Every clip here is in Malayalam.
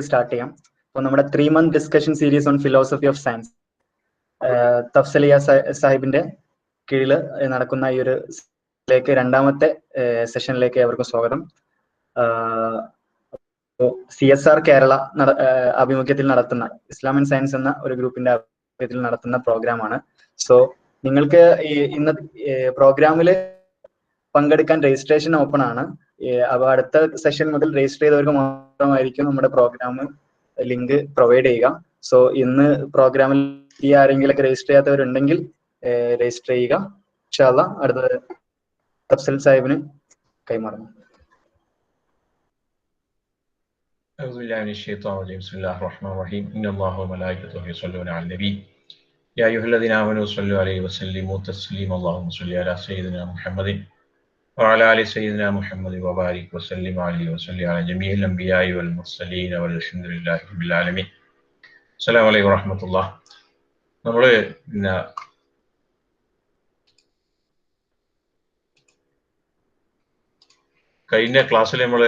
സ്റ്റാർട്ട് ചെയ്യാം. അപ്പോൾ നമ്മുടെ 3 month discussion series on philosophy of science തഫ്സലിയ സാഹിബിന്റെ കീഴിൽ നടക്കുന്ന ഈ ഒരു രണ്ടാമത്തെ സെഷനിലേക്ക് ഏവർക്കും സ്വാഗതം. CSR കേരള ആഭിമുഖ്യത്തിൽ നടത്തുന്ന ഇസ്ലാം ആൻഡ് സയൻസ് എന്ന ഒരു ഗ്രൂപ്പിന്റെ ആഭിമുഖ്യത്തിൽ നടത്തുന്ന പ്രോഗ്രാമാണ്. സോ നിങ്ങൾക്ക് ഇന്ന് പ്രോഗ്രാമിൽ പങ്കെടുക്കാൻ രജിസ്ട്രേഷൻ ഓപ്പൺ ആണ്. അപ്പോൾ അടുത്ത സെഷൻ മുതൽ രജിസ്റ്റർ ചെയ്തവർക്ക് മാത്രമായിരിക്കും നമ്മുടെ പ്രോഗ്രാം ലിങ്ക് പ്രൊവൈഡ് ചെയ്യുക. സോ ഇന്ന് പ്രോഗ്രാമിൽ ഈ ആരെങ്കിലൊക്കെ രജിസ്റ്റർ ചെയ്യാത്തവരുണ്ടെങ്കിൽ രജിസ്റ്റർ ചെയ്യുക. ഇൻഷാ അല്ലാഹ് അടുത്ത തഫ്സൽ സാഹിബിന് കൈമാറുന്നു. أعوذ بالله من الشيطان الرجيم بسم الله الرحمن الرحيم إن الله وملائكته يصلون على النبي يا أيها الذين آمنوا صلوا عليه وسلموا تسليما اللهم صل على سيدنا محمد وعلى آل سيدنا محمد وبارك وسلم عليه وسلم على جميع الأنبياء والمرسلين والحمد لله رب العالمين. السلام عليكم ورحمة الله. നമ്മൾ കഴിഞ്ഞ ക്ലാസ്സിൽ നമ്മൾ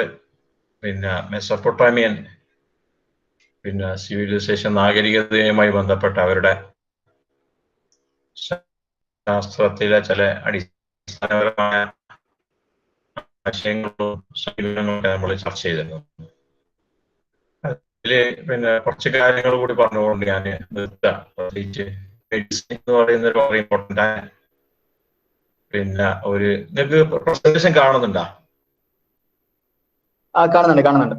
മെസൊപ്പൊട്ടാമിയൻ സിവിലൈസേഷൻ നാഗരികതയുമായി ബന്ധപ്പെട്ട അവരുടെ ശാസ്ത്രത്തിലെ ചില അടിസ്ഥാനപരമായ ആശയങ്ങളും സമീപനങ്ങളൊക്കെ നമ്മൾ ചർച്ച ചെയ്തിരുന്നു. അതില് കുറച്ച് കാര്യങ്ങൾ കൂടി പറഞ്ഞുകൊണ്ട് ഞാൻ നിർത്താം. പ്രത്യേകിച്ച് മെഡിസിൻ എന്ന് പറയുന്നത് വളരെ ഇമ്പോർട്ടൻ്റ് ആണ്. ഒരു നിങ്ങൾക്ക് പ്രസന്റേഷൻ കാണുന്നുണ്ടോ? കാണുന്നുണ്ട്.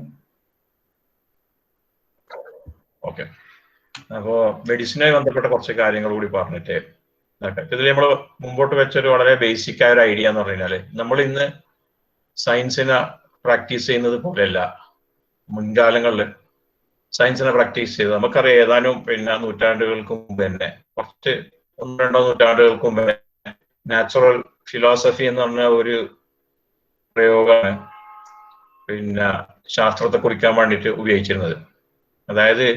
ഓക്കെ. അപ്പോ മെഡിസിനുമായി ബന്ധപ്പെട്ട കുറച്ച് കാര്യങ്ങൾ കൂടി പറഞ്ഞിട്ട് ഇതിൽ നമ്മൾ മുമ്പോട്ട് വെച്ചൊരു വളരെ ബേസിക് ആയ ഒരു ഐഡിയ എന്ന് പറഞ്ഞാല് നമ്മൾ ഇന്ന് സയൻസിനെ പ്രാക്ടീസ് ചെയ്യുന്നത് പോലെയല്ല മുൻകാലങ്ങളിൽ സയൻസിനെ പ്രാക്ടീസ് ചെയ്തത്. നമുക്കറിയാം ഏതാനും നൂറ്റാണ്ടുകൾക്ക് മുമ്പ് തന്നെ, കുറച്ച് 1-2 നൂറ്റാണ്ടുകൾക്ക് മുമ്പ് നാച്ചുറൽ ഫിലോസഫി എന്ന് പറഞ്ഞ ഒരു പ്രയോഗമാണ് ശാസ്ത്രത്തെ കുറിക്കാൻ വേണ്ടിയിട്ട് ഉപയോഗിച്ചിരുന്നത്. അതായത്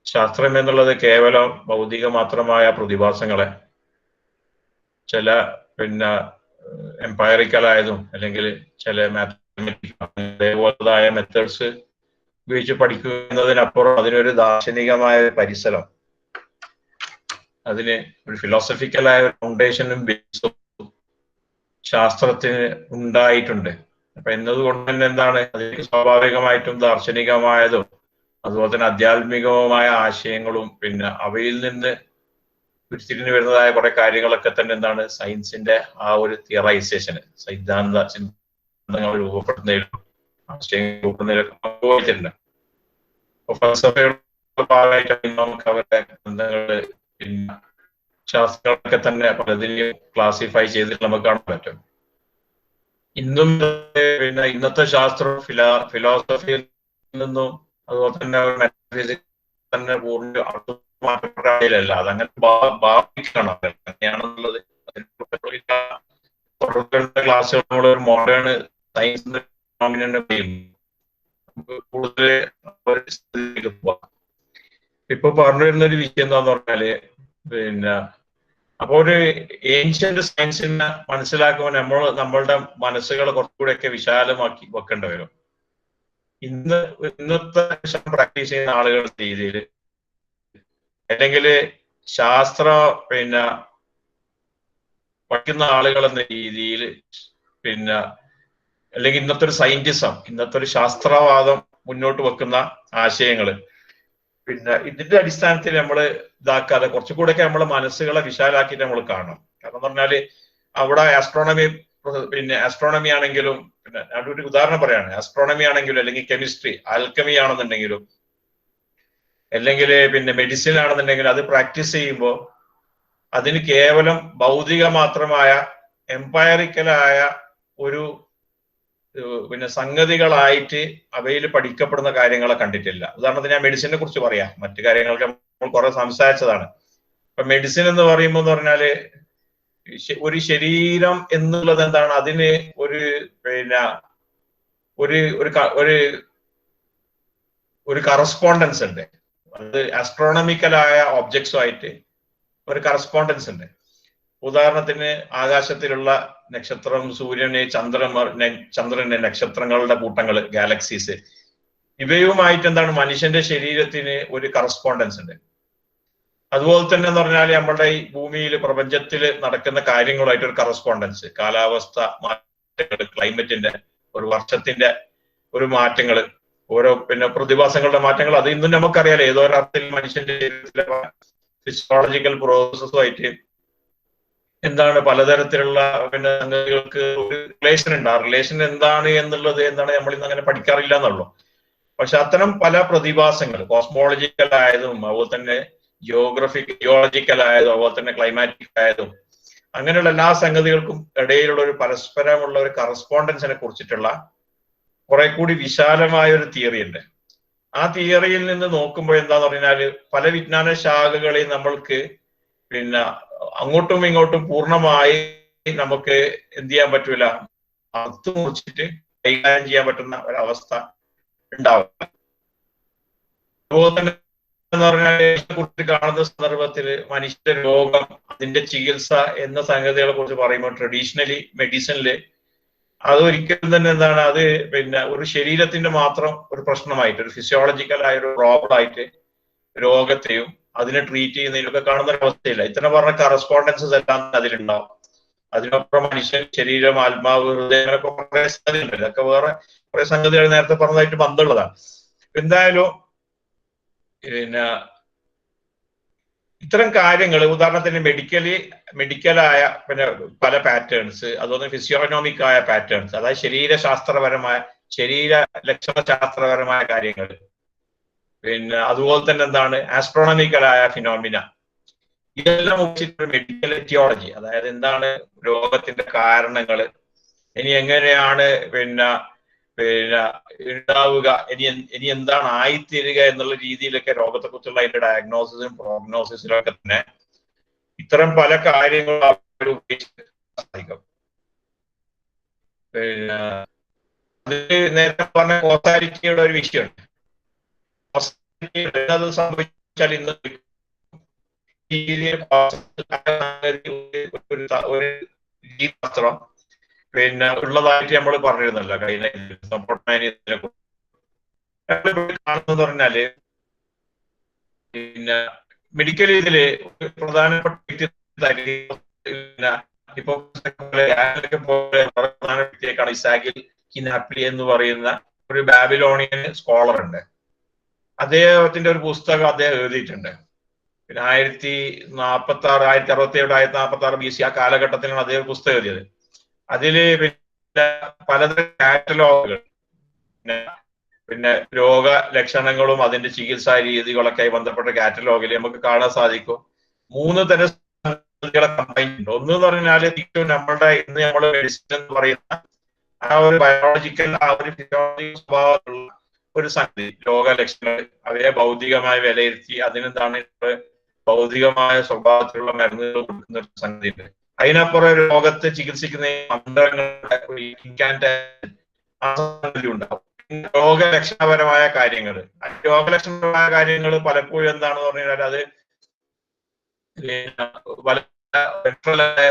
ശാസ്ത്രം എന്നുള്ളത് കേവലം ഭൗതിക മാത്രമായ പ്രതിഭാസങ്ങളെ ചില എംപയറിക്കലായതും അല്ലെങ്കിൽ ചില അതേപോലതായ മെത്തേഡ്സ് ഉപയോഗിച്ച് പഠിക്കുക എന്നതിനപ്പുറം അതിനൊരു ദാർശനികമായ പരിസരം, അതിന് ഒരു ഫിലോസഫിക്കലായ ഫൗണ്ടേഷനും ബേസും ശാസ്ത്രത്തിന് ഉണ്ടായിട്ടുണ്ട്. അപ്പൊ എന്നതുകൊണ്ട് തന്നെ എന്താണ്, അതിന് സ്വാഭാവികമായിട്ടും ദാർശനികമായതും അതുപോലെ തന്നെ ആധ്യാത്മികവുമായ ആശയങ്ങളും അവയിൽ നിന്ന് ഉരുത്തിരിഞ്ഞു വരുന്നതായ കുറെ കാര്യങ്ങളൊക്കെ തന്നെ എന്താണ് സയൻസിന്റെ ആ ഒരു തിയറൈസേഷന്, സിദ്ധാന്തങ്ങൾ രൂപപ്പെടുന്നതിലും ആശയങ്ങൾ രൂപപ്പെടുന്നതിലൊക്കെ പങ്കുവഹിച്ചിട്ടുണ്ട്. അപ്പൊ ഫലസഫയുടെ ഭാഗമായിട്ട് നമുക്ക് അവരുടെ ഗ്രന്ഥങ്ങള് ശാസ്ത്രങ്ങളൊക്കെ തന്നെ പലതിനെയും ക്ലാസിഫൈ ചെയ്തിട്ട് നമുക്ക് കാണാൻ പറ്റും. ഇന്നും ഇന്നത്തെ ശാസ്ത്രം ഫിലോസഫിയിൽ നിന്നും അതുപോലെ തന്നെ മെറ്റഫിസിക്സ് തന്നെ പൂർണ്ണ മാറ്റപ്പെട്ടല്ല, അതങ്ങനെ ഭാവിക്കണം അങ്ങനെയാണെന്നുള്ളത്. ക്ലാസ്സുകൾ നമ്മളൊരു മോഡേൺ സയൻസ് കൂടുതൽ ഇപ്പൊ പറഞ്ഞു വരുന്ന ഒരു വിഷയം എന്താന്ന് പറഞ്ഞാല് അപ്പൊ ഒരു ഏൻഷ്യന്റ് സയൻസിനെ മനസ്സിലാക്കുമ്പോൾ നമ്മളുടെ മനസ്സുകളെ കുറച്ചുകൂടെയൊക്കെ വിശാലമാക്കി വെക്കേണ്ടി വരും. ഇന്നത്തെ പ്രാക്ടീസ് ചെയ്യുന്ന ആളുകളുടെ രീതിയിൽ അല്ലെങ്കിൽ ശാസ്ത്ര പഠിക്കുന്ന ആളുകൾ എന്ന രീതിയിൽ അല്ലെങ്കിൽ ഇന്നത്തെ ഒരു സയന്റിസം, ഇന്നത്തെ ഒരു ശാസ്ത്രവാദം മുന്നോട്ട് വെക്കുന്ന ആശയങ്ങള് ഇതിന്റെ അടിസ്ഥാനത്തിൽ നമ്മൾ ഇതാക്കാതെ കുറച്ചുകൂടെയൊക്കെ നമ്മളെ മനസ്സുകളെ വിശാലാക്കിയിട്ട് നമ്മൾ കാണണം. കാരണം എന്ന് പറഞ്ഞാല് അവിടെ ആസ്ട്രോണമി ആണെങ്കിലും ഞാനൊരു ഉദാഹരണം പറയാണ്, ആസ്ട്രോണമി ആണെങ്കിലും അല്ലെങ്കിൽ കെമിസ്ട്രി ആൽക്കമി ആണെന്നുണ്ടെങ്കിലും അല്ലെങ്കിൽ മെഡിസിൻ ആണെന്നുണ്ടെങ്കിലും അത് പ്രാക്ടീസ് ചെയ്യുമ്പോൾ അതിന് കേവലം ഭൗതിക മാത്രമായ എംപയറിക്കലായ ഒരു സംഗതികളായിട്ട് അവയിൽ പഠിക്കപ്പെടുന്ന കാര്യങ്ങളെ കണ്ടിട്ടില്ല. ഉദാഹരണത്തിന് ഞാൻ മെഡിസിനെ കുറിച്ച് പറയാം, മറ്റു കാര്യങ്ങളൊക്കെ നമ്മൾ കുറെ സംസാരിച്ചതാണ്. അപ്പൊ മെഡിസിൻ എന്ന് പറയുമ്പോൾ എന്ന് പറഞ്ഞാല് ഒരു ശരീരം എന്നുള്ളത് എന്താണ്, അതിന് ഒരു കറസ്പോണ്ടൻസ് ഉണ്ട്. അത് ആസ്ട്രോണമിക്കലായ ഒബ്ജക്ട്സുമായിട്ട് ഒരു കറസ്പോണ്ടൻസ് ഉണ്ട്. ഉദാഹരണത്തിന് ആകാശത്തിലുള്ള നക്ഷത്രം, സൂര്യന്, ചന്ദ്രന്, നക്ഷത്രങ്ങളുടെ കൂട്ടങ്ങൾ, ഗാലക്സീസ്, ഇവയുമായിട്ട് എന്താണ് മനുഷ്യന്റെ ശരീരത്തിന് ഒരു കറസ്പോണ്ടൻസ് ഉണ്ട്. അതുപോലെ തന്നെ എന്ന് പറഞ്ഞാൽ നമ്മുടെ ഈ ഭൂമിയിൽ പ്രപഞ്ചത്തിൽ നടക്കുന്ന കാര്യങ്ങളുമായിട്ട് ഒരു കറസ്പോണ്ടൻസ്, കാലാവസ്ഥ മാറ്റങ്ങൾ, ക്ലൈമറ്റിന്റെ ഒരു വർഷത്തിന്റെ ഒരു മാറ്റങ്ങൾ, ഓരോ പ്രതിഭാസങ്ങളുടെ മാറ്റങ്ങൾ, അത് ഇന്നും നമുക്കറിയാലോ. ഏതോ ഒരർത്ഥത്തിൽ മനുഷ്യന്റെ ശരീരത്തിലെ ഫിസിയോളജിക്കൽ പ്രോസസ്സുമായിട്ട് എന്താണ് പലതരത്തിലുള്ള സംഗതികൾക്ക് ഒരു റിലേഷൻ ഉണ്ട്. ആ റിലേഷൻ എന്താണ് എന്നുള്ളത് നമ്മൾ ഇന്ന് അങ്ങനെ പഠിക്കാറില്ല എന്നുള്ളൂ. പക്ഷെ അത്തരം പല പ്രതിഭാസങ്ങൾ കോസ്മോളജിക്കൽ ആയതും അതുപോലെ തന്നെ ജിയോളജിക്കൽ ആയതും അതുപോലെ തന്നെ ക്ലൈമാറ്റിക് ആയതും അങ്ങനെയുള്ള എല്ലാ സംഗതികൾക്കും ഇടയിലുള്ള ഒരു പരസ്പരമുള്ള ഒരു കറസ്പോണ്ടൻസിനെ കുറിച്ചിട്ടുള്ള കുറെ കൂടി വിശാലമായ ഒരു തിയറി ഉണ്ട്. ആ തിയറിയിൽ നിന്ന് നോക്കുമ്പോൾ എന്താന്ന് പറഞ്ഞാൽ പല വിജ്ഞാന ശാഖകളെയും നമ്മൾക്ക് അങ്ങോട്ടും ഇങ്ങോട്ടും പൂർണ്ണമായി നമുക്ക് എന്ത് ചെയ്യാൻ പറ്റൂല, അർത്ഥം മുറിച്ചിട്ട് കൈകാര്യം ചെയ്യാൻ പറ്റുന്ന ഒരവസ്ഥ ഉണ്ടാവും. അതുപോലെ തന്നെ എന്ന് പറഞ്ഞാൽ കുറിച്ച് കാണുന്ന സന്ദർഭത്തിൽ മനുഷ്യ രോഗം, അതിന്റെ ചികിത്സ എന്ന സംഗതികളെ കുറിച്ച് പറയുമ്പോൾ ട്രഡീഷണലി മെഡിസിനില് അതൊരിക്കലും തന്നെ എന്താണ്, അത് ഒരു ശരീരത്തിന്റെ മാത്രം ഒരു പ്രശ്നമായിട്ട്, ഒരു ഫിസിയോളജിക്കൽ ആയ ഒരു പ്രോബ്ലം ആയിട്ട് രോഗത്തെയും അതിനെ ട്രീറ്റ് ചെയ്യുന്നതിലൊക്കെ കാണുന്ന ഒരു അവസ്ഥയില്ല. ഇത്തരം പറഞ്ഞ കറസ്പോണ്ടൻസസ് എല്ലാം അതിലുണ്ടാവും. അതിനപ്പുറം മനുഷ്യൻ ശരീരം, ആത്മാവ്, ഹൃദയം, അങ്ങനെയൊക്കെ കുറെ സംഗതികളുണ്ട്. ഇതൊക്കെ വേറെ കുറെ സംഗതികൾ നേരത്തെ പറഞ്ഞതായിട്ട് ബന്ധമുള്ളതാണ്. എന്തായാലും ഇത്തരം കാര്യങ്ങൾ, ഉദാഹരണത്തിന് മെഡിക്കലായ പല പാറ്റേൺസ്, അതുപോലെ ഫിസിയോണോമിക് ആയ പാറ്റേൺസ്, അതായത് ശരീര ലക്ഷണശാസ്ത്രപരമായ കാര്യങ്ങൾ, അതുപോലെ തന്നെ എന്താണ് ആസ്ട്രോണമിക്കലായ ഫിനോമിന, ഇതെല്ലാം ഉപയോഗിച്ചിട്ട് മെഡിക്കൽ എറ്റിയോളജി, അതായത് എന്താണ് രോഗത്തിന്റെ കാരണങ്ങൾ, ഇനി എങ്ങനെയാണ് ഉണ്ടാവുക, ഇനി എന്താണ് ആയിത്തീരുക എന്നുള്ള രീതിയിലൊക്കെ രോഗത്തെ കുറിച്ചുള്ള അതിന്റെ ഡയഗ്നോസിസും പ്രോഗ്നോസിസിലും ഒക്കെ തന്നെ ഇത്തരം പല കാര്യങ്ങളും സാധിക്കും. നേരത്തെ പറഞ്ഞ കോസാരിറ്റിയുടെ ഒരു വിഷയമുണ്ട്. അത് സംഭവിച്ചാൽ ഇന്ന് ഒരു ശാസ്ത്രം ഉള്ളതായിട്ട് നമ്മൾ പറഞ്ഞിരുന്നല്ലോ കഴിഞ്ഞ കാണുന്നത് പറഞ്ഞാല് മെഡിക്കൽ ഇതില് പ്രധാനപ്പെട്ട ഇപ്പൊ പ്രധാന വ്യക്തിയേക്കാണ് ഇസാഖിൽ കിനാപ്ലി എന്ന് പറയുന്ന ഒരു ബാബിലോണിയൻ സ്കോളർ ഉണ്ട്. അദ്ദേഹത്തിന്റെ ഒരു പുസ്തകം അദ്ദേഹം എഴുതിയിട്ടുണ്ട്. 1047 BC ആ കാലഘട്ടത്തിലാണ് അദ്ദേഹം പുസ്തകം എഴുതിയത്. അതില് പലതരം കാറ്റലോഗുകൾ, രോഗലക്ഷണങ്ങളും അതിന്റെ ചികിത്സാ രീതികളൊക്കെ ബന്ധപ്പെട്ട കാറ്റലോഗിൽ നമുക്ക് കാണാൻ സാധിക്കും 3 തരം സംഗതികളെ കമ്പൈൻ ഉണ്ട്. ഒന്ന് എന്ന് പറഞ്ഞാൽ നമ്മളുടെ ഇന്ന് നമ്മൾ മെഡിസിൻ എന്ന് പറയുന്ന ആ ഒരു ബയോളജിക്കൽ, ആ ഒരു ഫിസിയോളജിക്കൽ സ്വഭാവത്തിലുള്ള ഒരു സംഗതി, രോഗലക്ഷണങ്ങൾ അവയെ ഭൗതികമായി വിലയിരുത്തി അതിനെന്താണ് ഭൗതികമായ സ്വഭാവത്തിലുള്ള മരുന്നുകൾ കൊടുക്കുന്ന ഒരു സംഗതി ഉണ്ട്. അതിനപ്പുറം രോഗത്തെ ചികിത്സിക്കുന്ന ഉണ്ടാവും. രോഗലക്ഷണപരമായ കാര്യങ്ങൾ പലപ്പോഴും എന്താണെന്ന് പറഞ്ഞാൽ അത്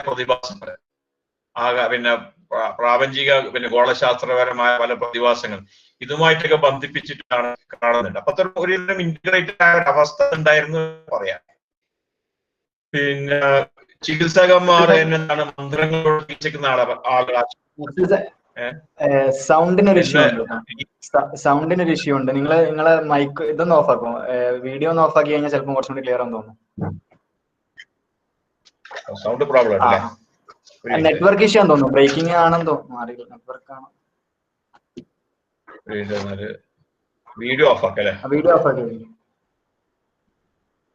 പ്രതിഭാസങ്ങൾ പ്രാപഞ്ചിക ഗോളശാസ്ത്രപരമായ പല പ്രതിഭാസങ്ങൾ ഇതുമായിട്ടൊക്കെ ബന്ധിപ്പിച്ചിട്ടാണ് കാണുന്നുണ്ട്. അപ്പൊ ഒരു ഇന്റഗ്രേറ്റഡ് ആയ ഒരു അവസ്ഥ ഉണ്ടായിരുന്നു പറയാം. ചികിത്സകന്മാർ എന്താണ് മന്ത്രങ്ങളോട് ചികിത്സിക്കുന്ന ആളുകളാണ്. സൗണ്ടിനൊരു ഇഷ്യൂ ഉണ്ട്. നിങ്ങളെ മൈക്ക് ഇതൊന്ന് ഓഫ് ആക്കും, വീഡിയോ ഒന്ന് ഓഫ് ആക്കി കഴിഞ്ഞാൽ ചിലപ്പോൾ കുറച്ചും കൂടി ക്ലിയർ ആണെന്ന് തോന്നുന്നു. സൗണ്ട് പ്രോബ്ലം, നെറ്റ്വർക്ക് ഇഷ്യൂ ആണെന്ന് തോന്നുന്നു, ബ്രേക്കിംഗ് ആണെന്ന് തോന്നുന്നു. നെറ്റ്വർക്ക് ആണ്. വീഡിയോ ഓഫ് ആക്കല്ലേ? വീഡിയോ ഓഫ് ആക്കി.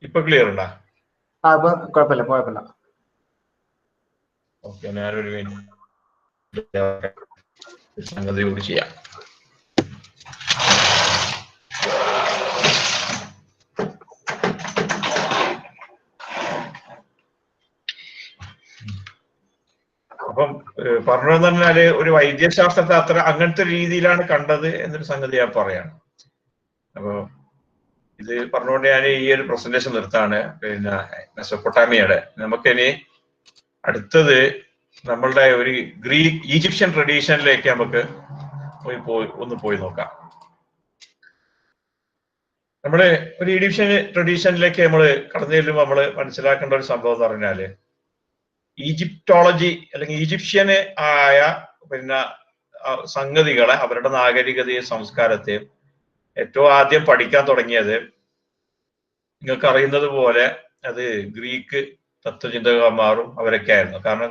ഇപ്പൊ ക്ലിയർ ഉണ്ടോ? ഇപ്പൊ കുഴപ്പമില്ല. ഓക്കെ, ഞാനൊരു സംഗതി കൂടി ചെയ്യാം. അപ്പം പറഞ്ഞതെന്ന് പറഞ്ഞാല് ഒരു വൈദ്യശാസ്ത്രത്തെ അങ്ങനത്തെ രീതിയിലാണ് കണ്ടത് എന്നൊരു സംഗതി ഞാൻ പറയാണ്. അപ്പൊ ഇത് പറഞ്ഞുകൊണ്ട് ഞാൻ ഈ ഒരു പ്രസന്റേഷൻ നിർത്താണ്. മെസൊപ്പൊട്ടാമിയയുടെ നമുക്കിനി അടുത്തത് നമ്മളുടെ ഒരു ഈജിപ്ഷ്യൻ ട്രഡീഷനിലേക്ക് നമുക്ക് പോയി നോക്കാം. നമ്മള് ഒരു ഈജിപ്ഷ്യൻ ട്രഡീഷനിലേക്ക് നമ്മൾ കടന്നു ചെല്ലുമ്പോൾ നമ്മൾ മനസ്സിലാക്കേണ്ട ഒരു സംഭവം എന്ന് പറഞ്ഞാല് ഈജിപ്റ്റോളജി അല്ലെങ്കിൽ ഈജിപ്ഷ്യന് ആയ പിന്നെ സംഗതികളെ, അവരുടെ നാഗരികതയും സംസ്കാരത്തെയും ഏറ്റവും ആദ്യം പഠിക്കാൻ തുടങ്ങിയത് നിങ്ങൾക്ക് അറിയുന്നത് പോലെ അത് ഗ്രീക്ക് തത്വചിന്തകന്മാരും അവരൊക്കെ ആയിരുന്നു. കാരണം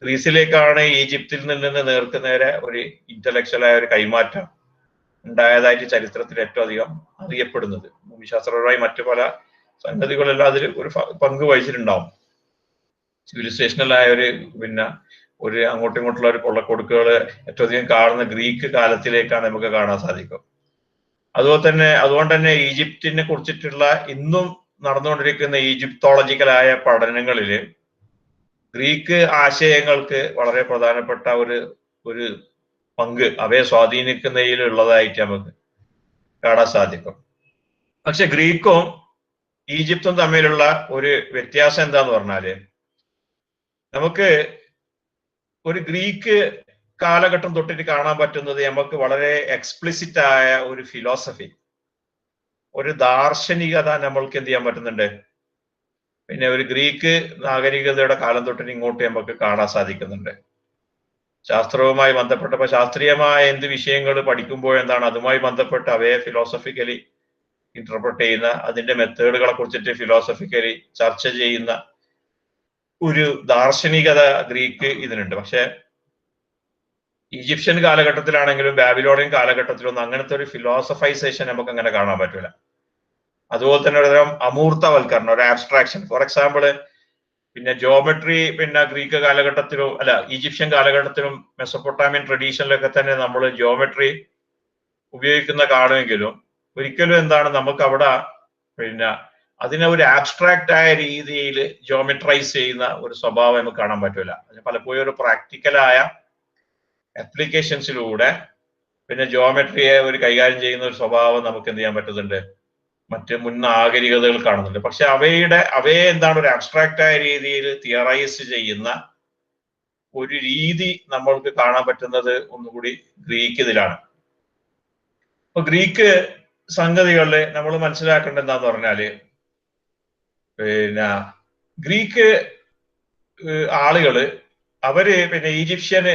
ഗ്രീസിലേക്കാണ് ഈജിപ്തിൽ നിന്ന് നേർക്കുനേരെ ഒരു ഇന്റലക്ച്വലായ ഒരു കൈമാറ്റം ഉണ്ടായതായിട്ട് ചരിത്രത്തിൽ ഏറ്റവും അധികം അറിയപ്പെടുന്നത്. ഭൂമിശാസ്ത്രപരമായി മറ്റു പല സംഗതികളെല്ലാം അതിൽ ഒരു പങ്ക് വഹിച്ചിട്ടുണ്ടാവും. സിവിലൈസേഷനലായ ഒരു അങ്ങോട്ടും ഇങ്ങോട്ടുള്ള ഒരു കൊള്ളക്കൊടുക്കുകൾ ഏറ്റവും അധികം കാണുന്ന ഗ്രീക്ക് കാലത്തിലേക്കാണ് നമുക്ക് കാണാൻ സാധിക്കും. അതുകൊണ്ട് തന്നെ ഈജിപ്തിനെ കുറിച്ചിട്ടുള്ള ഇന്നും നടന്നുകൊണ്ടിരിക്കുന്ന ഈജിപ്തോളജിക്കലായ പഠനങ്ങളില് ഗ്രീക്ക് ആശയങ്ങൾക്ക് വളരെ പ്രധാനപ്പെട്ട ഒരു പങ്ക് അവയെ സ്വാധീനിക്കുന്നതിലുള്ളതായിട്ട് നമുക്ക് കാണാൻ സാധിക്കും. പക്ഷെ ഗ്രീക്കും ഈജിപ്തും തമ്മിലുള്ള ഒരു വ്യത്യാസം എന്താന്ന് പറഞ്ഞാല്, നമുക്ക് ഒരു ഗ്രീക്ക് കാലഘട്ടം തൊട്ടിട്ട് കാണാൻ പറ്റുന്നത് നമുക്ക് വളരെ എക്സ്പ്ലിസിറ്റ് ആയ ഒരു ഫിലോസഫി, ഒരു ദാർശനികത നമ്മൾക്ക് എന്ത് ചെയ്യാൻ പറ്റുന്നുണ്ട്. പിന്നെ ഒരു ഗ്രീക്ക് നാഗരികതയുടെ കാലം തൊട്ടിട്ട് ഇങ്ങോട്ട് നമുക്ക് കാണാൻ സാധിക്കുന്നുണ്ട്. ശാസ്ത്രവുമായി ബന്ധപ്പെട്ടപ്പോൾ ശാസ്ത്രീയമായ എന്ത് വിഷയങ്ങൾ പഠിക്കുമ്പോൾ എന്താണ് അതുമായി ബന്ധപ്പെട്ട് അവയെ ഫിലോസഫിക്കലി ഇന്റർപ്രറ്റ് ചെയ്യുന്ന, അതിന്റെ മെത്തേഡുകളെ കുറിച്ചിട്ട് ഫിലോസഫിക്കലി ചർച്ച ചെയ്യുന്ന ഒരു ദാർശനികത ഗ്രീക്ക് ഇതിനുണ്ട്. പക്ഷെ ഈജിപ്ഷ്യൻ കാലഘട്ടത്തിലാണെങ്കിലും ബാബിലോണിയൻ കാലഘട്ടത്തിലൊന്നും അങ്ങനത്തെ ഒരു ഫിലോസഫൈസേഷൻ നമുക്ക് അങ്ങനെ കാണാൻ പറ്റൂല. അതുപോലെ തന്നെ ഒരുതരം അമൂർത്തവൽക്കരണം, ഒരു ആബ്സ്ട്രാക്ഷൻ. ഫോർ എക്സാമ്പിള് പിന്നെ ജോമെട്രി ഗ്രീക്ക് കാലഘട്ടത്തിലും ഈജിപ്ഷ്യൻ കാലഘട്ടത്തിലും മെസൊപ്പൊട്ടാമിയൻ ട്രഡീഷനിലൊക്കെ തന്നെ നമ്മൾ ജോമെട്രി ഉപയോഗിക്കുന്ന കാണുമെങ്കിലും ഒരിക്കലും എന്താണ് നമുക്ക് അവിടെ അതിനെ ഒരു ആബ്സ്ട്രാക്റ്റ് ആയ രീതിയിൽ ജോമെട്രൈസ് ചെയ്യുന്ന ഒരു സ്വഭാവം നമുക്ക് കാണാൻ പറ്റൂല. പലപ്പോഴും ഒരു പ്രാക്ടിക്കലായ ആപ്ലിക്കേഷൻസിലൂടെ ജോമെട്രിയെ ഒരു കൈകാര്യം ചെയ്യുന്ന ഒരു സ്വഭാവം നമുക്ക് എന്ത് ചെയ്യാൻ പറ്റുന്നുണ്ട്, മറ്റ് മുൻ നാഗരികതകൾ കാണുന്നുണ്ട്. പക്ഷെ അവയെ എന്താണ് ഒരു ആബ്സ്ട്രാക്റ്റ് ആയ രീതിയിൽ തിയറൈസ് ചെയ്യുന്ന ഒരു രീതി നമ്മൾക്ക് കാണാൻ പറ്റുന്നത് ഒന്നുകൂടി ഗ്രീക്ക് ഇതിലാണ്. അപ്പൊ ഗ്രീക്ക് സംഗതികളില് നമ്മൾ മനസ്സിലാക്കേണ്ടത് എന്താന്ന് പറഞ്ഞാല്, ഗ്രീക്ക് ആളുകള് അവര് ഈജിപ്ഷ്യന്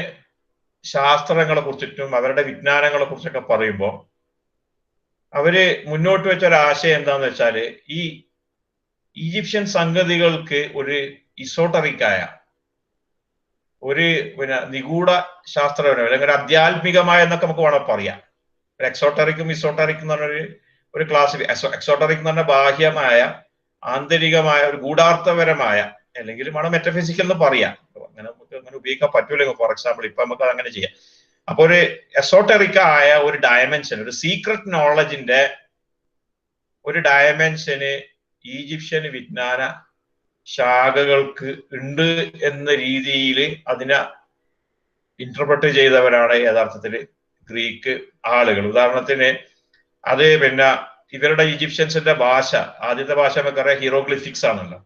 ശാസ്ത്രങ്ങളെ കുറിച്ചിട്ടും അവരുടെ വിജ്ഞാനങ്ങളെ കുറിച്ചൊക്കെ പറയുമ്പോൾ അവര് മുന്നോട്ട് വെച്ച ഒരു ആശയം എന്താന്ന് വെച്ചാല്, ഈ ഈജിപ്ഷ്യൻ സംഗതികൾക്ക് ഒരു ഇസോട്ടറിക്കായ ഒരു നിഗൂഢ ശാസ്ത്രപരമായ അല്ലെങ്കിൽ ഒരു ആധ്യാത്മികമായ എന്നൊക്കെ നമുക്ക് വേണം പറയാം. ഒരു എക്സോട്ടറിക്കും ഇസോട്ടറിക്കും എന്ന് പറഞ്ഞ ഒരു ക്ലാസ്. എക്സോട്ടറിക് എന്ന് പറഞ്ഞ ബാഹ്യമായ ആന്തരികമായ ഒരു ഗൂഢാർത്ഥപരമായ അല്ലെങ്കിൽ വേണം മെറ്റഫിസിക്കൽ എന്ന് പറയാം. അങ്ങനെ നമുക്ക് അങ്ങനെ ഉപയോഗിക്കാൻ പറ്റൂലെങ്കിൽ ഫോർ എക്സാമ്പിൾ ഇപ്പൊ നമുക്ക് അത് അങ്ങനെ ചെയ്യാം. അപ്പൊ ഒരു എസോട്ടറിക്കായ ഒരു ഡയമെൻഷൻ, ഒരു സീക്രട്ട് നോളജിന്റെ ഒരു ഡയമെൻഷന് ഈജിപ്ഷ്യൻ വിജ്ഞാന ശാഖകൾക്ക് ഉണ്ട് എന്ന രീതിയിൽ അതിനെ ഇന്റർപ്രറ്റ് ചെയ്തവരാണ് യഥാർത്ഥത്തിൽ ഗ്രീക്ക് ആളുകൾ. ഉദാഹരണത്തിന് അത് ഇവരുടെ ഈജിപ്ഷ്യൻസിന്റെ ഭാഷ, ആദ്യത്തെ ഭാഷ നമുക്കറിയാം ഹീറോഗ്ലിഫിക്സ് ആണല്ലോ.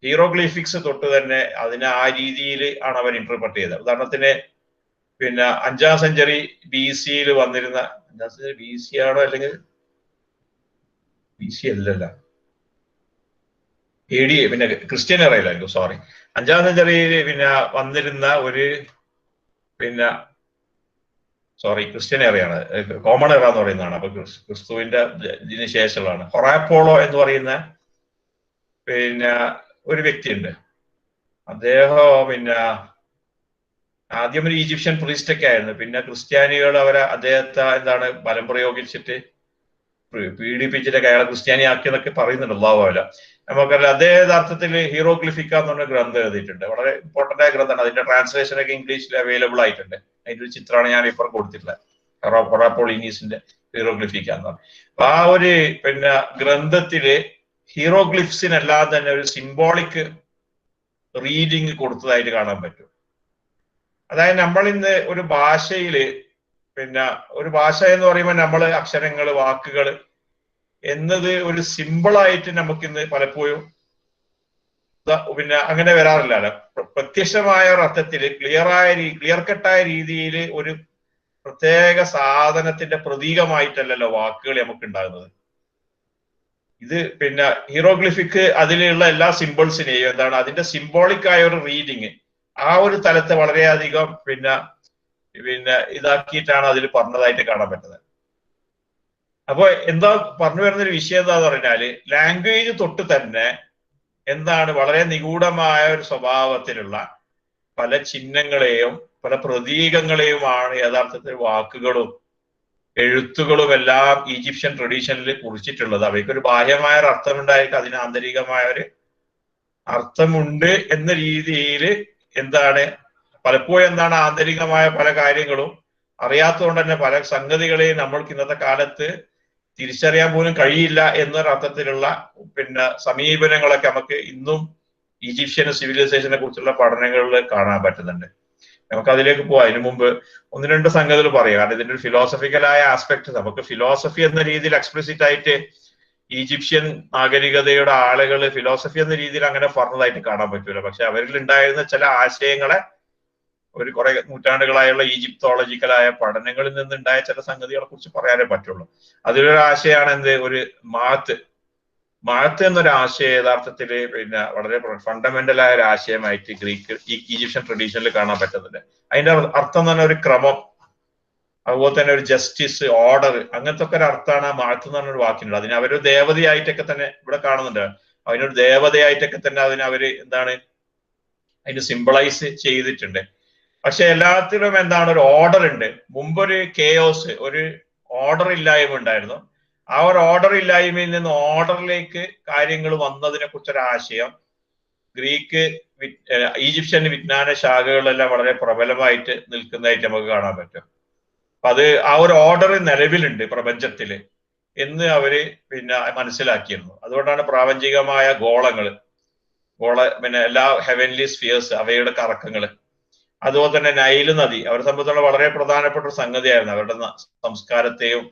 ഹീറോഗ്ലിഫിക്സ് തൊട്ട് തന്നെ അതിനെ ആ രീതിയിൽ ആണ് അവർ ഇന്റർപ്രറ്റ് ചെയ്തത്. ഉദാഹരണത്തിന് 5ാം സെഞ്ചുറി BC വന്നിരുന്ന, 5ാം സെഞ്ചുറി BC ആണോ അല്ലെങ്കിൽ BC അല്ലല്ല AD, ക്രിസ്ത്യൻ എറയിലായിരുന്നു, സോറി. 5ാം സെഞ്ചുറിയിൽ വന്നിരുന്ന ഒരു ക്രിസ്ത്യൻ എറയാണ്, കോമൺ എറ എന്ന് പറയുന്നതാണ്. അപ്പൊ ക്രിസ്തുവിന്റെ ഇതിന് ശേഷമുള്ളതാണ്. ഹൊറാപ്പോളോ എന്ന് പറയുന്ന ഒരു വ്യക്തിയുണ്ട്. അദ്ദേഹം ആദ്യം ഒരു ഈജിപ്ഷ്യൻ പ്രീസ്റ്റൊക്കെ ആയിരുന്നു. പിന്നെ ക്രിസ്ത്യാനികൾ അദ്ദേഹത്തെ ബലം പ്രയോഗിച്ചിട്ട് പീഡിപ്പിച്ചിട്ട് അയാളെ ക്രിസ്ത്യാനിയാക്കിയെന്നൊക്കെ പറയുന്നുണ്ട്. അല്ലാഹുവല നമുക്കറിയാം. അതേ യഥാർത്ഥത്തിൽ ഹീറോഗ്ലിഫിക്ക എന്ന് പറഞ്ഞ ഗ്രന്ഥം എഴുതിയിട്ടുണ്ട്. വളരെ ഇമ്പോർട്ടന്റ് ആയ ഗ്രന്ഥമാണ്. അതിന്റെ ട്രാൻസ്ലേഷൻ ഒക്കെ ഇംഗ്ലീഷിൽ അവൈലബിൾ ആയിട്ടുണ്ട്. അതിന്റെ ഒരു ചിത്രമാണ് ഞാൻ ഇപ്പോൾ കൊടുത്തിട്ടുള്ളത്, ഹൊറാപ്പോളീനീസിന്റെ ഹീറോഗ്ലിഫിക്ക എന്ന് പറഞ്ഞു. അപ്പൊ ആ ഒരു ഗ്രന്ഥത്തില് ഹീറോഗ്ലിഫ്സിനല്ലാതെ തന്നെ ഒരു സിംബോളിക് റീഡിങ് കൊടുത്തതായിട്ട് കാണാൻ പറ്റും. അതായത് നമ്മൾ ഇന്ന് ഒരു ഭാഷയില് ഒരു ഭാഷ എന്ന് പറയുമ്പോൾ നമ്മൾ അക്ഷരങ്ങൾ, വാക്കുകൾ എന്നത് ഒരു സിമ്പിളായിട്ട് നമുക്കിന്ന് പലപ്പോഴും അങ്ങനെ വരാറില്ല. പ്രത്യക്ഷമായ ഒരു അർത്ഥത്തിൽ ക്ലിയർ കട്ടായ രീതിയിൽ ഒരു പ്രത്യേക സാധനത്തിന്റെ പ്രതീകമായിട്ടല്ലല്ലോ വാക്കുകൾ നമുക്ക് ഉണ്ടാകുന്നത്. ഇത് പിന്നെ ഹീറോഗ്ലിഫിക് അതിലുള്ള എല്ലാ സിമ്പിൾസിനെയും എന്താണ് അതിന്റെ സിംബോളിക് ആയ ഒരു റീഡിങ് ആ ഒരു തലത്തെ വളരെയധികം പിന്നെ ഇതാക്കിയിട്ടാണ് അതിൽ പറഞ്ഞതായിട്ട് കാണാൻ പറ്റുന്നത്. അപ്പൊ എന്താ പറഞ്ഞു വരുന്നൊരു വിഷയം എന്താന്ന് പറഞ്ഞാല് ലാംഗ്വേജ് തൊട്ട് തന്നെ എന്താണ് വളരെ നിഗൂഢമായ ഒരു സ്വഭാവത്തിലുള്ള പല ചിഹ്നങ്ങളെയും പല പ്രതീകങ്ങളെയുമാണ് യഥാർത്ഥത്തിൽ വാക്കുകളും എഴുത്തുകളും എല്ലാം ഈജിപ്ഷ്യൻ ട്രഡീഷനിൽ കുറിച്ചിട്ടുള്ളത്. അവയ്ക്കൊരു ബാഹ്യമായ ഒരു അർത്ഥമുണ്ടായിരിക്കും, അതിന് ആന്തരികമായ ഒരു അർത്ഥമുണ്ട് എന്ന രീതിയിൽ എന്താണ് പലപ്പോഴും എന്താണ് ആന്തരികമായ പല കാര്യങ്ങളും അറിയാത്തതുകൊണ്ട് തന്നെ പല സംഗതികളെയും നമ്മൾക്ക് ഇന്നത്തെ കാലത്ത് തിരിച്ചറിയാൻ പോലും കഴിയില്ല എന്നൊരർത്ഥത്തിലുള്ള സമീപനങ്ങളൊക്കെ നമുക്ക് ഇന്നും ഈജിപ്ഷ്യൻ സിവിലൈസേഷനെ കുറിച്ചുള്ള പഠനങ്ങളിൽ കാണാൻ പറ്റുന്നുണ്ട്. നമുക്ക് അതിലേക്ക് പോവാം. അതിനു മുമ്പ് ഒന്ന് രണ്ട് സംഗതികൾ പറയാം. കാരണം ഇതിന്റെ ഒരു ഫിലോസഫിക്കലായ ആസ്പെക്ട് നമുക്ക് ഫിലോസഫി എന്ന രീതിയിൽ എക്സ്പ്ലിസിറ്റ് ആയിട്ട് ഈജിപ്ഷ്യൻ നാഗരികതയുടെ ആളുകൾ ഫിലോസഫി എന്ന രീതിയിൽ അങ്ങനെ പറഞ്ഞതായിട്ട് കാണാൻ പറ്റൂല. പക്ഷെ അവരിൽ ഉണ്ടായിരുന്ന ചില ആശയങ്ങളെ ഒരു കുറെ നൂറ്റാണ്ടുകളായുള്ള ഈജിപ്തോളജിക്കലായ പഠനങ്ങളിൽ നിന്നുണ്ടായ ചില സംഗതികളെ കുറിച്ച് പറയാനേ പറ്റുള്ളൂ. അതിലൊരു ആശയമാണ് എന്ത് ഒരു മാഴത്ത് എന്നൊരു ആശയം യഥാർത്ഥത്തില് വളരെ ഫണ്ടമെന്റൽ ആയ ഒരു ആശയമായിട്ട് ഈജിപ്ഷ്യൻ ട്രഡീഷനിൽ കാണാൻ പറ്റുന്നുണ്ട്. അതിന്റെ അർത്ഥം എന്ന് പറഞ്ഞ ഒരു ക്രമം, അതുപോലെ തന്നെ ഒരു ജസ്റ്റിസ്, ഓർഡർ, അങ്ങനത്തെ ഒക്കെ ഒരു അർത്ഥമാണ് ആ മാഴത്ത് എന്ന് പറഞ്ഞൊരു വാക്കിനുള്ളത്. അതിന് അവരൊരു ദേവതയായിട്ടൊക്കെ തന്നെ ഇവിടെ കാണുന്നുണ്ട്. അതിനൊരു ദേവതയായിട്ടൊക്കെ തന്നെ അവര് അതിന് സിംബിളൈസ് ചെയ്തിട്ടുണ്ട്. പക്ഷെ എല്ലാത്തിലും എന്താണ് ഒരു ഓർഡർ ഉണ്ട്. മുമ്പൊരു കെയോസ്, ഒരു ഓർഡർ ഇല്ലായ്മ ഉണ്ടായിരുന്നു. ആ ഒരു ഓർഡർ ഇല്ലായ്മയിൽ നിന്ന് ഓർഡറിലേക്ക് കാര്യങ്ങൾ വന്നതിനെ കുറിച്ചൊരു ആശയം ഈജിപ്ഷ്യൻ വിജ്ഞാന ശാഖകളെല്ലാം വളരെ പ്രബലമായിട്ട് നിൽക്കുന്നതായിട്ട് നമുക്ക് കാണാൻ പറ്റും. അപ്പൊ അത് ആ ഒരു ഓർഡർ നിലവിലുണ്ട് പ്രപഞ്ചത്തില് എന്ന് അവര് മനസ്സിലാക്കിയിരുന്നു. അതുകൊണ്ടാണ് പ്രാപഞ്ചികമായ ഗോളങ്ങൾ എല്ലാ ഹെവൻലി സ്ഫിയേഴ്സ് അവയുടെ കറക്കങ്ങള്, അതുപോലെ തന്നെ നൈല് നദി അവരെ സംബന്ധിച്ചുള്ള വളരെ പ്രധാനപ്പെട്ട ഒരു സംഗതിയായിരുന്നു. അവരുടെ സംസ്കാരത്തെയും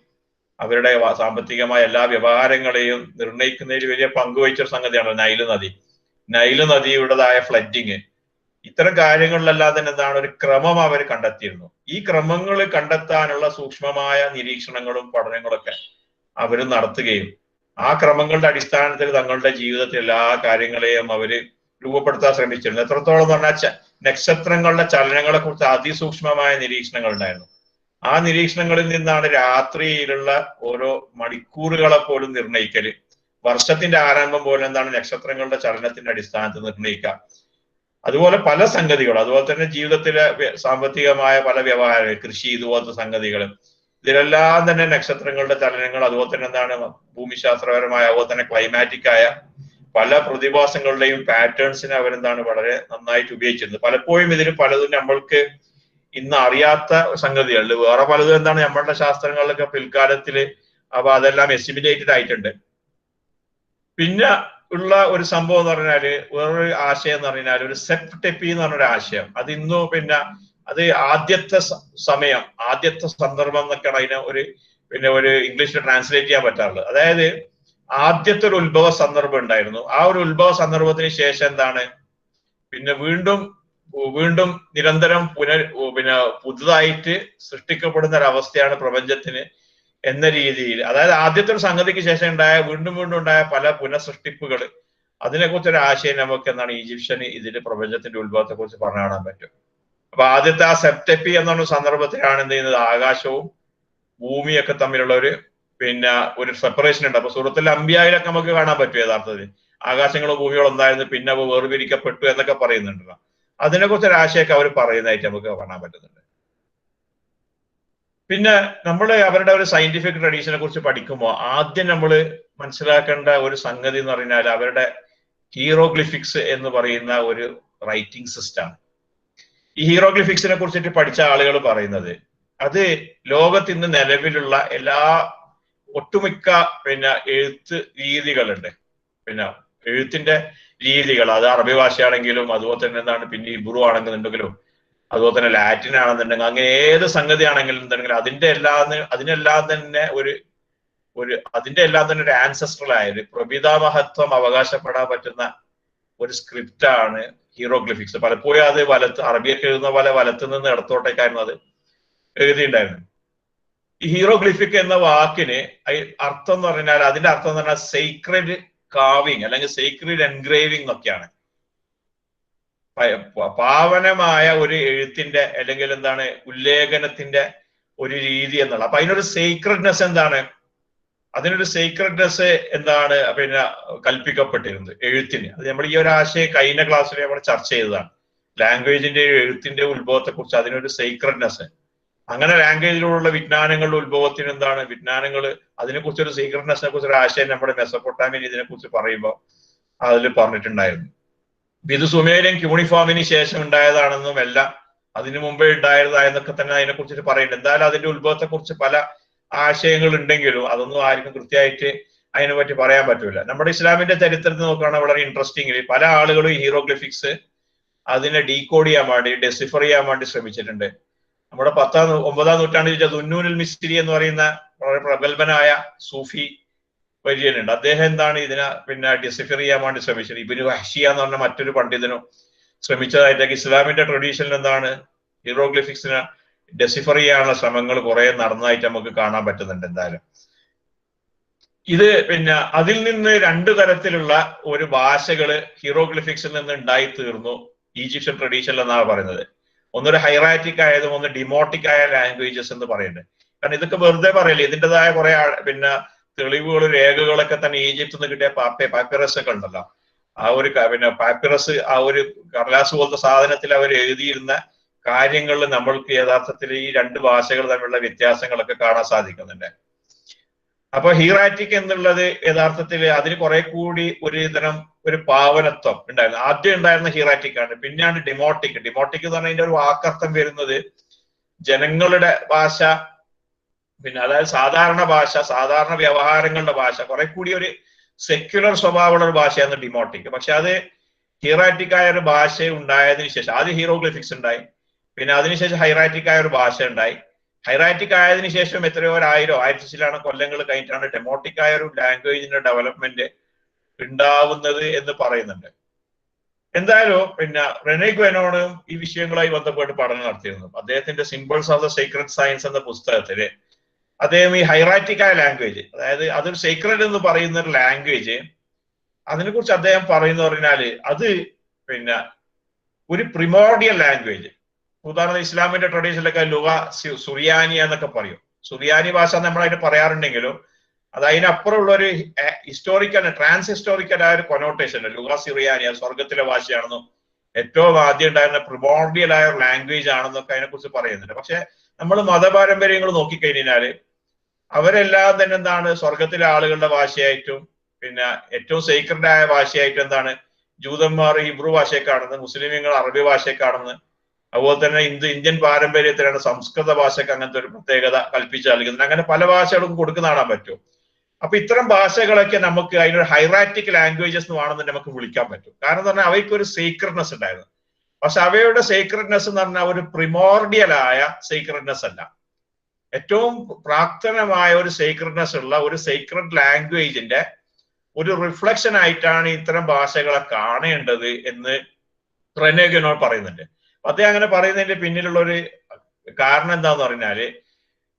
അവരുടെ സാമ്പത്തികമായ എല്ലാ വ്യവഹാരങ്ങളെയും നിർണ്ണയിക്കുന്നതിൽ വലിയ പങ്കുവഹിച്ചൊരു സംഗതിയാണ് നൈല് നദിയുടേതായ ഫ്ലഡിങ്. ഇത്തരം കാര്യങ്ങളിലെല്ലാം തന്നെ എന്താണ് ഒരു ക്രമം അവർ കണ്ടെത്തിയിരുന്നു. ഈ ക്രമങ്ങൾ കണ്ടെത്താനുള്ള സൂക്ഷ്മമായ നിരീക്ഷണങ്ങളും പഠനങ്ങളൊക്കെ അവർ നടത്തുകയും ആ ക്രമങ്ങളുടെ അടിസ്ഥാനത്തിൽ തങ്ങളുടെ ജീവിതത്തിൽ എല്ലാ കാര്യങ്ങളെയും അവര് രൂപപ്പെടുത്താൻ ശ്രമിച്ചിരുന്നു. എത്രത്തോളം എന്ന് പറഞ്ഞാൽ നക്ഷത്രങ്ങളുടെ ചലനങ്ങളെ കുറിച്ച് അതിസൂക്ഷ്മമായ നിരീക്ഷണങ്ങൾ ഉണ്ടായിരുന്നു. ആ നിരീക്ഷണങ്ങളിൽ നിന്നാണ് രാത്രിയിലുള്ള ഓരോ മണിക്കൂറുകളെ പോലും നിർണ്ണയിക്കല്, വർഷത്തിന്റെ ആരംഭം പോലും എന്താണ് നക്ഷത്രങ്ങളുടെ ചലനത്തിന്റെ അടിസ്ഥാനത്തിൽ നിർണ്ണയിക്കുക. അതുപോലെ പല സംഗതികളും, അതുപോലെ തന്നെ ജീവിതത്തിലെ സാമ്പത്തികമായ പല വ്യവഹാരങ്ങൾ, കൃഷി, ഇതുപോലത്തെ സംഗതികൾ, ഇതിലെല്ലാം തന്നെ നക്ഷത്രങ്ങളുടെ ചലനങ്ങൾ, അതുപോലെ തന്നെ എന്താണ് ഭൂമിശാസ്ത്രപരമായ, അതുപോലെ തന്നെ ക്ലൈമാറ്റിക് ആയ പല പ്രതിഭാസങ്ങളുടെയും പാറ്റേൺസിനെ അവരെന്താണ് വളരെ നന്നായിട്ട് ഉപയോഗിച്ചിരുന്നത്. പലപ്പോഴും ഇതിന് പലതും നമ്മൾക്ക് ഇന്ന് അറിയാത്ത സംഗതികളിൽ വേറെ പലതും എന്താണ് നമ്മളുടെ ശാസ്ത്രങ്ങളിലൊക്കെ പിൽക്കാലത്തില് അപ്പൊ അതെല്ലാം എസ്റ്റിമേറ്റഡ് ആയിട്ടുണ്ട്. പിന്നെ ഉള്ള ഒരു സംഭവം എന്ന് പറഞ്ഞാല് വേറൊരു ആശയം എന്ന് പറഞ്ഞാൽ ഒരു സെപ്റ്റെപ്പി എന്ന് പറഞ്ഞൊരു ആശയം. അത് ഇന്നും അത് ആദ്യത്തെ സമയം, ആദ്യത്തെ സന്ദർഭം എന്നൊക്കെയാണ് അതിനെ ഒരു ഇംഗ്ലീഷിൽ ട്രാൻസ്ലേറ്റ് ചെയ്യാൻ പറ്റാറുള്ളത്. അതായത് ആദ്യത്തെ ഒരു ഉത്ഭവ സന്ദർഭം ഉണ്ടായിരുന്നു. ആ ഒരു ഉത്ഭവ സന്ദർഭത്തിന് ശേഷം എന്താണ് വീണ്ടും നിരന്തരം പുതുതായിട്ട് സൃഷ്ടിക്കപ്പെടുന്ന ഒരു അവസ്ഥയാണ് പ്രപഞ്ചത്തിന് എന്ന രീതിയിൽ. അതായത് ആദ്യത്തെ ഒരു സംഗതിക്ക് ശേഷം ഉണ്ടായ വീണ്ടും ഉണ്ടായ പല പുനഃസൃഷ്ടിപ്പുകൾ, അതിനെക്കുറിച്ചൊരു ആശയം നമുക്ക് എന്താണ് ഈജിപ്ഷ്യന് ഇതിന്റെ പ്രപഞ്ചത്തിന്റെ ഉത്ഭവത്തെ കുറിച്ച് പറഞ്ഞു കാണാൻ പറ്റും. അപ്പൊ ആദ്യത്തെ ആ സെപ്റ്റെപ്പി എന്നുള്ള സന്ദർഭത്തിലാണ് എന്ത് ചെയ്യുന്നത്, ആകാശവും ഭൂമിയൊക്കെ തമ്മിലുള്ള ഒരു സെപ്പറേഷൻ ഉണ്ട്. അപ്പൊ സൂറത്തുൽ അംബിയായിലൊക്കെ നമുക്ക് കാണാൻ പറ്റും യഥാർത്ഥത്തിൽ ആകാശങ്ങളും ഭൂമികളും ഒന്നായിരുന്നു, പിന്നെ അവ വേർപിരിക്കപ്പെട്ടു എന്നൊക്കെ പറയുന്നുണ്ടല്ലോ. അതിനെക്കുറിച്ച് ഒരു ആശയമൊക്കെ അവർ പറയുന്നതായിട്ട് നമുക്ക് കാണാൻ പറ്റുന്നുണ്ട്. പിന്നെ നമ്മൾ അവരുടെ ഒരു സയന്റിഫിക് ട്രഡീഷനെ കുറിച്ച് പഠിക്കുമ്പോൾ ആദ്യം നമ്മൾ മനസ്സിലാക്കേണ്ട ഒരു സംഗതി എന്ന് പറഞ്ഞാൽ അവരുടെ ഹീറോഗ്ലിഫിക്സ് എന്ന് പറയുന്ന ഒരു റൈറ്റിംഗ് സിസ്റ്റമാണ്. ഈ ഹീറോഗ്ലിഫിക്സിനെ കുറിച്ചിട്ട് പഠിച്ച ആളുകൾ പറയുന്നത് അത് ലോകത്ത് ഇന്ന് നിലവിലുള്ള ഒട്ടുമിക്ക എഴുത്ത് രീതികളുണ്ട്. എഴുത്തിന്റെ രീതികൾ, അത് അറബി ഭാഷയാണെങ്കിലും അതുപോലെ തന്നെ എന്താണ് ഹിബ്രു ആണെന്നുണ്ടെങ്കിലും അതുപോലെ തന്നെ ലാറ്റിൻ ആണെന്നുണ്ടെങ്കിൽ അങ്ങനെ ഏത് സംഗതി ആണെങ്കിലും അതിനെല്ലാം തന്നെ ഒരു ആൻസെസ്ട്രൽ ആയ ഒരു പ്രപിതാമഹത്വം അവകാശപ്പെടാൻ പറ്റുന്ന ഒരു സ്ക്രിപ്റ്റാണ് ഹീറോഗ്ലിഫിക്സ്. പലപ്പോഴും അത് അറബിയൊക്കെ എഴുതുന്ന പോലെ വലത്തു നിന്ന് ഇടത്തോട്ടേക്കായിരുന്നു അത് എഴുതിയിട്ടുണ്ടായിരുന്നു. ഈ ഹീറോഗ്ലിഫിക് എന്ന വാക്കിന് അർത്ഥം എന്ന് പറഞ്ഞാൽ, അതിന്റെ അർത്ഥം എന്ന് പറഞ്ഞാൽ സീക്രട്ട് കാവിങ് അല്ലെങ്കിൽ സീക്രട്ട് എൻഗ്രേവിംഗ് എന്നൊക്കെയാണ്. പാവനമായ ഒരു എഴുത്തിന്റെ അല്ലെങ്കിൽ എന്താണ് ഉല്ലേഖനത്തിന്റെ ഒരു രീതി എന്നുള്ള. അപ്പൊ അതിനൊരു സീക്രട്നെസ് എന്താണ്, അതിനൊരു സീക്രട്നെസ് എന്താണ് പിന്നെ കൽപ്പിക്കപ്പെട്ടിരുന്നത് എഴുത്തിന്. അത് നമ്മൾ ഈ ഒരു ആശയം കഴിഞ്ഞ ക്ലാസ്സിൽ നമ്മൾ ചർച്ച ചെയ്തതാണ്. ലാംഗ്വേജിന്റെ എഴുത്തിന്റെ ഉത്ഭവത്തെ കുറിച്ച് അതിനൊരു സീക്രട്നെസ്. അങ്ങനെ ലാംഗ്വേജിലുള്ള വിജ്ഞാനങ്ങളുടെ ഉത്ഭവത്തിന് എന്താണ് വിജ്ഞാനങ്ങൾ, അതിനെക്കുറിച്ചൊരു സീക്രട്നെസിനെ കുറിച്ചൊരു ആശയം നമ്മുടെ മെസപ്പൊട്ടാമിയൻ ഇതിനെ കുറിച്ച് പറയുമ്പോൾ അതിൽ പറഞ്ഞിട്ടുണ്ടായിരുന്നു. ഇത് സുമേരിയൻ ക്യൂണിഫോമിന് ശേഷം ഉണ്ടായതാണെന്നും എല്ലാം അതിനു മുമ്പേ ഉണ്ടായതായെന്നൊക്കെ തന്നെ അതിനെ കുറിച്ചിട്ട് പറയുന്നുണ്ട്. എന്തായാലും അതിന്റെ ഉത്ഭവത്തെ കുറിച്ച് പല ആശയങ്ങൾ ഉണ്ടെങ്കിലും അതൊന്നും ആർക്കും കൃത്യമായിട്ട് അതിനെ പറ്റി പറയാൻ പറ്റൂല. നമ്മുടെ ഇസ്ലാമിന്റെ ചരിത്രത്തിൽ നോക്കുകയാണെങ്കിൽ വളരെ ഇൻട്രസ്റ്റിംഗ്, പല ആളുകളും ഈ ഹീറോഗ്ലിഫിക്സ് അതിനെ ഡീകോഡ് ചെയ്യാൻ വേണ്ടി, ഡെസിഫർ ചെയ്യാൻ വേണ്ടി ശ്രമിച്ചിട്ടുണ്ട്. നമ്മുടെ 9-ാം നൂറ്റാണ്ടിൽ ദുന്നൂനുൽ മിസ്രി എന്ന് പറയുന്ന വളരെ പ്രഗത്ഭനായ സൂഫി വര്യനുണ്ട്. അദ്ദേഹം എന്താണ് ഇതിനെ പിന്നെ ഡിസിഫർ ചെയ്യാൻ വേണ്ടി ശ്രമിച്ചത്. ഇബ്നു വഹ്ശിയ എന്ന് പറഞ്ഞ മറ്റൊരു പണ്ഡിതനും ശ്രമിച്ചതായിട്ടൊക്കെ ഇസ്ലാമിന്റെ ട്രഡീഷനിൽ എന്താണ് ഹീറോഗ്ലിഫിക്സിനെ ഡെസിഫർ ചെയ്യാനുള്ള ശ്രമങ്ങൾ കുറെ നടന്നതായിട്ട് നമുക്ക് കാണാൻ പറ്റുന്നുണ്ട്. എന്തായാലും ഇത് പിന്നെ അതിൽ നിന്ന് 2 തരത്തിലുള്ള ഒരു ഭാഷകള് ഹീറോഗ്ലിഫിക്സിൽ നിന്ന് ഉണ്ടായി തീർന്നു ഈജിപ്ഷ്യൻ ട്രഡീഷനിൽ എന്നാണ് പറയുന്നത്. ഒന്നൊരു ഹൈറാറ്റിക് ആയതും ഒന്ന് ഡിമോട്ടിക് ആയ ലാംഗ്വേജസ് എന്ന് പറയുന്നത്. കാരണം ഇതൊക്കെ വെറുതെ പറയില്ലേ, ഇതിൻ്റെതായ കുറെ പിന്നെ തെളിവുകൾ രേഖകളൊക്കെ തന്നെ ഈജിപ്തിൽ നിന്ന് കിട്ടിയ പാപ്പിറസ് ഒക്കെ ഉണ്ടല്ലോ. ആ ഒരു പിന്നെ പാപ്പിറസ്, ആ ഒരു കടലാസ് പോലത്തെ സാധനത്തിൽ അവർ എഴുതിയിരുന്ന കാര്യങ്ങളിൽ നമ്മൾക്ക് യഥാർത്ഥത്തിൽ ഈ 2 ഭാഷകൾ തമ്മിലുള്ള വ്യത്യാസങ്ങളൊക്കെ കാണാൻ സാധിക്കുന്നുണ്ട്. അപ്പൊ ഹീറാറ്റിക് എന്നുള്ളത് യഥാർത്ഥത്തിൽ അതിന് കുറെ കൂടി ഒരു തരം ഒരു പാവനത്വം ഉണ്ടായിരുന്നു. ആദ്യം ഉണ്ടായിരുന്ന ഹീറാറ്റിക് ആണ്, പിന്നെയാണ് ഡിമോട്ടിക്. ഡിമോട്ടിക് എന്ന് പറഞ്ഞാൽ അതിന്റെ ഒരു വാക്കർത്ഥം വരുന്നത് ജനങ്ങളുടെ ഭാഷ, പിന്നെ അതായത് സാധാരണ ഭാഷ, സാധാരണ വ്യവഹാരങ്ങളുടെ ഭാഷ, കുറെ കൂടി ഒരു സെക്യുലർ സ്വഭാവമുള്ള ഒരു ഭാഷയാണ് ഡിമോട്ടിക്. പക്ഷെ അത് ഹീറാറ്റിക് ആയ ഒരു ഭാഷ ഉണ്ടായതിനു ശേഷം, ആദ്യം ഹീറോഗ്ലിഫിക്സ് ഉണ്ടായി, പിന്നെ അതിനുശേഷം ഹൈറാറ്റിക് ആയ ഒരു ഭാഷ ഉണ്ടായി. ഹൈറാറ്റിക് ആയതിനു ശേഷം എത്രയോ 1000 കൊല്ലങ്ങൾ കഴിഞ്ഞിട്ടാണ് ഡെമോട്ടിക് ആയ ഒരു ലാംഗ്വേജിന്റെ ഡെവലപ്മെന്റ് ഉണ്ടാവുന്നത് എന്ന് പറയുന്നുണ്ട്. എന്തായാലും പിന്നെ റെനെ ഗ്വെനോണും ഈ വിഷയങ്ങളുമായി ബന്ധപ്പെട്ട് പഠനം നടത്തിയിരുന്നു. അദ്ദേഹത്തിന്റെ സിംബിൾസ് ഓഫ് ദ സീക്രട്ട് സയൻസ് എന്ന പുസ്തകത്തില് അദ്ദേഹം ഈ ഹൈറാറ്റിക് ആയ ലാംഗ്വേജ്, അതായത് അതൊരു സീക്രട്ട് എന്ന് പറയുന്ന ഒരു ലാംഗ്വേജ്, അതിനെക്കുറിച്ച് അദ്ദേഹം പറയുന്ന പറഞ്ഞാല് അത് പിന്നെ ഒരു പ്രിമോർഡിയൽ ലാംഗ്വേജ്. ഉദാഹരണം ഇസ്ലാമിന്റെ ട്രഡീഷനിലൊക്കെ ലുഗ സുറിയാനി എന്നൊക്കെ പറയും. സുറിയാനി ഭാഷ നമ്മളതിന് പറയാറുണ്ടെങ്കിലും അത് അതിനപ്പുറമുള്ള ഒരു ഹിസ്റ്റോറിക്കൽ, ട്രാൻസ് ഹിസ്റ്റോറിക്കൽ ആയ ഒരു കൊനോട്ടേഷൻ. ലുഗ സുറിയാനി അത് സ്വർഗത്തിലെ ഭാഷയാണെന്നും ഏറ്റവും ആദ്യം ഉണ്ടായിരുന്ന പ്രിമോർഡിയൽ ആയ ഒരു ലാംഗ്വേജ് ആണെന്നൊക്കെ അതിനെക്കുറിച്ച് പറയുന്നുണ്ട്. പക്ഷെ നമ്മൾ മതപാരമ്പര്യങ്ങൾ നോക്കിക്കഴിഞ്ഞാല് അവരെല്ലാം തന്നെ എന്താണ് സ്വർഗത്തിലെ ആളുകളുടെ ഭാഷയായിട്ടും പിന്നെ ഏറ്റവും സീക്രട്ട് ആയ ഭാഷയായിട്ടും എന്താണ് ജൂതന്മാർ ഹിബ്രു ഭാഷയെ കാണുന്നത്, മുസ്ലിമുകൾ അറബി ഭാഷയെ കാണുന്നത്. അതുപോലെ തന്നെ ഇന്ത്യൻ പാരമ്പര്യത്തിലാണ് സംസ്കൃത ഭാഷയ്ക്ക് അങ്ങനത്തെ ഒരു പ്രത്യേകത കൽപ്പിച്ച് നൽകുന്നത്. അങ്ങനെ പല ഭാഷകൾക്കും കൊടുക്കുന്ന കാണാൻ പറ്റും. അപ്പൊ ഇത്തരം ഭാഷകളൊക്കെ നമുക്ക് അതിനൊരു ഹൈറാറ്റിക് ലാംഗ്വേജസ് എന്ന് വേണമെന്ന് നമുക്ക് വിളിക്കാൻ പറ്റും. കാരണം എന്ന് പറഞ്ഞാൽ അവയ്ക്ക് ഒരു സീക്രട്നെസ് ഉണ്ടായിരുന്നു. പക്ഷെ അവയുടെ സീക്രട്നെസ് എന്ന് പറഞ്ഞാൽ ഒരു പ്രിമോർഡിയൽ ആയ സീക്രട്നെസ് അല്ല. ഏറ്റവും പ്രാക്തനമായ ഒരു സീക്രട്നെസ് ഉള്ള ഒരു സീക്രട്ട് ലാംഗ്വേജിന്റെ ഒരു റിഫ്ലക്ഷൻ ആയിട്ടാണ് ഇത്തരം ഭാഷകളെ കാണേണ്ടത് എന്ന് റെനെ ഗ്വെനോൺ പറയുന്നുണ്ട്. അദ്ദേഹം അങ്ങനെ പറയുന്നതിന്റെ പിന്നിലുള്ള ഒരു കാരണം എന്താന്ന് പറഞ്ഞാല്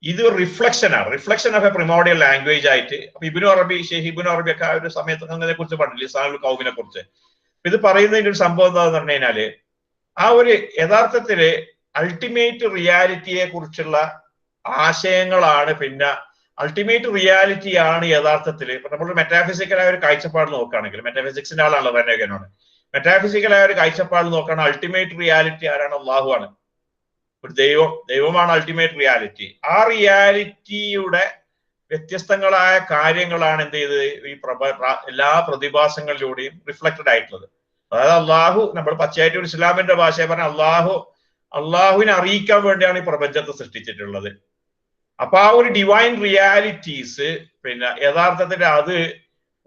ഇത് റിഫ്ലക്ഷൻ ആണ്, reflection of A primordial language ആയിട്ട്. അപ്പൊ ഇബ്നു അറബി, ഷെയ്ഖ് ഇബ്നു അറബി ഒക്കെ ആ ഒരു സമയത്ത് അങ്ങനെ കുറിച്ച് പറഞ്ഞില്ല, ഇസ്ലാമുൽ ഖൗമിനെ കുറിച്ച്. ഇത് പറയുന്നതിന്റെ ഒരു സംഭവം എന്താന്ന് പറഞ്ഞു കഴിഞ്ഞാല് ആ ഒരു യഥാർത്ഥത്തില് അൾട്ടിമേറ്റ് റിയാലിറ്റിയെ കുറിച്ചുള്ള ആശയങ്ങളാണ്. പിന്നെ അൾട്ടിമേറ്റ് റിയാലിറ്റി ആണ് യഥാർത്ഥത്തില് ഇപ്പൊ നമ്മൾ മെറ്റാഫിസിക്കലായ ഒരു കാഴ്ചപ്പാട് നോക്കുകയാണെങ്കിൽ, മെറ്റാഫിസിക്സിന്റെ ആളാണല്ലോ റെനെ ഗ്വെനോൺ, മെറ്റാഫിസിക്കലായ ഒരു കാഴ്ചപ്പാട് നോക്കുകയാണ് അൾട്ടിമേറ്റ് റിയാലിറ്റി ആരാണ്? അള്ളാഹു ആണ്. ഒരു ദൈവമാണ് അൾട്ടിമേറ്റ് റിയാലിറ്റി. ആ റിയാലിറ്റിയുടെ വ്യത്യസ്തങ്ങളായ കാര്യങ്ങളാണ് എന്ത് ചെയ്തത് ഈ എല്ലാ പ്രതിഭാസങ്ങളിലൂടെയും റിഫ്ലക്റ്റഡ് ആയിട്ടുള്ളത്. അതായത് അള്ളാഹു, നമ്മൾ പച്ചയായിട്ട് ഒരു ഇസ്ലാമിന്റെ ഭാഷയെ പറഞ്ഞ അള്ളാഹുവിനെ അറിയിക്കാൻ വേണ്ടിയാണ് ഈ പ്രപഞ്ചത്തെ സൃഷ്ടിച്ചിട്ടുള്ളത്. അപ്പൊ ആ ഒരു ഡിവൈൻ റിയാലിറ്റീസ് പിന്നെ യഥാർത്ഥത്തിൽ അത്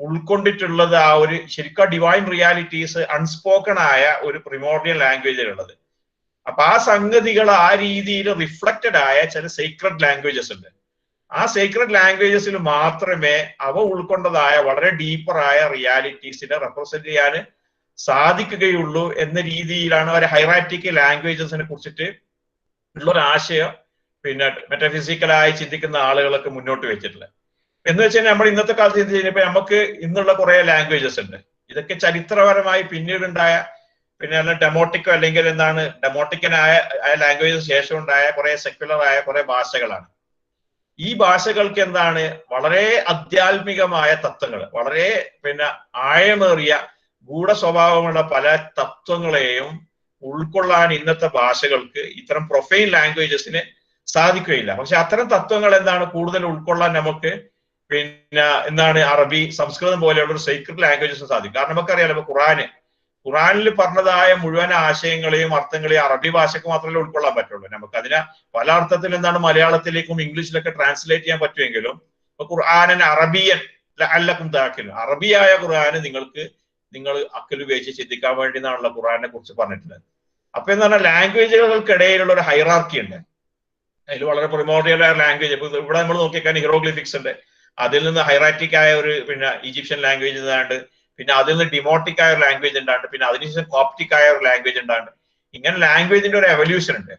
ഉൾക്കൊണ്ടിട്ടുള്ളത് ആ ഒരു ശരിക്കും ഡിവൈൻ റിയാലിറ്റീസ് അൺസ്പോക്കൺ ആയ ഒരു പ്രിമോർഡിയൽ ലാംഗ്വേജിലുള്ളത്. അപ്പൊ ആ സംഗതികൾ ആ രീതിയിൽ റിഫ്ലക്റ്റഡ് ആയ ചില സീക്രട്ട് ലാംഗ്വേജസ് ഉണ്ട്. ആ സീക്രട്ട് ലാംഗ്വേജസിൽ മാത്രമേ അവ ഉൾക്കൊണ്ടതായ വളരെ ഡീപ്പറായ റിയാലിറ്റീസിനെ റെപ്രസെന്റ് ചെയ്യാൻ സാധിക്കുകയുള്ളൂ എന്ന രീതിയിലാണ് അവർ ഹൈറാറ്റിക് ലാംഗ്വേജസിനെ കുറിച്ചിട്ട് ഉള്ള ഒരു ആശയം പിന്നെ മെറ്റഫിസിക്കലായി ചിന്തിക്കുന്ന ആളുകളൊക്കെ മുന്നോട്ട് വെച്ചിട്ടുള്ളത്. എന്ന് വെച്ചാൽ നമ്മൾ ഇന്നത്തെ കാലത്ത് ചിന്തിച്ച് കഴിഞ്ഞപ്പോൾ നമുക്ക് ഇന്നുള്ള കുറെ ലാംഗ്വേജസ് ഉണ്ട്. ഇതൊക്കെ ചരിത്രപരമായി പിന്നീടുണ്ടായ പിന്നെ ഡെമോട്ടിക്കോ അല്ലെങ്കിൽ എന്താണ് ഡെമോട്ടിക്കനായ ലാംഗ്വേജസ് ശേഷം ഉണ്ടായ കുറെ സെക്യുലർ ആയ കുറെ ഭാഷകളാണ്. ഈ ഭാഷകൾക്ക് എന്താണ് വളരെ ആധ്യാത്മികമായ തത്വങ്ങൾ, വളരെ പിന്നെ ആഴമേറിയ ഗൂഢ സ്വഭാവമുള്ള പല തത്വങ്ങളെയും ഉൾക്കൊള്ളാൻ ഇന്നത്തെ ഭാഷകൾക്ക് ഇത്തരം പ്രൊഫൈൻ ലാംഗ്വേജസിന് സാധിക്കുകയില്ല. പക്ഷെ അത്തരം തത്വങ്ങൾ എന്താണ് കൂടുതൽ ഉൾക്കൊള്ളാൻ നമുക്ക് പിന്നെ എന്താണ് അറബി, സംസ്കൃതം പോലെയുള്ള ഒരു സീക്രട്ട് ലാംഗ്വേജസ് സാധിക്കും. കാരണം നമുക്കറിയാലോ ഖുറാനിൽ പറഞ്ഞതായ മുഴുവൻ ആശയങ്ങളെയും അർത്ഥങ്ങളെയും അറബി ഭാഷക്ക് മാത്രമേ ഉൾക്കൊള്ളാൻ പറ്റുള്ളൂ. നമുക്ക് അതിനെ പല അർത്ഥത്തിൽ എന്താണ് മലയാളത്തിലേക്കും ഇംഗ്ലീഷിലൊക്കെ ട്രാൻസ്ലേറ്റ് ചെയ്യാൻ പറ്റുമെങ്കിലും ഖുർആനൻ അറബിയൻ അല്ലക്കും താക്കിലും, അറബിയായ ഖുർആന് നിങ്ങൾ അക്കൽ ഉപയോഗിച്ച് ചിന്തിക്കാൻ വേണ്ടി എന്നാണല്ലോ ഖുർആനെ കുറിച്ച് പറഞ്ഞിട്ടുള്ളത്. അപ്പൊ എന്താണ് ലാംഗ്വേജുകൾക്കിടയിലുള്ള ഒരു ഹൈറാർക്കി ഉണ്ട്. അതിൽ വളരെ പ്രിമോറിയൽ ആയ ലാംഗ്വേജ്, ഇപ്പൊ ഇവിടെ നമ്മൾ നോക്കിക്കാൻ ഹീറോഗ്ലിഫിക്സ് ഉണ്ട്, അതിൽ നിന്ന് ഹൈറാറ്റിക് ആയ ഒരു പിന്നെ ഈജിപ്ഷ്യൻ ലാംഗ്വേജ് ഉണ്ടാണ്ട്, പിന്നെ അതിൽ നിന്ന് ഡിമോട്ടിക് ആയ ഒരു ലാംഗ്വേജ് ഉണ്ടാണ്ട്, പിന്നെ അതിനുശേഷം കോപ്റ്റിക് ആയ ഒരു ലാംഗ്വേജ് ഉണ്ടാണ്ട്. ഇങ്ങനെ ലാംഗ്വേജിന്റെ ഒരു എവല്യൂഷൻ ഉണ്ട്.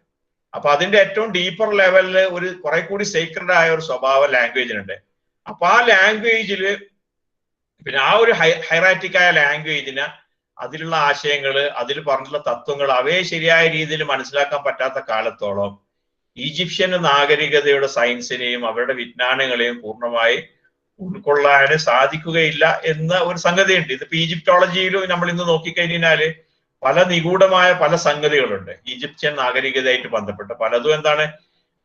അപ്പൊ അതിന്റെ ഏറ്റവും ഡീപ്പർ ലെവലില് ഒരു കുറെ കൂടി സീക്രട്ട് ആയ ഒരു സ്വഭാവം ലാംഗ്വേജിനുണ്ട്. അപ്പൊ ആ ലാംഗ്വേജില് പിന്നെ ആ ഒരു ഹൈറാറ്റിക് ആയ ലാംഗ്വേജിന് അതിലുള്ള ആശയങ്ങള്, അതിൽ പറഞ്ഞിട്ടുള്ള തത്വങ്ങൾ അവയെ ശരിയായ രീതിയിൽ മനസ്സിലാക്കാൻ പറ്റാത്ത കാലത്തോളം ഈജിപ്ഷ്യൻ നാഗരികതയുടെ സയൻസിനെയും അവരുടെ വിജ്ഞാനങ്ങളെയും പൂർണ്ണമായി ഉൾക്കൊള്ളാൻ സാധിക്കുകയില്ല എന്ന ഒരു സംഗതിയുണ്ട്. ഇതിപ്പോ ഈജിപ്റ്റോളജിയിലും നമ്മൾ ഇന്ന് നോക്കിക്കഴിഞ്ഞാല് പല നിഗൂഢമായ പല സംഗതികളുണ്ട് ഈജിപ്ഷ്യൻ നാഗരികതയായിട്ട് ബന്ധപ്പെട്ട്. പലതും എന്താണ്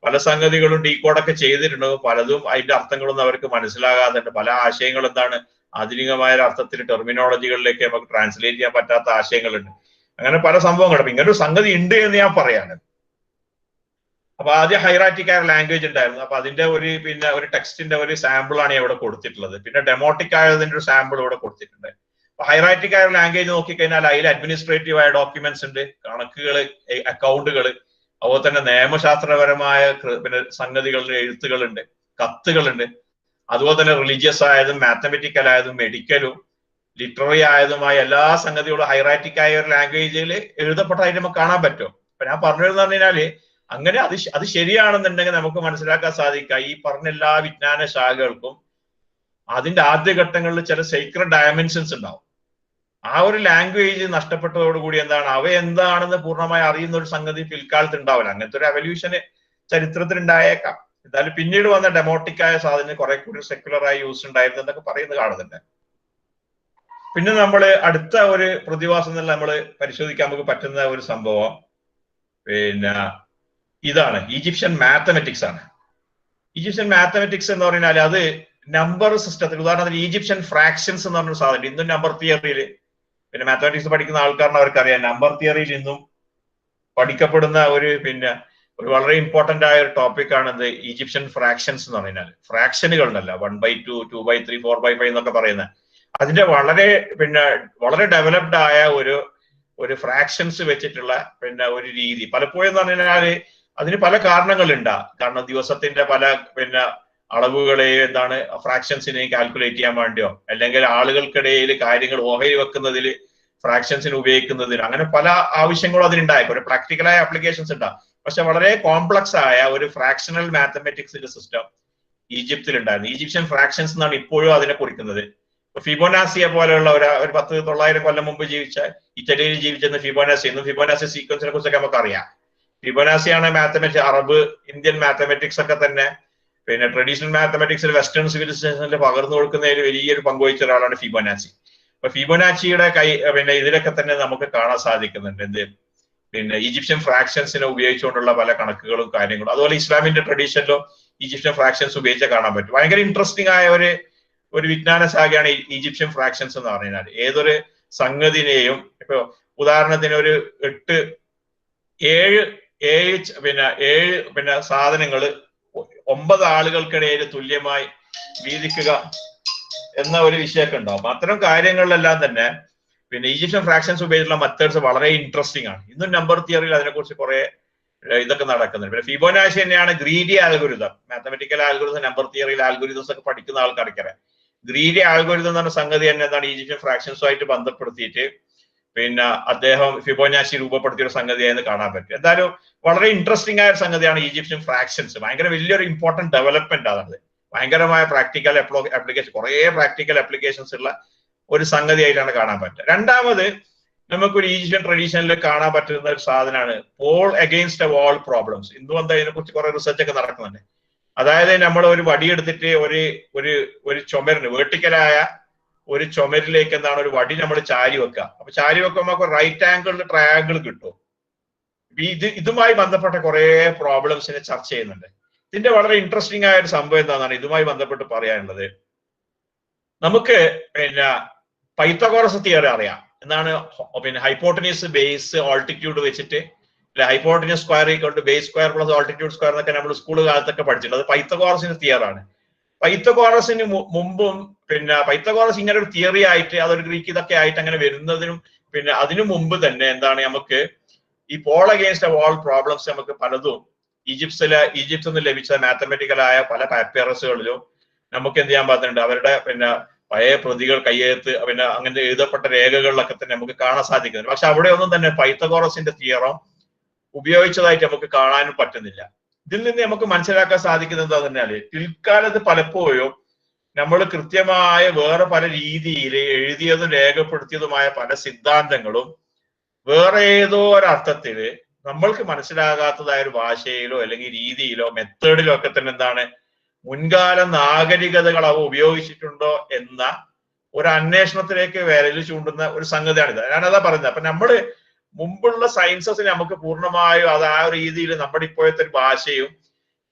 പല സംഗതികളും ഡീകോഡൊക്കെ ചെയ്തിട്ടുണ്ട്, പലതും അതിന്റെ അർത്ഥങ്ങളൊന്നും അവർക്ക് മനസ്സിലാകാതുണ്ട്. പല ആശയങ്ങൾ എന്താണ് ആധുനികമായ അർത്ഥത്തിൽ ടെർമിനോളജികളിലേക്ക് നമുക്ക് ട്രാൻസ്ലേറ്റ് ചെയ്യാൻ പറ്റാത്ത ആശയങ്ങളുണ്ട്. അങ്ങനെ പല സംഭവങ്ങളുണ്ട്. അപ്പൊ ഇങ്ങനെ ഒരു സംഗതി ഉണ്ട് എന്ന് ഞാൻ പറയാണ്. അപ്പൊ ആദ്യം ഹൈറാറ്റിക് ആയ ലാംഗ്വേജ് ഉണ്ടായിരുന്നു. അപ്പൊ അതിന്റെ പിന്നെ ഒരു ടെക്സ്റ്റിന്റെ ഒരു സാമ്പിൾ ആണ് ഇവിടെ കൊടുത്തിട്ടുള്ളത്. പിന്നെ ഡെമോട്ടിക് ആയതിന്റെ ഒരു സാമ്പിൾ ഇവിടെ കൊടുത്തിട്ടുണ്ട്. അപ്പൊ ഹൈറാറ്റിക് ആയ ലാംഗ്വേജ് നോക്കിക്കഴിഞ്ഞാൽ അതിൽ അഡ്മിനിസ്ട്രേറ്റീവ് ആയ ഡോക്യുമെന്റ്സ് ഉണ്ട്, കണക്കുകൾ, അക്കൗണ്ടുകൾ, അതുപോലെ തന്നെ നിയമശാസ്ത്രപരമായ പിന്നെ സംഗതികളുടെ എഴുത്തുകളുണ്ട്, കത്തുകളുണ്ട്. അതുപോലെ തന്നെ റിലീജിയസ് ആയതും മാത്തമെറ്റിക്കൽ ആയതും മെഡിക്കലും ലിറ്റററി ആയതുമായ എല്ലാ സംഗതികളും ഹൈറാറ്റിക് ആയ ഒരു ലാംഗ്വേജിൽ എഴുതപ്പെട്ടതായിട്ട് നമുക്ക് കാണാൻ പറ്റും. അപ്പൊ ഞാൻ പറഞ്ഞതെന്ന് പറഞ്ഞു കഴിഞ്ഞാല് അങ്ങനെ അത് ശരിയാണെന്നുണ്ടെങ്കിൽ നമുക്ക് മനസ്സിലാക്കാൻ സാധിക്കുക ഈ പറഞ്ഞ എല്ലാ വിജ്ഞാന ശാഖകൾക്കും അതിന്റെ ആദ്യഘട്ടങ്ങളിൽ ചില സീക്രട്ട് ഡയമെൻഷൻസ് ഉണ്ടാവും. ആ ഒരു ലാംഗ്വേജ് നഷ്ടപ്പെട്ടതോടുകൂടി എന്താണ് അവ എന്താണെന്ന് പൂർണ്ണമായി അറിയുന്ന ഒരു സംഗതി പിൽക്കാലത്ത് ഉണ്ടാവില്ല. അങ്ങനത്തെ ഒരു എവല്യൂഷന് ചരിത്രത്തിൽ ഉണ്ടായേക്കാം. എന്തായാലും പിന്നീട് വന്ന ഡെമോട്ടിക് ആയ സാധനം കുറെ കൂടി സെക്യുലർ ആയി യൂസ് ഉണ്ടായിരുന്നു എന്നൊക്കെ പറയുന്നത് കാണുന്നുണ്ട്. പിന്നെ നമ്മൾ അടുത്ത ഒരു പ്രതിഭാസം നമ്മൾ പരിശോധിക്കാൻ നമുക്ക് പറ്റുന്ന ഒരു സംഭവം പിന്നെ ഇതാണ് ഈജിപ്ഷ്യൻ മാത്തമെറ്റിക്സ് ആണ്. ഈജിപ്ഷ്യൻ മാത്തമെറ്റിക്സ് എന്ന് പറഞ്ഞാൽ അത് നമ്പർ സിസ്റ്റത്തിൽ, ഉദാഹരണത്തിന് ഈജിപ്ഷ്യൻ ഫ്രാക്ഷൻസ് എന്ന് പറഞ്ഞൊരു സാധനം ഇന്നും നമ്പർ തിയറിയിൽ, പിന്നെ മാത്തമെറ്റിക്സ് പഠിക്കുന്ന ആൾക്കാരന് അവർക്കറിയാം നമ്പർ തിയറിയിൽ ഇന്നും പഠിക്കപ്പെടുന്ന ഒരു വളരെ ഇമ്പോർട്ടന്റ് ആയ ഒരു ടോപ്പിക് ആണ് ഇത് ഈജിപ്ഷ്യൻ ഫ്രാക്ഷൻസ് എന്ന് പറഞ്ഞാൽ. ഫ്രാക്ഷനുകൾ ഉണ്ടല്ലോ 1/2, 2/3, 4/5 എന്നൊക്കെ പറയുന്നത്, അതിന്റെ വളരെ ഡെവലപ്ഡ് ആയ ഒരു ഫ്രാക്ഷൻസ് വെച്ചിട്ടുള്ള ഒരു രീതി. പലപ്പോഴും എന്ന് പറഞ്ഞാല് അതിന് പല കാരണങ്ങളുണ്ടാകും. കാരണം ദിവസത്തിന്റെ പല അളവുകളെയും ഫ്രാക്ഷൻസിനെയും കാൽക്കുലേറ്റ് ചെയ്യാൻ വേണ്ടിയോ, അല്ലെങ്കിൽ ആളുകൾക്കിടയിൽ കാര്യങ്ങൾ ഓഹരി വെക്കുന്നതിൽ ഫ്രാക്ഷൻസിന് ഉപയോഗിക്കുന്നതിന്, അങ്ങനെ പല ആവശ്യങ്ങളും അതിനുണ്ടായേക്കും. ഒരു പ്രാക്ടിക്കലായ ആപ്ലിക്കേഷൻസ് ഉണ്ടാകും. പക്ഷെ വളരെ കോംപ്ലക്സ് ആയ ഒരു ഫ്രാക്ഷണൽ മാത്തമെറ്റിക്സിന്റെ സിസ്റ്റം ഈജിപ്തിൽ ഉണ്ടായിരുന്നു. ഈജിപ്ഷ്യൻ ഫ്രാക്ഷൻസ് എന്നാണ് ഇപ്പോഴും അതിനെ കുറിക്കുന്നത്. ഫിബൊനാസിയെ പോലെയുള്ള ഒരു 1000-900 കൊല്ലം മുമ്പ് ജീവിച്ച ഇറ്റലിയിൽ ജീവിച്ചിരുന്ന ഫിബൊനാസി സീക്വൻസിനെ കുറിച്ചൊക്കെ നമുക്ക് അറിയാം. ഫിബൊനാസിയാണ് മാത്തമെറ്റിക്സ്, ഇന്ത്യൻ മാത്തമെറ്റിക്സ് ഒക്കെ തന്നെ ട്രഡീഷണൽ മാത്തമെറ്റിക്സിൽ വെസ്റ്റേൺ സിവിലൈസേഷനിൽ പകർന്നു കൊടുക്കുന്നതിൽ വലിയൊരു പങ്കുവഹിച്ച ഒരാളാണ് ഫിബൊനാച്ചി. അപ്പൊ ഫിബൊനാച്ചിയുടെ ഇതിലൊക്കെ തന്നെ നമുക്ക് കാണാൻ സാധിക്കുന്നുണ്ട് ഈജിപ്ഷ്യൻ ഫ്രാക്ഷൻസിനെ ഉപയോഗിച്ചുകൊണ്ടുള്ള പല കണക്കുകളും കാര്യങ്ങളും. അതുപോലെ ഇസ്ലാമിന്റെ ട്രഡീഷനിലും ഈജിപ്ഷ്യൻ ഫ്രാക്ഷൻസ് ഉപയോഗിച്ച് കാണാൻ പറ്റും. ഭയങ്കര ഇൻട്രസ്റ്റിംഗ് ആയ ഒരു വിജ്ഞാന ശാഖയാണ് ഈജിപ്ഷ്യൻ ഫ്രാക്ഷൻസ് എന്ന് പറഞ്ഞാൽ. ഏതൊരു സംഗതിനെയും ഇപ്പൊ ഉദാഹരണത്തിന് ഒരു 7 സാധനങ്ങൾ 9 ആളുകൾക്കിടയിൽ തുല്യമായി വീതിക്കുക എന്ന ഒരു വിഷയമൊക്കെ ഉണ്ടാവും. അത്തരം കാര്യങ്ങളിലെല്ലാം തന്നെ ഈജിപ്ഷ്യൻ ഫ്രാക്ഷൻസ് ഉപയോഗിച്ചുള്ള മെത്തേഡ്സ് വളരെ ഇൻട്രസ്റ്റിംഗ് ആണ്. ഇന്നും നമ്പർ തിയറിയിൽ അതിനെക്കുറിച്ച് കുറെ ഇതൊക്കെ നടക്കുന്നുണ്ട്. പിന്നെ ഫിബൊനാച്ചി തന്നെയാണ് greedy algorithm. Mathematical algorithm, number തിയറിയിൽ ആൽഗോരിതംസ് ഒക്കെ പഠിക്കുന്ന ആൾക്കാർക്കറിയാം. ഗ്രീഡി ആൽഗോരിതം എന്ന് പറഞ്ഞ സംഗതി തന്നെ ഈജിപ്ഷ്യൻ ഫ്രാക്ഷൻസുമായിട്ട് ബന്ധപ്പെടുത്തിയിട്ട് പിന്നെ അദ്ദേഹം ഫിബോനാച്ചി രൂപപ്പെടുത്തിയ ഒരു സംഗതിയായെന്ന് കാണാൻ പറ്റും. എന്തായാലും വളരെ ഇൻട്രസ്റ്റിംഗ് ആയ ഒരു സംഗതിയാണ് ഈജിപ്ഷ്യൻ ഫ്രാക്ഷൻസ്. ഭയങ്കര വലിയൊരു ഇമ്പോർട്ടന്റ് ഡെവലപ്മെന്റ് ആണ്. ഭയങ്കരമായ പ്രാക്ടിക്കൽ ആപ്ലിക്കേഷൻ, കുറെ പ്രാക്ടിക്കൽ ആപ്ലിക്കേഷൻസ് ഉള്ള ഒരു സംഗതിയായിട്ടാണ് കാണാൻ പറ്റുക. രണ്ടാമത് നമുക്കൊരു ഈജിപ്ഷ്യൻ ട്രഡീഷനിൽ കാണാൻ പറ്റുന്ന ഒരു സാധനമാണ് പോൾ അഗെയിൻസ്റ്റ് വാൾ പ്രോബ്ലംസ്. ഇന്നും എന്താ ഇതിനെ കുറിച്ച് കുറെ റിസർച്ച് ഒക്കെ നടക്കുന്നുണ്ട്. അതായത് നമ്മൾ ഒരു വടിയെടുത്തിട്ട് ഒരു ചുമരിന് വേർട്ടിക്കലായ ഒരു ചുമരിലേക്ക് എന്താണ് ഒരു വടി നമ്മൾ ചാരി വെക്കുക. അപ്പൊ ചാരി വെക്കുമ്പോൾ നമുക്ക് റൈറ്റ് ആംഗിളിൽ ട്രയാംഗിൾ കിട്ടും. ഇതുമായി ബന്ധപ്പെട്ട കുറെ പ്രോബ്ലംസിനെ ചർച്ച ചെയ്യുന്നുണ്ട്. ഇതിന്റെ വളരെ ഇൻട്രസ്റ്റിംഗ് ആയ ഒരു സംഭവം എന്താണെന്നാണ് ഇതുമായി ബന്ധപ്പെട്ട് പറയാനുള്ളത്. നമുക്ക് പിന്നെ പൈത്തഗോറസ് തിയറി അറിയാം. എന്താണ് പിന്നെ ഹൈപ്പോട്ടനീസ് ബേസ് ഓൾട്ടിറ്റ്യൂഡ് വെച്ചിട്ട് hypotenuse square equal to base square plus altitude square എന്നൊക്കെ നമ്മൾ സ്കൂൾ കാലത്തൊക്കെ പഠിച്ചിട്ടുണ്ട്. അത് പൈത്തഗോറസിന്റെ തിയറാണ്. പൈത്തഗോറസിന് മുമ്പും പിന്നെ പൈത്തഗോറസ് ഇങ്ങനെ ഒരു തിയറി ആയിട്ട് അതൊരു ഗ്രീക്ക് ഇതൊക്കെ ആയിട്ട് അങ്ങനെ വരുന്നതിനും പിന്നെ അതിനു മുമ്പ് തന്നെ എന്താണ് നമുക്ക് ഈ പോൾ അഗെയിൻസ്റ്റ് വാൾ പ്രോബ്ലംസ് നമുക്ക് പലതും ഈജിപ്തിൽ നിന്ന് ലഭിച്ച മാത്തമെറ്റിക്കലായ പല പാപ്പിറസുകളിലും നമുക്ക് എന്ത് ചെയ്യാൻ പറ്റുന്നുണ്ട്. അവരുടെ പിന്നെ പഴയ പ്രതികൾ കയ്യെഴുത്ത് പിന്നെ അങ്ങനത്തെ എഴുതപ്പെട്ട രേഖകളിലൊക്കെ തന്നെ നമുക്ക് കാണാൻ സാധിക്കുന്നുണ്ട്. പക്ഷെ അവിടെ ഒന്നും തന്നെ പൈത്തഗോറസിന്റെ തിയറം ഉപയോഗിച്ചതായിട്ട് നമുക്ക് കാണാനും പറ്റുന്നില്ല. ഇതിൽ നിന്ന് നമുക്ക് മനസ്സിലാക്കാൻ സാധിക്കുന്നത് എന്താ പറഞ്ഞാല് പിൽക്കാലത്ത് പലപ്പോഴും നമ്മൾ കൃത്യമായ വേറെ പല രീതിയിൽ എഴുതിയതും രേഖപ്പെടുത്തിയതുമായ പല സിദ്ധാന്തങ്ങളും വേറെ ഏതോ ഒരർത്ഥത്തില് നമ്മൾക്ക് മനസ്സിലാകാത്തതായ ഒരു ഭാഷയിലോ അല്ലെങ്കിൽ രീതിയിലോ മെത്തേഡിലോ ഒക്കെ തന്നെ എന്താണ് മുൻകാല നാഗരികതകൾ അവ ഉപയോഗിച്ചിട്ടുണ്ടോ എന്ന ഒരു അന്വേഷണത്തിലേക്ക് വിരൽ ചൂണ്ടുന്ന ഒരു സംഗതിയാണിത്. ഞാനതാ പറഞ്ഞത്. അപ്പൊ നമ്മള് മുമ്പുള്ള സയൻസസിനെ നമുക്ക് പൂർണ്ണമായും അത് ആ രീതിയിൽ നമ്മുടെ ഇപ്പോഴത്തെ ഒരു ഭാഷയും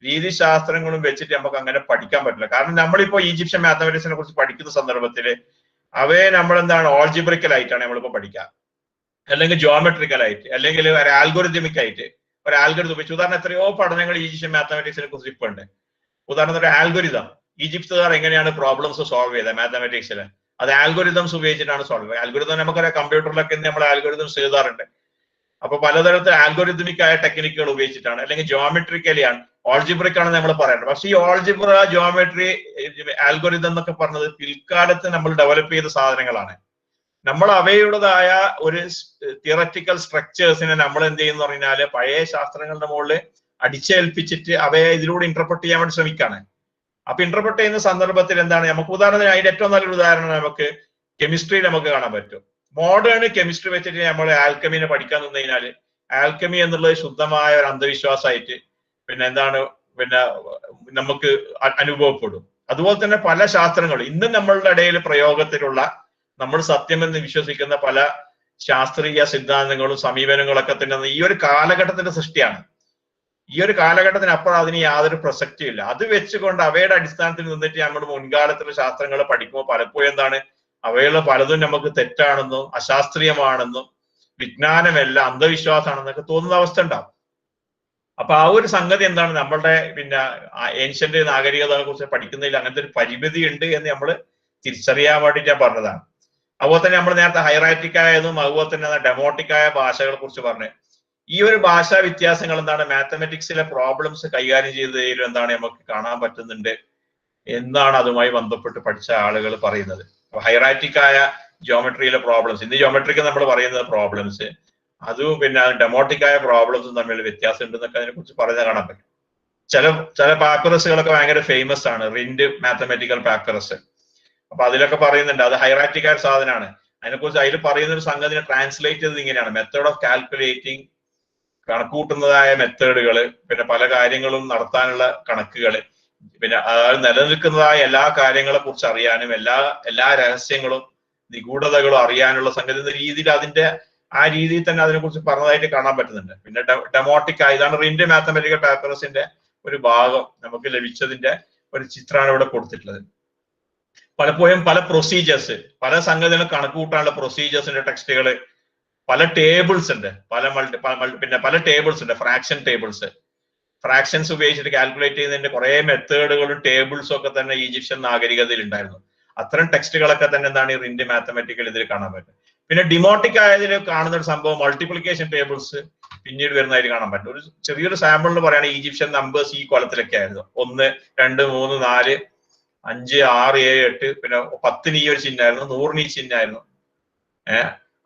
രീതിശാസ്ത്രങ്ങളും വെച്ചിട്ട് നമുക്ക് അങ്ങനെ പഠിക്കാൻ പറ്റില്ല. കാരണം നമ്മളിപ്പോ ഈജിപ്ഷ്യൻ മാത്തമാറ്റിക്സിനെ കുറിച്ച് പഠിക്കുന്ന സന്ദർഭത്തില് അവയെ നമ്മൾ എന്താണ് ഓൾജിബ്രിക്കൽ ആയിട്ടാണ് നമ്മളിപ്പോ പഠിക്കുക, അല്ലെങ്കിൽ ജോമെട്രിക്കൽ ആയിട്ട്, അല്ലെങ്കിൽ ഒരു ആൽഗോരിതമിക് ആയിട്ട് ഒരു ആൽഗോരിതം ഉപയോഗിച്ച്. ഉദാഹരണം എത്രയോ പഠനങ്ങൾ ഈജിപ്ഷ്യൻ മാത്തമാറ്റിക്സിനെ കുറിച്ച് ഇപ്പൊ ഉണ്ട്. ഉദാഹരണത്തിന് ഒരു ആൽഗോരിതം, ഈജിപ്തുകാർ എങ്ങനെയാണ് പ്രോബ്ലംസ് സോൾവ് ചെയ്തത് മാത്തമാറ്റിക്സിൽ, അത് ആൽഗോരിതംസ് ഉപയോഗിച്ചിട്ടാണ് സോൾവ് ചെയ്യുക. ആൽഗോരിതം നമുക്കറിയാം, കമ്പ്യൂട്ടറിലൊക്കെ നമ്മൾ ആൽഗോരിതംസ് എഴുതാറുണ്ട്. അപ്പൊ പലതരത്തിൽ ആൽഗോരിതമിക് ആയ ടെക്നിക്കുകൾ ഉപയോഗിച്ചിട്ടാണ്, അല്ലെങ്കിൽ ജോമെട്രിക്കലി ആണ്, ഓൾജിബ്രിക് ആണ് നമ്മൾ പറയുന്നത്. പക്ഷെ ഈ ഓൾജിബ്ര, ജോമെട്രി, ആൽഗോരിതം എന്നൊക്കെ പറഞ്ഞത് പിൽക്കാലത്ത് നമ്മൾ ഡെവലപ്പ് ചെയ്ത സാധനങ്ങളാണ്. നമ്മൾ അവയുടേതായ ഒരു തിയററ്റിക്കൽ സ്ട്രക്ചേഴ്സിനെ നമ്മൾ എന്ത് ചെയ്യുന്ന പറഞ്ഞാല് പഴയ ശാസ്ത്രങ്ങളുടെ മുകളിൽ അടിച്ചേൽപ്പിച്ചിട്ട് അവയെ ഇതിലൂടെ ഇന്റർപ്രറ്റ് ചെയ്യാൻ വേണ്ടി ശ്രമിക്കാണ്. അപ്പൊ ഇന്റർപ്രറ്റ് ചെയ്യുന്ന സന്ദർഭത്തിൽ എന്താണ് നമുക്ക് ഉദാഹരണത്തിന് അതിന്റെ ഏറ്റവും നല്ലൊരു ഉദാഹരണം നമുക്ക് കെമിസ്ട്രിയിൽ നമുക്ക് കാണാൻ പറ്റും. മോഡേൺ കെമിസ്ട്രി വെച്ചിട്ട് നമ്മൾ ആൽക്കമിനെ പഠിക്കാൻ നിന്ന് കഴിഞ്ഞാല് ആൽക്കമി എന്നുള്ളത് ശുദ്ധമായ ഒരു അന്ധവിശ്വാസമായിട്ട് പിന്നെ എന്താണ് പിന്നെ നമുക്ക് അനുഭവപ്പെടും. അതുപോലെ തന്നെ പല ശാസ്ത്രങ്ങളും ഇന്നും നമ്മളുടെ ഇടയിൽ പ്രയോഗത്തിലുള്ള നമ്മൾ സത്യമെന്ന് വിശ്വസിക്കുന്ന പല ശാസ്ത്രീയ സിദ്ധാന്തങ്ങളും സമീപനങ്ങളൊക്കെ തന്നെ ഈ ഒരു കാലഘട്ടത്തിന്റെ സൃഷ്ടിയാണ്. ഈ ഒരു കാലഘട്ടത്തിനപ്പുറം അതിന് യാതൊരു പ്രസക്തിയും ഇല്ല. അത് വെച്ചുകൊണ്ട് അവയുടെ അടിസ്ഥാനത്തിൽ നിന്നിട്ട് നമ്മുടെ മുൻകാലത്തിലെ ശാസ്ത്രങ്ങൾ പഠിക്കുമ്പോൾ പലപ്പോഴും എന്താണ് അവയുള്ള പലതും നമുക്ക് തെറ്റാണെന്നും അശാസ്ത്രീയമാണെന്നും വിജ്ഞാനമല്ല അന്ധവിശ്വാസമാണെന്നൊക്കെ തോന്നുന്ന അവസ്ഥ ഉണ്ടാവും. അപ്പൊ ആ ഒരു സംഗതി എന്താണ് നമ്മളുടെ പിന്നെ ഏൻഷ്യന്റ് നാഗരികതയെ കുറിച്ച് പഠിക്കുന്നതിൽ അങ്ങനത്തെ ഒരു പരിമിതി ഉണ്ട് എന്ന് നമ്മൾ തിരിച്ചറിയാൻ വേണ്ടിയിട്ട് ഞാൻ പറഞ്ഞതാണ്. അതുപോലെ തന്നെ നമ്മൾ നേരത്തെ ഹൈറാറ്റിക് ആയതും അതുപോലെ തന്നെ ഡെമോട്ടിക് ആയ ഭാഷകളെ കുറിച്ച് പറഞ്ഞു. ഈ ഒരു ഭാഷാ വ്യത്യാസങ്ങൾ എന്താണ് മാത്തമാറ്റിക്സിലെ പ്രോബ്ലംസ് കൈകാര്യം ചെയ്തതിലും എന്താണ് നമുക്ക് കാണാൻ പറ്റുന്നുണ്ട് എന്നാണ് അതുമായി ബന്ധപ്പെട്ട് പഠിച്ച ആളുകൾ പറയുന്നത്. അപ്പൊ ഹൈറാറ്റിക് ആയ ജോമെട്രിയിലെ പ്രോബ്ലംസ്, ഇന്ന് ജോമെട്രിക്ക് നമ്മൾ പറയുന്നത് പ്രോബ്ലംസ്, അതും പിന്നെ ഡെമോട്ടിക് ആയ പ്രോബ്ലംസും തമ്മിൽ വ്യത്യാസം ഉണ്ടെന്നൊക്കെ അതിനെ കുറിച്ച് പറഞ്ഞാൽ കാണാൻ പറ്റും. ചില പാപ്പിറസുകളൊക്കെ ഭയങ്കര ഫേമസ് ആണ്, റിൻഡ് മാത്തമാറ്റിക്കൽ പാപ്പിറസ്. അപ്പൊ അതിലൊക്കെ പറയുന്നുണ്ട് അത് ഹൈറാറ്റിക് ആയ സാധനമാണ്. അതിനെക്കുറിച്ച് അതിൽ പറയുന്ന ഒരു സംഗതിനെ ട്രാൻസ്ലേറ്റ് ചെയ്തത് ഇങ്ങനെയാണ്: മെത്തേഡ് ഓഫ് കാൽക്കുലേറ്റിംഗ്, കണക്കൂട്ടുന്നതായ മെത്തേഡുകള്, പിന്നെ പല കാര്യങ്ങളും നടത്താനുള്ള കണക്കുകള്, പിന്നെ നിലനിൽക്കുന്നതായ എല്ലാ കാര്യങ്ങളെ കുറിച്ച് അറിയാനും എല്ലാ രഹസ്യങ്ങളും നിഗൂഢതകളും അറിയാനുള്ള സംഗതി എന്ന രീതിയിൽ അതിന്റെ ആ രീതിയിൽ തന്നെ അതിനെക്കുറിച്ച് പറഞ്ഞതായിട്ട് കാണാൻ പറ്റുന്നുണ്ട്. പിന്നെ ഡെമോട്ടിക് ആയ ഇതാണ് റിൻഡ് മാത്തമാറ്റിക്കൽ പാപ്പിറസിന്റെ ഒരു ഭാഗം നമുക്ക് ലഭിച്ചതിന്റെ ഒരു ചിത്രമാണ് ഇവിടെ കൊടുത്തിട്ടുള്ളത്. പലപ്പോഴും പല പ്രൊസീജിയേഴ്സ്, പല സംഗതികൾ കണക്കുകൂട്ടാനുള്ള പ്രൊസീജിയേഴ്സിന്റെ ടെക്സ്റ്റുകള്, പല ടേബിൾസ് ഉണ്ട്, പിന്നെ പല ടേബിൾസ് ഉണ്ട്, ഫ്രാക്ഷൻസ് ഉപയോഗിച്ചിട്ട് കാൽക്കുലേറ്റ് ചെയ്യുന്നതിന്റെ കുറെ മെത്തേഡുകളും ടേബിൾസും ഒക്കെ തന്നെ ഈജിപ്ഷ്യൻ നാഗരികതയിൽ ഉണ്ടായിരുന്നു. അത്തരം ടെക്സ്റ്റുകളൊക്കെ തന്നെ എന്താണ് ഈ റിൻഡ് മാത്തമാറ്റിക്കൽ ഇതിൽ കാണാൻ പറ്റും. പിന്നെ ഡിമോട്ടിക് ആയതിൽ കാണുന്ന ഒരു സംഭവം മൾട്ടിപ്ലിക്കേഷൻ ടേബിൾസ് പിന്നീട് വരുന്നതായിട്ട് കാണാൻ പറ്റും. ഒരു ചെറിയൊരു സാമ്പിളിന് പറയുകയാണെങ്കിൽ ഈജിപ്ഷ്യൻ നമ്പേഴ്സ് ഈ കൊലത്തിലൊക്കെ ആയിരുന്നു. 1, 2, 3, 4, 5, 6, 7, 8, പിന്നെ 10 ഈ ഒരു ചിഹ്നമായിരുന്നു, 100 ഈ ചിഹ്നമായിരുന്നു.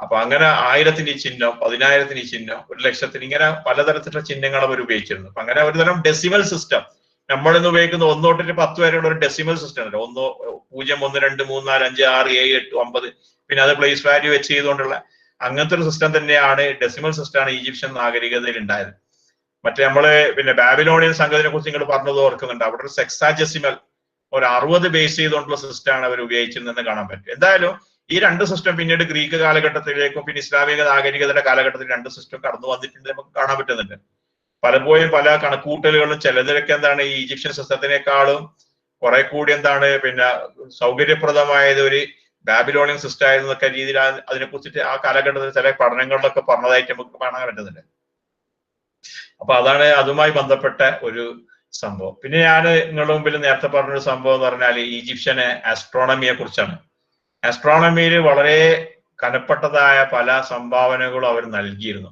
അപ്പൊ അങ്ങനെ 1000-ന് ഈ ചിഹ്നം, 10,000-ന് ഈ ചിഹ്നം, 1,00,000-ന്, ഇങ്ങനെ പലതരത്തിലുള്ള ചിഹ്നങ്ങൾ അവർ ഉപയോഗിച്ചിരുന്നു. അപ്പൊ അങ്ങനെ ഒരു തരം ഡെസിമൽ സിസ്റ്റം, നമ്മളിന്ന് ഉപയോഗിക്കുന്ന 1 തൊട്ട് 10 വരെയുള്ള ഒരു ഡെസിമൽ സിസ്റ്റം ഉണ്ട്. 1, 0, 1, 2, 3, 4, 5, 6, 7, 8, 9, പിന്നെ അത് പ്ലേസ് വാല്യൂ വെച്ച് ചെയ്തുകൊണ്ടുള്ള അങ്ങനത്തെ ഒരു സിസ്റ്റം തന്നെയാണ്, ഡെസിമൽ സിസ്റ്റമാണ് ഈജിപ്ഷ്യൻ നാഗരികതയിൽ ഉണ്ടായത്. മറ്റേ നമ്മള് പിന്നെ ബാബിലോണിയൻ സംഗതിനെ കുറിച്ച് നിങ്ങൾ പറഞ്ഞത് ഓർക്കുന്നുണ്ട്. അവിടെ ഒരു സെക്സാജെസിമൽ, ഒരു 60 ബേസ് ചെയ്തുകൊണ്ടുള്ള സിസ്റ്റമാണ് അവർ ഉപയോഗിച്ചിരുന്നതെന്ന് കാണാൻ പറ്റും. എന്തായാലും ഈ 2 സിസ്റ്റം പിന്നീട് ഗ്രീക്ക് കാലഘട്ടത്തിലേക്കും പിന്നെ ഇസ്ലാമിക നാഗരികതയുടെ കാലഘട്ടത്തിൽ 2 സിസ്റ്റം കടന്നു വന്നിട്ടുണ്ട്, നമുക്ക് കാണാൻ പറ്റുന്നുണ്ട്. പലപ്പോഴും പല കണക്കുകൂട്ടലുകളും ചിലതിലൊക്കെ എന്താണ് ഈ ഈജിപ്ഷ്യൻ സിസ്റ്റത്തിനേക്കാളും കുറെ കൂടി എന്താണ് പിന്നെ സൗകര്യപ്രദമായത് ഒരു ബാബിലോണിയൻ സിസ്റ്റം ആയിരുന്നൊക്കെ രീതിയിൽ അതിനെ കുറിച്ചിട്ട് ആ കാലഘട്ടത്തിൽ ചില പഠനങ്ങളിലൊക്കെ പറഞ്ഞതായിട്ട് നമുക്ക് കാണാൻ പറ്റുന്നുണ്ട്. അപ്പൊ അതാണ് അതുമായി ബന്ധപ്പെട്ട ഒരു സംഭവം. പിന്നെ ഞാൻ നിങ്ങളുടെ മുമ്പിൽ നേരത്തെ പറഞ്ഞൊരു സംഭവം എന്ന് പറഞ്ഞാൽ ഈജിപ്ഷ്യന് ആസ്ട്രോണമിയെ കുറിച്ചാണ്. ആസ്ട്രോണമിയിൽ വളരെ കനപ്പെട്ടതായ പല സംഭാവനകളും അവർ നൽകിയിരുന്നു.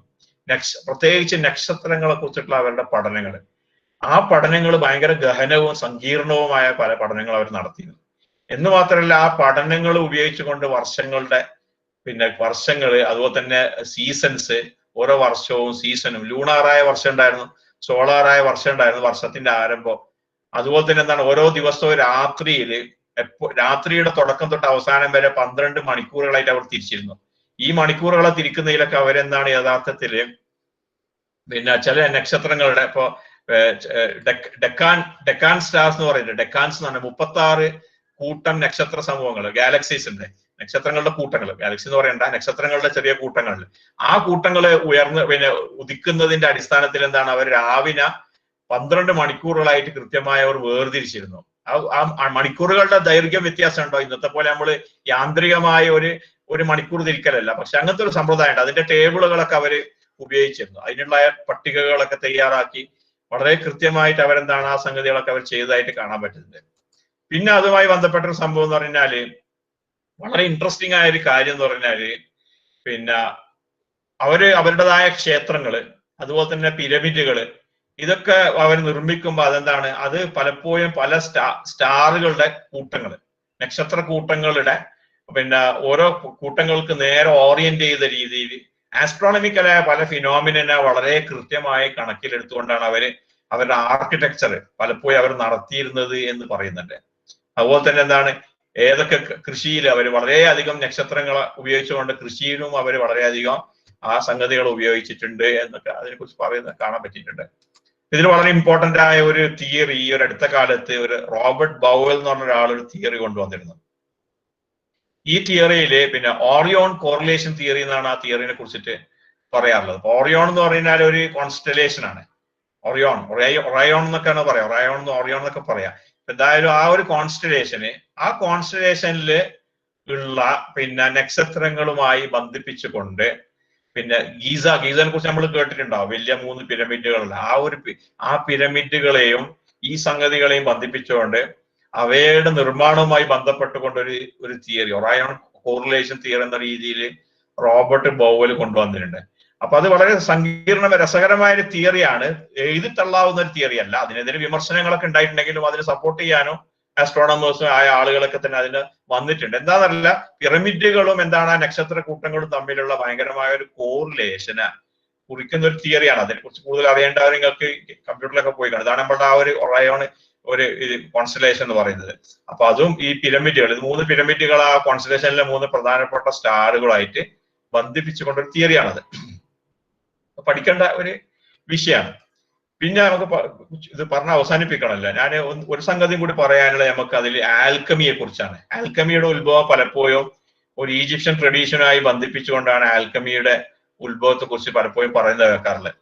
പ്രത്യേകിച്ച് നക്ഷത്രങ്ങളെ കുറിച്ചിട്ടുള്ള അവരുടെ പഠനങ്ങൾ, ആ പഠനങ്ങൾ ഭയങ്കര ഗഹനവും സങ്കീർണവുമായ പല പഠനങ്ങൾ അവർ നടത്തിയിരുന്നു. എന്ന് മാത്രമല്ല, ആ പഠനങ്ങൾ ഉപയോഗിച്ചുകൊണ്ട് വർഷങ്ങള് അതുപോലെ തന്നെ സീസൺസ്, ഓരോ വർഷവും സീസണും, ലൂണാറായ വർഷം ഉണ്ടായിരുന്നു, സോളാറായ വർഷം ഉണ്ടായിരുന്നു, വർഷത്തിന്റെ ആരംഭം. അതുപോലെ തന്നെ എന്താണ് ഓരോ ദിവസവും രാത്രിയുടെ തുടക്കം തൊട്ട് അവസാനം വരെ 12 മണിക്കൂറുകളായിട്ട് അവർ തിരിച്ചിരുന്നു. ഈ മണിക്കൂറുകളെ തിരിക്കുന്നതിലൊക്കെ അവരെന്താണ് യഥാർത്ഥത്തില് പിന്നെ ചില നക്ഷത്രങ്ങളുടെ ഇപ്പോ ഡെക്കാൻ സ്റ്റാർസ് എന്ന് പറയുന്നത്, ഡെക്കാൻസ് എന്ന് പറഞ്ഞാൽ 36 കൂട്ടം നക്ഷത്ര സമൂഹങ്ങൾ, ഗാലക്സീസ് ഉണ്ട്, നക്ഷത്രങ്ങളുടെ കൂട്ടങ്ങൾ, ഗാലക്സി എന്ന് പറയണ്ട, നക്ഷത്രങ്ങളുടെ ചെറിയ കൂട്ടങ്ങളിൽ. ആ കൂട്ടങ്ങൾ ഉദിക്കുന്നതിന്റെ അടിസ്ഥാനത്തിൽ എന്താണ് അവർ രാവിലെ 12 മണിക്കൂറുകളായിട്ട് കൃത്യമായി അവർ വേർതിരിച്ചിരുന്നു. ആ മണിക്കൂറുകളുടെ ദൈർഘ്യം വ്യത്യാസം ഉണ്ടോ? ഇന്നത്തെ പോലെ നമ്മൾ യാന്ത്രികമായ ഒരു മണിക്കൂർ തിരിക്കലല്ല, പക്ഷെ അങ്ങനത്തെ ഒരു സമ്പ്രദായം ഉണ്ട്. അതിന്റെ ടേബിളുകളൊക്കെ അവർ ഉപയോഗിച്ചിരുന്നു. അതിനുള്ള പട്ടികകളൊക്കെ തയ്യാറാക്കി വളരെ കൃത്യമായിട്ട് അവരെന്താണ് ആ സംഗതികളൊക്കെ അവർ ചെയ്തതായിട്ട് കാണാൻ പറ്റുന്നുണ്ട്. പിന്നെ അതുമായി ബന്ധപ്പെട്ട ഒരു സംഭവം എന്ന് പറഞ്ഞാല് വളരെ ഇൻട്രസ്റ്റിംഗ് ആയ ഒരു കാര്യം എന്ന് പറഞ്ഞാല് പിന്നെ അവരുടേതായ ക്ഷേത്രങ്ങള് അതുപോലെ തന്നെ പിരമിഡുകള് ഇതൊക്കെ അവർ നിർമ്മിക്കുമ്പോൾ അതെന്താണ്, അത് പലപ്പോഴും പല സ്റ്റാറുകളുടെ കൂട്ടങ്ങൾ, നക്ഷത്ര കൂട്ടങ്ങളുടെ ഓരോ കൂട്ടങ്ങൾക്ക് നേരെ ഓറിയന്റ് ചെയ്ത രീതിയിൽ ആസ്ട്രോണമിക്കലായ പല ഫിനോമിനെ വളരെ കൃത്യമായി കണക്കിലെടുത്തുകൊണ്ടാണ് അവരുടെ ആർക്കിടെക്ചർ പലപ്പോഴും അവർ നടത്തിയിരുന്നത് എന്ന് പറയുന്നുണ്ട്. അതുപോലെ തന്നെ എന്താണ് ഏതൊക്കെ കൃഷിയിൽ അവർ വളരെയധികം നക്ഷത്രങ്ങൾ ഉപയോഗിച്ചുകൊണ്ട് കൃഷിയിലും അവർ വളരെയധികം ആ സംഗതികൾ ഉപയോഗിച്ചിട്ടുണ്ട് എന്നൊക്കെ അതിനെക്കുറിച്ച് പറയുന്നത് കാണാൻ പറ്റിയിട്ടുണ്ട്. ഇതിൽ വളരെ ഇമ്പോർട്ടന്റ് ആയ ഒരു തിയറി ഈ ഒരു അടുത്ത കാലത്ത് ഒരു റോബർട്ട് ബൗവൽ എന്ന് പറഞ്ഞ ഒരാൾ ഒരു തിയറി കൊണ്ടുവന്നിരുന്നു. ഈ തിയറിയില് ഓറിയോൺ കോറിലേഷൻ തിയറി എന്നാണ് ആ തിയറിനെ കുറിച്ചിട്ട് പറയാറുള്ളത്. ഓറിയോൺ എന്ന് പറഞ്ഞാൽ ഒരു കോൺസ്റ്റലേഷൻ ആണ്. ഒറയോൺ എന്നൊക്കെയാണ് പറയാം, ഓറിയോൺ എന്നൊക്കെ പറയാം. എന്തായാലും ആ ഒരു കോൺസ്റ്റലേഷനിൽ ഉള്ള നക്ഷത്രങ്ങളുമായി ബന്ധിപ്പിച്ചുകൊണ്ട് ഗീസനെ കുറിച്ച് നമ്മൾ കേട്ടിട്ടുണ്ടാവും, വലിയ 3 പിരമിഡുകളുള്ള ആ പിരമിഡുകളെയും ഈ സംഗതികളെയും ബന്ധിപ്പിച്ചുകൊണ്ട് അവയുടെ നിർമ്മാണവുമായി ബന്ധപ്പെട്ടുകൊണ്ട് ഒരു തിയറി, ഒറയോൺ കോറിലേഷൻ തിയറി എന്ന രീതിയിൽ റോബർട്ട് ബൗവൽ കൊണ്ടുവന്നിട്ടുണ്ട്. അപ്പൊ അത് വളരെ രസകരമായ ഒരു തിയറിയാണ്, എഴുതി തള്ളാവുന്ന ഒരു തിയറി അല്ല. അതിനെതിരെ വിമർശനങ്ങളൊക്കെ ഉണ്ടായിട്ടുണ്ടെങ്കിലും അതിനെ സപ്പോർട്ട് ചെയ്യാനോ ആസ്ട്രോണമേഴ്സും ആയ ആളുകളൊക്കെ തന്നെ അതിന് വന്നിട്ടുണ്ട്. എന്താണെന്നല്ല, പിരമിഡുകളും എന്താണ് നക്ഷത്ര കൂട്ടങ്ങളും തമ്മിലുള്ള ഭയങ്കരമായ ഒരു കോറിലേഷന് കുറിക്കുന്ന ഒരു തിയറിയാണ്. അതിനെക്കുറിച്ച് കൂടുതൽ അറിയേണ്ടവർ നിങ്ങൾക്ക് കമ്പ്യൂട്ടറിലൊക്കെ പോയി കാണും. ഇതാണ് നമ്മുടെ ആ ഒരു ഒറയോൺ കോൺസ്റ്റലേഷൻ എന്ന് പറയുന്നത്. അപ്പൊ അതും ഈ പിരമിഡുകൾ, 3 പിരമിഡുകൾ ആ കോൺസ്റ്റലേഷനിലെ 3 പ്രധാനപ്പെട്ട സ്റ്റാറുകളായിട്ട് ബന്ധിപ്പിച്ചുകൊണ്ടൊരു തിയറിയാണത്. പഠിക്കേണ്ട ഒരു വിഷയമാണ്. പിന്നെ നമുക്ക് ഇത് പറഞ്ഞ് അവസാനിപ്പിക്കണമല്ലോ. ഞാൻ ഒരു സംഗതിയും കൂടി പറയാനുള്ളത് നമുക്ക് അതിൽ ആൽക്കമിയെ കുറിച്ചാണ്. ആൽക്കമിയുടെ ഉത്ഭവം പലപ്പോഴും ഒരു ഈജിപ്ഷ്യൻ ട്രഡീഷനുമായി ബന്ധിപ്പിച്ചുകൊണ്ടാണ് ആൽക്കമിയുടെ ഉത്ഭവത്തെ കുറിച്ച് പലപ്പോഴും പറയുന്നത് കേൾക്കാറുള്ളത്.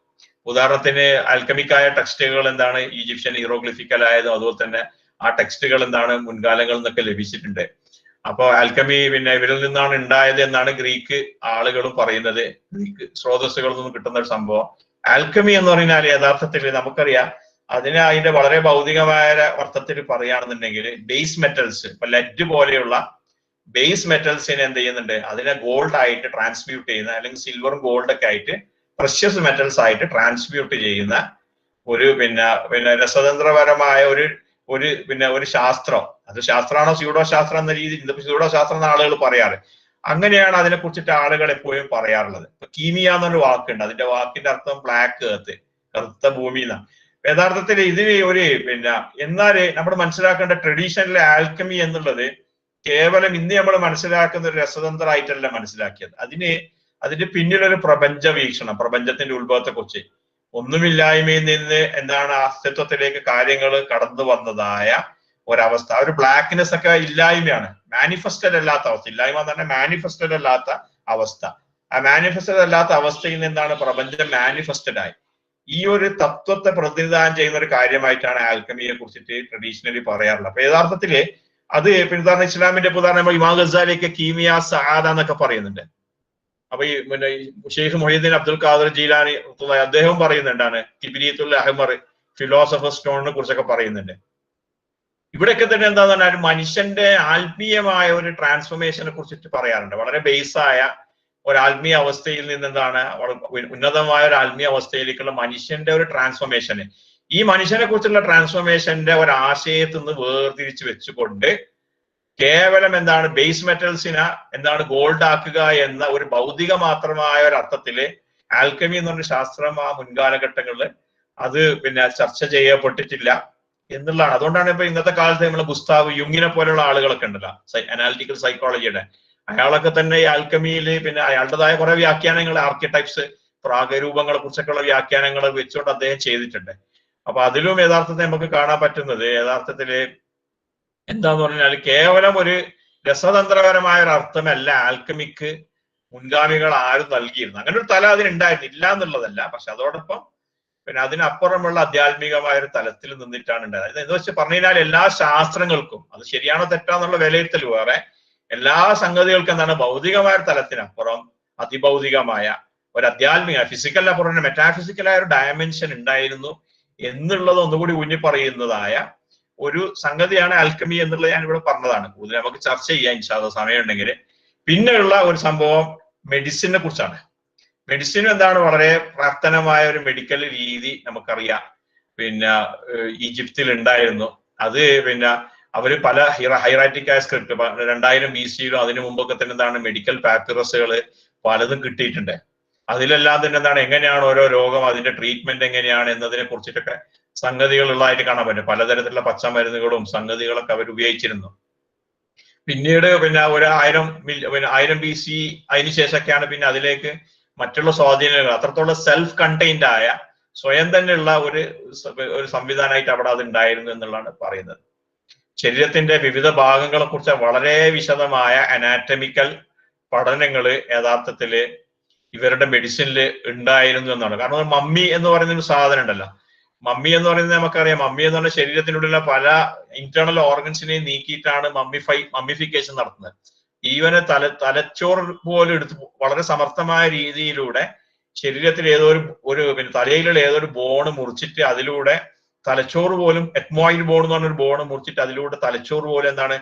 ഉദാഹരണത്തിന് ആൽക്കമിക്കായ ടെക്സ്റ്റുകൾ എന്താണ് ഈജിപ്ഷ്യൻ ഹീറോഗ്ലിഫിക്കലായതും അതുപോലെ തന്നെ ആ ടെക്സ്റ്റുകൾ എന്താണ് മുൻകാലങ്ങളിൽ നിന്നൊക്കെ ലഭിച്ചിട്ടുണ്ട്. അപ്പൊ ആൽക്കമി ഇവരിൽ നിന്നാണ് ഉണ്ടായത് എന്നാണ് ഗ്രീക്ക് ആളുകളും പറയുന്നത്, ഗ്രീക്ക് സ്രോതസ്സുകളിൽ നിന്ന് കിട്ടുന്ന ഒരു സംഭവം. ആൽക്കമി എന്ന് പറഞ്ഞാൽ യഥാർത്ഥത്തിൽ നമുക്കറിയാം അതിന്റെ വളരെ ഭൗതികമായ അർത്ഥത്തിൽ പറയുകയാണെന്നുണ്ടെങ്കിൽ ബേസ് മെറ്റൽസ്, ഇപ്പൊ ലെഡ് പോലെയുള്ള ബേസ് മെറ്റൽസിനെ എന്ത് ചെയ്യുന്നുണ്ട്, അതിനെ ഗോൾഡ് ആയിട്ട് ട്രാൻസ്മ്യൂട്ട് ചെയ്യുന്ന, അല്ലെങ്കിൽ സിൽവറും ഗോൾഡ് ഒക്കെ ആയിട്ട് പ്രഷ്യസ് മെറ്റൽസ് ആയിട്ട് ട്രാൻസ്മ്യൂട്ട് ചെയ്യുന്ന ഒരു രസതന്ത്രപരമായ ഒരു ശാസ്ത്രം. അത് ശാസ്ത്രമാണോ സ്യൂഡോ ശാസ്ത്രം എന്ന രീതിയിൽ, ഇന്നിപ്പോ സ്യൂഡോ ശാസ്ത്രം എന്ന ആളുകൾ പറയാറ്. അങ്ങനെയാണ് അതിനെ കുറിച്ചിട്ട് ആളുകൾ എപ്പോഴും പറയാറുള്ളത്. ഇപ്പൊ കീമിയ എന്നൊരു വാക്കുണ്ട്, അതിന്റെ വാക്കിന്റെ അർത്ഥം ബ്ലാക്ക് എർത്ത്, കറുത്ത ഭൂമി എന്നാണ്. യഥാർത്ഥത്തിൽ ഇതിന് ഒരു എന്നാല് നമ്മൾ മനസ്സിലാക്കേണ്ട ട്രഡീഷണൽ ആൽക്കമി എന്നുള്ളത് കേവലം ഇന്ന് നമ്മൾ മനസ്സിലാക്കുന്ന ഒരു രസതന്ത്രമായിട്ടല്ല മനസ്സിലാക്കിയത്. അതിന്റെ പിന്നിലൊരു പ്രപഞ്ച വീക്ഷണം, പ്രപഞ്ചത്തിന്റെ ഉത്ഭവത്തെ കുറിച്ച്, ഒന്നുമില്ലായ്മയിൽ നിന്ന് എന്താണ് അസ്തിത്വത്തിലേക്ക് കാര്യങ്ങൾ കടന്നു വന്നതായ ഒരവസ്ഥ. ഒരു ബ്ലാക്ക്നെസ് ഒക്കെ ഇല്ലായ്മയാണ്, മാനിഫെസ്റ്റഡ് അല്ലാത്ത അവസ്ഥ. ഇല്ലായ്മ തന്നെ മാനിഫെസ്റ്റഡ് അല്ലാത്ത അവസ്ഥ. ആ മാനിഫെസ്റ്റഡ് അല്ലാത്ത അവസ്ഥയിൽ നിന്നാണ് പ്രപഞ്ചം മാനിഫെസ്റ്റഡ് ആയി. ഈ ഒരു തത്വത്തെ പ്രതിനിധാനം ചെയ്യുന്ന ഒരു കാര്യമായിട്ടാണ് ആൽക്കമിയെ കുറിച്ചിട്ട് ട്രഡീഷണലി പറയാറുള്ളത്. അപ്പൊ യഥാർത്ഥത്തില് അത് ഉദാഹരണം ഇസ്ലാമിന്റെ ഉദാഹരണം ഇമാം ഗസാലിയൊക്കെ കീമിയ സആദ എന്നൊക്കെ പറയുന്നുണ്ട്. അപ്പൊ ഈ ഷെയ്ഖ് മൊഹീദ്ദീൻ അബ്ദുൽ ഖാദർ ജീലാനി അദ്ദേഹം പറയുന്നുണ്ടാണ് കിബ്രീത്തുൽ അഹ്മർ ഫിലോസഫർ സ്റ്റോണിനെ കുറിച്ചൊക്കെ പറയുന്നുണ്ട്. ഇവിടെയൊക്കെ തന്നെ എന്താന്ന് പറഞ്ഞാൽ മനുഷ്യന്റെ ആത്മീയമായ ഒരു ട്രാൻസ്ഫോർമേഷനെ കുറിച്ചിട്ട് പറയാറുണ്ട്. വളരെ ബേസായ ഒരു ആത്മീയ അവസ്ഥയിൽ നിന്ന് എന്താണ് ഉന്നതമായ ഒരു ആത്മീയ അവസ്ഥയിലേക്കുള്ള മനുഷ്യന്റെ ഒരു ട്രാൻസ്ഫോർമേഷന്, ഈ മനുഷ്യനെ കുറിച്ചുള്ള ട്രാൻസ്ഫോർമേഷന്റെ ഒരു ആശയത്തിൽ നിന്ന് വേർതിരിച്ച് വെച്ചുകൊണ്ട് കേവലം എന്താണ് ബേസ് മെറ്റൽസിനെ എന്താണ് ഗോൾഡ് ആക്കുക എന്ന ഒരു ഭൗതിക മാത്രമായ ഒരു അർത്ഥത്തില് ആൽക്കമി എന്ന് പറഞ്ഞ ശാസ്ത്രം ആ മുൻകാലഘട്ടങ്ങളിൽ അത് ചർച്ച ചെയ്യപ്പെട്ടിട്ടില്ല എന്നുള്ളതാണ്. അതുകൊണ്ടാണ് ഇപ്പൊ ഇന്നത്തെ കാലത്ത് നമ്മൾ ഗുസ്താവ് യുങ്ങിനെ പോലെയുള്ള ആളുകളൊക്കെ ഉണ്ടല്ലോ, അനാലിറ്റിക്കൽ സൈക്കോളജിയുടെ, അയാളൊക്കെ തന്നെ ഈ ആൽക്കമിയിൽ അയാളുടേതായ കുറെ വ്യാഖ്യാനങ്ങൾ, ആർക്കിടൈപ്സ്, പ്രാഗരൂപങ്ങളെ കുറിച്ചൊക്കെയുള്ള വ്യാഖ്യാനങ്ങൾ വെച്ചുകൊണ്ട് അദ്ദേഹം ചെയ്തിട്ടുണ്ട്. അപ്പൊ അതിലും യഥാർത്ഥത്തിൽ നമുക്ക് കാണാൻ പറ്റുന്നത് യഥാർത്ഥത്തില് എന്താന്ന് പറഞ്ഞാൽ കേവലം ഒരു രസതന്ത്രപരമായ ഒരു അർത്ഥമല്ല ആൽക്കമിക്ക് മുൻഗാമികൾ ആരും നൽകിയിരുന്നു. അങ്ങനെ ഒരു തല അതിനുണ്ടായിരുന്നു, ഇല്ല എന്നുള്ളതല്ല. പക്ഷെ അതോടൊപ്പം അതിനപ്പുറമുള്ള ആധ്യാത്മികമായ ഒരു തലത്തിൽ നിന്നിട്ടാണ് ഉണ്ടായത്. എന്ന് വെച്ച് പറഞ്ഞു കഴിഞ്ഞാൽ എല്ലാ ശാസ്ത്രങ്ങൾക്കും അത് ശരിയാണോ തെറ്റാന്നുള്ള വിലയിരുത്തൽ വേറെ, എല്ലാ സംഗതികൾക്കും എന്താണ് ഭൗതികമായ ഒരു തലത്തിനപ്പുറം അതിഭൗതികമായ ഒരു ആധ്യാത്മിക, ഫിസിക്കലിന് പുറമെ മെറ്റാഫിസിക്കലായ ഒരു ഡയമെൻഷൻ ഉണ്ടായിരുന്നു എന്നുള്ളത് ഒന്നുകൂടി ഊന്നി പറയുന്നതായ ഒരു സംഗതിയാണ് ആൽക്കമി എന്നുള്ളത് ഞാൻ ഇവിടെ പറഞ്ഞതാണ്. കൂടുതൽ നമുക്ക് ചർച്ച ചെയ്യാം ഇൻഷാ അല്ലാഹ് സമയം ഉണ്ടെങ്കിൽ. പിന്നെയുള്ള ഒരു സംഭവം മെഡിസിനെ കുറിച്ചാണ്. മെഡിസിൻ എന്താണ് വളരെ പ്രാർത്ഥനമായ ഒരു മെഡിക്കൽ രീതി നമുക്കറിയാം. ഈജിപ്തിൽ ഉണ്ടായിരുന്നു. അത് അവര് പല ഹൈറാറ്റിക് ആയ സ്ക്രിപ്റ്റ് 2000 BC-യിലും അതിനു മുമ്പൊക്കെ തന്നെ എന്താണ് മെഡിക്കൽ പാപ്പിറസുകൾ പലതും കിട്ടിയിട്ടുണ്ട്. അതിലെല്ലാം തന്നെ എന്താണ് എങ്ങനെയാണ് ഓരോ രോഗം, അതിന്റെ ട്രീറ്റ്മെന്റ് എങ്ങനെയാണ് എന്നതിനെ കുറിച്ചിട്ടൊക്കെ സംഗതികൾ ഉള്ളതായിട്ട് കാണാൻ പറ്റും. പലതരത്തിലുള്ള പച്ചമരുന്നുകളും സംഗതികളൊക്കെ അവർ ഉപയോഗിച്ചിരുന്നു. പിന്നീട് ഒരു 1000 BC അതിന് ശേഷമൊക്കെയാണ് അതിലേക്ക് മറ്റുള്ള സ്വാധീനങ്ങൾ, അത്രത്തോളം സെൽഫ് കണ്ടെയ്ൻഡ് ആയ സ്വയം തന്നെയുള്ള ഒരു സംവിധാനമായിട്ട് അവിടെ അത് ഉണ്ടായിരുന്നു എന്നുള്ളതാണ് പറയുന്നത്. ശരീരത്തിന്റെ വിവിധ ഭാഗങ്ങളെ കുറിച്ച് വളരെ വിശദമായ അനാറ്റമിക്കൽ പഠനങ്ങള് യഥാർത്ഥത്തില് ഇവരുടെ മെഡിസിനിൽ ഉണ്ടായിരുന്നു എന്നാണ്. കാരണം മമ്മി എന്ന് പറയുന്ന ഒരു സാധനം ഉണ്ടല്ലോ, മമ്മി എന്ന് പറയുന്നത് നമുക്കറിയാം. മമ്മി എന്ന് പറഞ്ഞ ശരീരത്തിലുള്ള പല ഇന്റേണൽ ഓർഗൻസിനെയും നീക്കിയിട്ടാണ് മമ്മിഫിക്കേഷൻ നടത്തുന്നത്. ഈവന് തലച്ചോറ് പോലും എടുത്ത് വളരെ സമർത്ഥമായ രീതിയിലൂടെ ശരീരത്തിൽ തലയിലുള്ള ഏതൊരു ബോണ് മുറിച്ചിട്ട് അതിലൂടെ തലച്ചോറ് പോലും, എത്മോയിഡ് ബോൺ എന്ന് പറഞ്ഞൊരു ബോണ് മുറിച്ചിട്ട് അതിലൂടെ തലച്ചോറ് പോലും എന്താണ്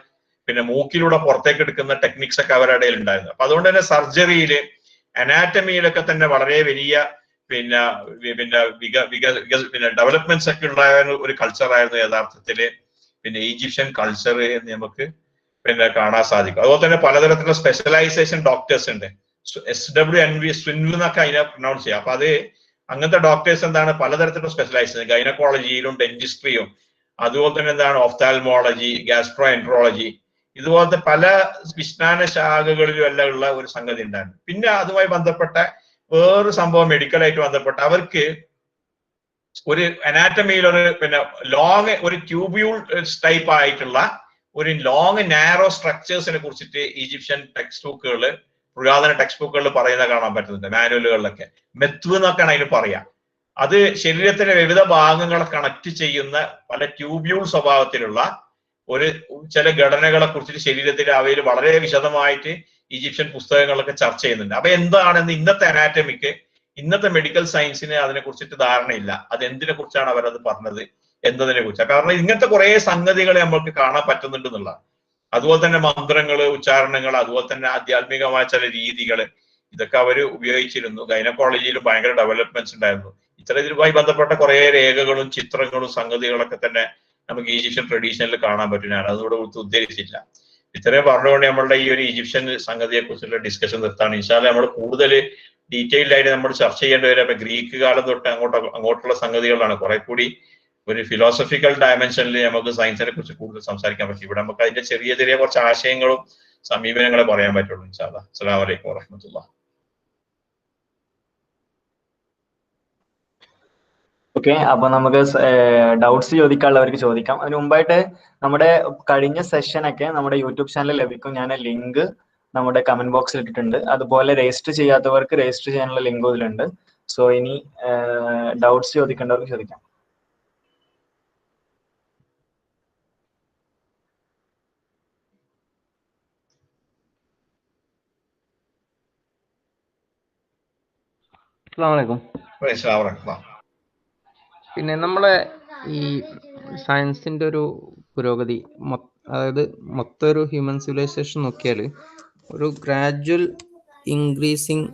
മൂക്കിലൂടെ പുറത്തേക്ക് എടുക്കുന്ന ടെക്നിക്സ് ഒക്കെ അവരുടെ ഇടയിൽ ഉണ്ടായിരുന്നു. അപ്പൊ അതുകൊണ്ട് തന്നെ സർജറിയില്, അനാറ്റമിയിലൊക്കെ തന്നെ വളരെ വലിയ ഡെവലപ്മെന്റ്സ് ഒക്കെ ഉണ്ടായ ഒരു കൾച്ചറായിരുന്നു യഥാർത്ഥത്തില് ഈജിപ്ഷ്യൻ കൾച്ചർ എന്ന് നമുക്ക് കാണാൻ സാധിക്കും. അതുപോലെ തന്നെ പലതരത്തിലുള്ള സ്പെഷ്യലൈസേഷൻ ഡോക്ടേഴ്സ് ഉണ്ട്. SWNV സ്വിൻവ് എന്നൊക്കെ അതിനെ പ്രൊനൗൺസ് ചെയ്യാം. അപ്പൊ അത് അങ്ങനത്തെ ഡോക്ടേഴ്സ് എന്താണ് പലതരത്തിലുള്ള സ്പെഷ്യലൈസേഷൻ, ഗൈനക്കോളജിയിലും ഡെന്റിസ്ട്രിയും, അതുപോലെ തന്നെ എന്താണ് ഓഫ്താൽമോളജി, ഗാസ്ട്രോ എൻട്രോളജി, ഇതുപോലത്തെ പല വിജ്ഞാന ശാഖകളിലും എല്ലാം ഉള്ള ഒരു സംഗതി ഉണ്ടായിരുന്നു. പിന്നെ അതുമായി ബന്ധപ്പെട്ട വേറൊരു സംഭവം മെഡിക്കലായിട്ട് ബന്ധപ്പെട്ട അവർക്ക് ഒരു അനാറ്റമിയിൽ ലോങ് ഒരു ട്യൂബ്യൂൾ ടൈപ്പ് ആയിട്ടുള്ള ഒരു ലോങ് നാരോ സ്ട്രക്ചേഴ്സിനെ കുറിച്ചിട്ട് ഈജിപ്ഷ്യൻ ടെക്സ്റ്റ് ബുക്കുകളിൽ, പുരാതന ടെക്സ്റ്റ് ബുക്കുകളിൽ പറയുന്ന കാണാൻ പറ്റുന്നുണ്ട്. മാനുവലുകളിലൊക്കെ മെത്വ് എന്നൊക്കെയാണ് അതിന് പറയാ. അത് ശരീരത്തിലെ വിവിധ ഭാഗങ്ങളെ കണക്ട് ചെയ്യുന്ന പല ട്യൂബ്യൂൾ സ്വഭാവത്തിലുള്ള ചില ഘടനകളെ കുറിച്ചിട്ട് ശരീരത്തിലെ അവയിൽ വളരെ വിശദമായിട്ട് ഈജിപ്ഷ്യൻ പുസ്തകങ്ങളൊക്കെ ചർച്ച ചെയ്യുന്നുണ്ട്. അപ്പൊ എന്താണെന്ന് ഇന്നത്തെ അനാറ്റമിക്ക്, ഇന്നത്തെ മെഡിക്കൽ സയൻസിന് അതിനെ കുറിച്ചിട്ട് ധാരണയില്ല. അത് എന്തിനെ കുറിച്ചാണ് അവരത് പറഞ്ഞത് എന്നതിനെ കുറിച്ചാണ്. കാരണം ഇങ്ങനത്തെ കുറെ സംഗതികൾ നമ്മൾക്ക് കാണാൻ പറ്റുന്നുണ്ട് എന്നുള്ളതാണ്. അതുപോലെ തന്നെ മന്ത്രങ്ങള്, ഉച്ചാരണങ്ങൾ, അതുപോലെ തന്നെ ആധ്യാത്മികമായ ചില രീതികൾ, ഇതൊക്കെ അവർ ഉപയോഗിച്ചിരുന്നു. ഗൈനക്കോളജിയിലും ഭയങ്കര ഡെവലപ്മെന്റ്സ് ഉണ്ടായിരുന്നു. ഇത്തരത്തിലുമായി ബന്ധപ്പെട്ട കുറെ രേഖകളും ചിത്രങ്ങളും സംഗതികളൊക്കെ തന്നെ നമുക്ക് ഈജിപ്ഷ്യൻ ട്രഡീഷനിൽ കാണാൻ പറ്റും. ഞാൻ അതിനോട് ഉദ്ധരിച്ചില്ല. ഇത്രയും പറഞ്ഞുകൊണ്ട് നമ്മളുടെ ഈ ഒരു ഈജിപ്ഷ്യൻ സംഗതിയെ കുറിച്ചുള്ള ഡിസ്കഷൻ നിർത്താണ്. ഇൻഷാല്ലാ നമ്മൾ കൂടുതൽ ഡീറ്റെയിൽഡ് ആയിട്ട് നമ്മൾ ചർച്ച ചെയ്യേണ്ടി വരും. അപ്പൊ ഗ്രീക്ക് കാലം തൊട്ട് അങ്ങോട്ടുള്ള സംഗതികളാണ് കുറെ കൂടി ഒരു ഫിലോസഫിക്കൽ ഡയമെൻഷനിൽ നമുക്ക് സയൻസിനെ കുറിച്ച് കൂടുതൽ സംസാരിക്കാൻ പറ്റും. ഇവിടെ നമുക്ക് അതിന്റെ ചെറിയ ചെറിയ കുറച്ച് ആശയങ്ങളും സമീപനങ്ങളെ പറയാൻ പറ്റുള്ളൂ. ഇൻഷാല്ലാ. അസ്സലാമു അലൈക്കും വറഹ്മത്തുള്ളാഹി. ഓക്കെ, അപ്പൊ നമുക്ക് ഡൗട്ട്സ് ചോദിക്കാനുള്ളവർക്ക് ചോദിക്കാം. അതിന് മുമ്പായിട്ട് നമ്മുടെ കഴിഞ്ഞ സെഷനൊക്കെ നമ്മുടെ യൂട്യൂബ് ചാനലിൽ ലഭിക്കും. ഞാൻ ലിങ്ക് നമ്മുടെ കമന്റ് ബോക്സിൽ ഇട്ടിട്ടുണ്ട്. അതുപോലെ രജിസ്റ്റർ ചെയ്യാത്തവർക്ക് രജിസ്റ്റർ ചെയ്യാനുള്ള ലിങ്ക് ഇതിലുണ്ട്. സോ ഇനി ഡൗട്ട്സ് ചോദിക്കേണ്ടവർക്ക് ചോദിക്കാം. അസ്സലാമു അലൈക്കും. പിന്നെ നമ്മളെ ഈ സയൻസിന്റെ ഒരു പുരോഗതി, അതായത് മൊത്തം ഒരു ഹ്യൂമൻ സിവിലൈസേഷൻ നോക്കിയാൽ ഒരു ഗ്രാജുവൽ ഇൻക്രീസിങ്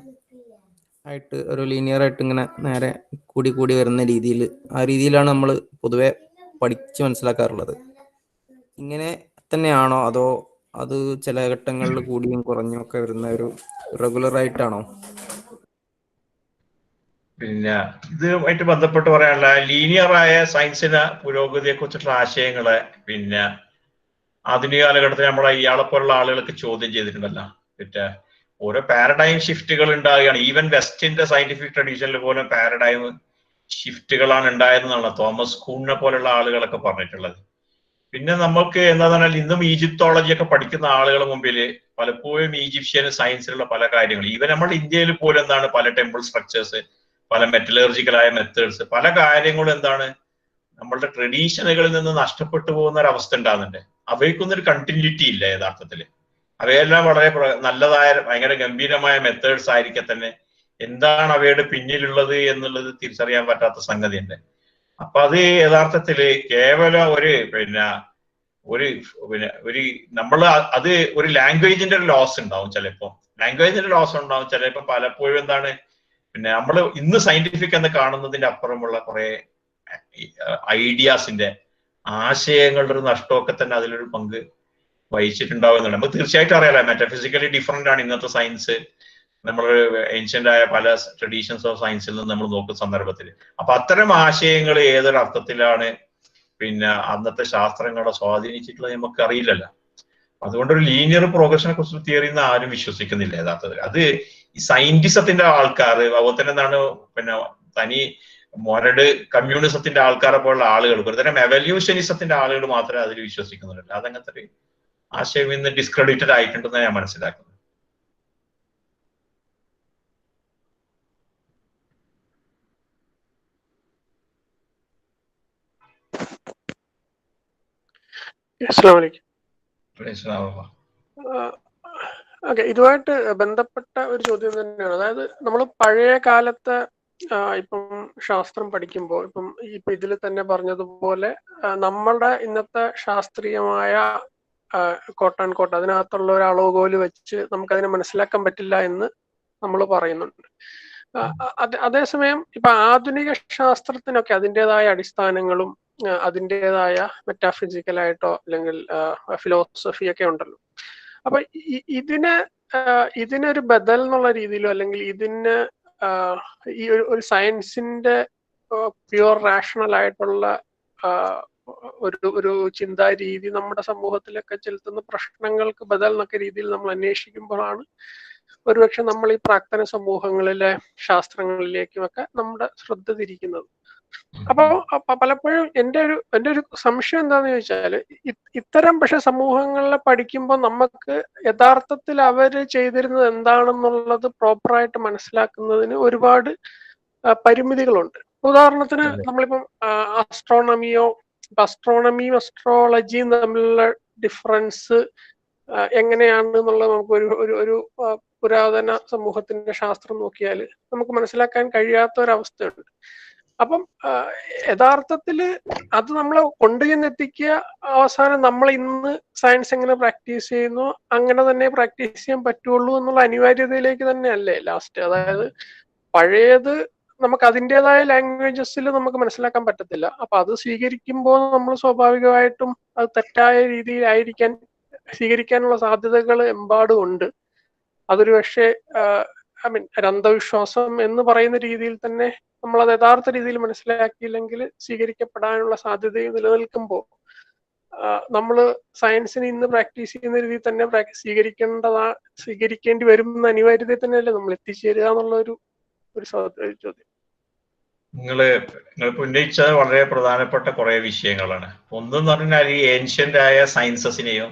ആയിട്ട് ഒരു ലീനിയർ ആയിട്ട് ഇങ്ങനെ നേരെ കൂടി കൂടി വരുന്ന രീതിയിൽ, ആ രീതിയിലാണ് നമ്മൾ പൊതുവെ പഠിച്ച് മനസ്സിലാക്കാറുള്ളത്. ഇങ്ങനെ തന്നെയാണോ, അതോ അത് ചില ഘട്ടങ്ങളിൽ കൂടിയും കുറഞ്ഞും ഒക്കെ വരുന്ന ഒരു റെഗുലർ ആയിട്ടാണോ? പിന്നെ ഇതുമായിട്ട് ബന്ധപ്പെട്ട് പറയാനുള്ള ലീനിയറായ സയൻസിന്റെ പുരോഗതിയെ കുറിച്ചിട്ടുള്ള ആശയങ്ങളെ പിന്നെ ആധുനിക കാലഘട്ടത്തിൽ നമ്മളെ ഇയാളെ പോലുള്ള ആളുകൾക്ക് ചോദ്യം ചെയ്തിട്ടുണ്ടല്ലോ. പിന്നെ ഓരോ പാരഡൈം ഷിഫ്റ്റുകൾ ഉണ്ടാവുകയാണ്. ഈവൻ വെസ്റ്റിന്റെ സയന്റിഫിക് ട്രഡീഷനിൽ പോലും പാരഡൈം ഷിഫ്റ്റുകളാണ് ഉണ്ടായതെന്നാണ് തോമസ് കൂണിനെ പോലുള്ള ആളുകളൊക്കെ പറഞ്ഞിട്ടുള്ളത്. പിന്നെ നമുക്ക് എന്താ പറഞ്ഞാൽ ഇന്നും ഈജിപ്തോളജി ഒക്കെ പഠിക്കുന്ന ആളുകളുടെ മുമ്പിൽ പലപ്പോഴും ഈജിപ്ഷ്യൻ സയൻസിലുള്ള പല കാര്യങ്ങൾ, ഈവൻ നമ്മുടെ ഇന്ത്യയിൽ പോലും എന്താണ് പല ടെമ്പിൾ സ്ട്രക്ചേഴ്സ്, പല മെറ്റലർജിക്കലായ മെത്തേഡ്സ്, പല കാര്യങ്ങളും എന്താണ് നമ്മളുടെ ട്രഡീഷനുകളിൽ നിന്ന് നഷ്ടപ്പെട്ടു പോകുന്ന ഒരു അവസ്ഥ ഉണ്ടാകുന്നുണ്ട്. അവയ്ക്കൊന്നും ഒരു കണ്ടിന്യൂറ്റി ഇല്ല യഥാർത്ഥത്തില്. അവയെല്ലാം വളരെ നല്ലതായ ഭയങ്കര ഗംഭീരമായ മെത്തേഡ്സ് ആയിരിക്കെ തന്നെ എന്താണ് അവയുടെ പിന്നിലുള്ളത് എന്നുള്ളത് തിരിച്ചറിയാൻ പറ്റാത്ത സംഗതിയുണ്ട്. അപ്പൊ അത് യഥാർത്ഥത്തില് കേവലം ഒരു നമ്മൾ അത് ഒരു ലാംഗ്വേജിന്റെ ഒരു ലോസ് ഉണ്ടാവും. ചിലപ്പോൾ ലാംഗ്വേജിന്റെ ലോസ് ഉണ്ടാവും. ചിലപ്പോൾ പലപ്പോഴും എന്താണ് പിന്നെ നമ്മൾ ഇന്ന് സയന്റിഫിക് എന്ന് കാണുന്നതിന്റെ അപ്പുറമുള്ള കുറെ ഐഡിയാസിന്റെ ആശയങ്ങളുടെ ഒരു നഷ്ടമൊക്കെ തന്നെ അതിലൊരു പങ്ക് വഹിച്ചിട്ടുണ്ടാവുന്നുണ്ട്. നമുക്ക് തീർച്ചയായിട്ടും അറിയാലോ, മെറ്റഫിസിക്കലി ഡിഫറെന്റ് ആണ് ഇന്നത്തെ സയൻസ് നമ്മൾ ഏൻഷ്യന്റ് ആയ പല ട്രഡീഷൻസ് ഓഫ് സയൻസിൽ നിന്ന് നമ്മൾ നോക്കുന്ന സന്ദർഭത്തിൽ. അപ്പൊ അത്തരം ആശയങ്ങൾ ഏതൊരു അർത്ഥത്തിലാണ് പിന്നെ അന്നത്തെ ശാസ്ത്രങ്ങളെ സ്വാധീനിച്ചിട്ടുള്ളത് നമുക്ക് അറിയില്ലല്ലോ. അതുകൊണ്ടൊരു ലീനിയർ പ്രോഗ്രഷനെ കുറിച്ച് തിയറി എന്ന് ആരും വിശ്വസിക്കുന്നില്ല യഥാർത്ഥത്തിൽ. അത് ഈ സയന്റിസത്തിന്റെ ആൾക്കാർ, അതുപോലെ തന്നെ എന്താണ് പിന്നെ തനി മൊരട് കമ്മ്യൂണിസത്തിന്റെ ആൾക്കാരെ പോലുള്ള ആളുകൾ, ഒരുതരം എവല്യൂഷനിസത്തിന്റെ ആളുകൾ മാത്രമേ അതിൽ വിശ്വസിക്കുന്നുള്ളൂ. അതങ്ങനത്തെ ഒരു ആശയം ഇന്ന് ഡിസ്ക്രെഡിറ്റഡ് ആയിട്ടുണ്ടെന്ന് ഞാൻ മനസ്സിലാക്കുന്നത്. ഓക്കെ, ഇതുമായിട്ട് ബന്ധപ്പെട്ട ഒരു ചോദ്യം തന്നെയാണ്. അതായത് നമ്മൾ പഴയ കാലത്തെ ഇപ്പം ശാസ്ത്രം പഠിക്കുമ്പോൾ ഇപ്പൊ ഇതിൽ തന്നെ പറഞ്ഞതുപോലെ നമ്മളുടെ ഇന്നത്തെ ശാസ്ത്രീയമായ കോട്ടാൻ കോട്ട് അതിനകത്തുള്ള ഒരു അളവുകോല് വെച്ച് നമുക്കതിനെ മനസ്സിലാക്കാൻ പറ്റില്ല എന്ന് നമ്മൾ പറയുന്നുണ്ട്. അതേസമയം ഇപ്പൊ ആധുനിക ശാസ്ത്രത്തിനൊക്കെ അതിൻ്റെതായ അടിസ്ഥാനങ്ങളും അതിൻ്റെതായ മെറ്റാഫിസിക്കലായിട്ടോ അല്ലെങ്കിൽ ഫിലോസഫി ഒക്കെ ഉണ്ടല്ലോ. അപ്പൊ ഇതിനൊരു ബദൽ എന്നുള്ള രീതിയിലോ അല്ലെങ്കിൽ ഇതിന് ഈ ഒരു സയൻസിന്റെ പ്യുവർ റാഷണൽ ആയിട്ടുള്ള ഒരു ചിന്താ രീതി നമ്മുടെ സമൂഹത്തിലൊക്കെ ചെലുത്തുന്ന പ്രശ്നങ്ങൾക്ക് ബദൽ എന്നൊക്കെ രീതിയിൽ നമ്മൾ അന്വേഷിക്കുമ്പോഴാണ് ഒരുപക്ഷെ നമ്മൾ ഈ പ്രാക്തന സമൂഹങ്ങളിലെ ശാസ്ത്രങ്ങളിലേക്കുമൊക്കെ നമ്മുടെ ശ്രദ്ധ തിരിക്കുന്നത്. അപ്പൊ പലപ്പോഴും എൻ്റെ ഒരു സംശയം എന്താന്ന് ചോദിച്ചാല്, ഇത്തരം പക്ഷെ സമൂഹങ്ങളിലെ പഠിക്കുമ്പോൾ നമുക്ക് യഥാർത്ഥത്തിൽ അവര് ചെയ്തിരുന്നത് എന്താണെന്നുള്ളത് പ്രോപ്പറായിട്ട് മനസ്സിലാക്കുന്നതിന് ഒരുപാട് പരിമിതികളുണ്ട്. ഉദാഹരണത്തിന് നമ്മളിപ്പം അസ്ട്രോണമിയും അസ്ട്രോളജിയും തമ്മിലുള്ള ഡിഫറൻസ് എങ്ങനെയാണ് എന്നുള്ളത് നമുക്ക് ഒരു പുരാതന സമൂഹത്തിന്റെ ശാസ്ത്രം നോക്കിയാൽ നമുക്ക് മനസ്സിലാക്കാൻ കഴിയാത്ത ഒരവസ്ഥയുണ്ട്. അപ്പം യഥാർത്ഥത്തില് അത് നമ്മളെ കൊണ്ടുചെന്നെത്തിക്കുക അവസാനം നമ്മൾ ഇന്ന് സയൻസ് എങ്ങനെ പ്രാക്ടീസ് ചെയ്യുന്നു അങ്ങനെ തന്നെ പ്രാക്ടീസ് ചെയ്യാൻ പറ്റുള്ളൂ എന്നുള്ള അനിവാര്യതയിലേക്ക് തന്നെയല്ലേ ലാസ്റ്റ്. അതായത് പഴയത് നമുക്ക് അതിൻ്റെതായ ലാംഗ്വേജസിൽ നമുക്ക് മനസ്സിലാക്കാൻ പറ്റത്തില്ല. അപ്പൊ അത് സ്വീകരിക്കുമ്പോൾ നമ്മൾ സ്വാഭാവികമായിട്ടും അത് തെറ്റായ രീതിയിലായിരിക്കാൻ സ്വീകരിക്കാനുള്ള സാധ്യതകൾ എമ്പാടും ഉണ്ട്. അതൊരു പക്ഷേ ഒരു അന്ധവിശ്വാസം എന്ന് പറയുന്ന രീതിയിൽ തന്നെ നമ്മളത് യഥാർത്ഥ രീതിയിൽ മനസ്സിലാക്കിയില്ലെങ്കിൽ സ്വീകരിക്കപ്പെടാനുള്ള സാധ്യതയും നിലനിൽക്കുമ്പോൾ നമ്മൾ സയൻസിന് ഇന്ന് പ്രാക്ടീസ് ചെയ്യുന്ന രീതിയിൽ തന്നെ സ്വീകരിക്കേണ്ടി വരും എന്ന അനിവാര്യതയിൽ തന്നെയല്ലേ നമ്മൾ എത്തിച്ചേരുക എന്നുള്ള ഒരു ചോദ്യം. നിങ്ങൾക്ക് ഉന്നയിച്ചത് വളരെ പ്രധാനപ്പെട്ട കുറെ വിഷയങ്ങളാണ്. ഒന്നെന്ന് പറഞ്ഞാൽ ഈ ഏൻഷ്യന്റ് ആയ സയൻസസിനെയും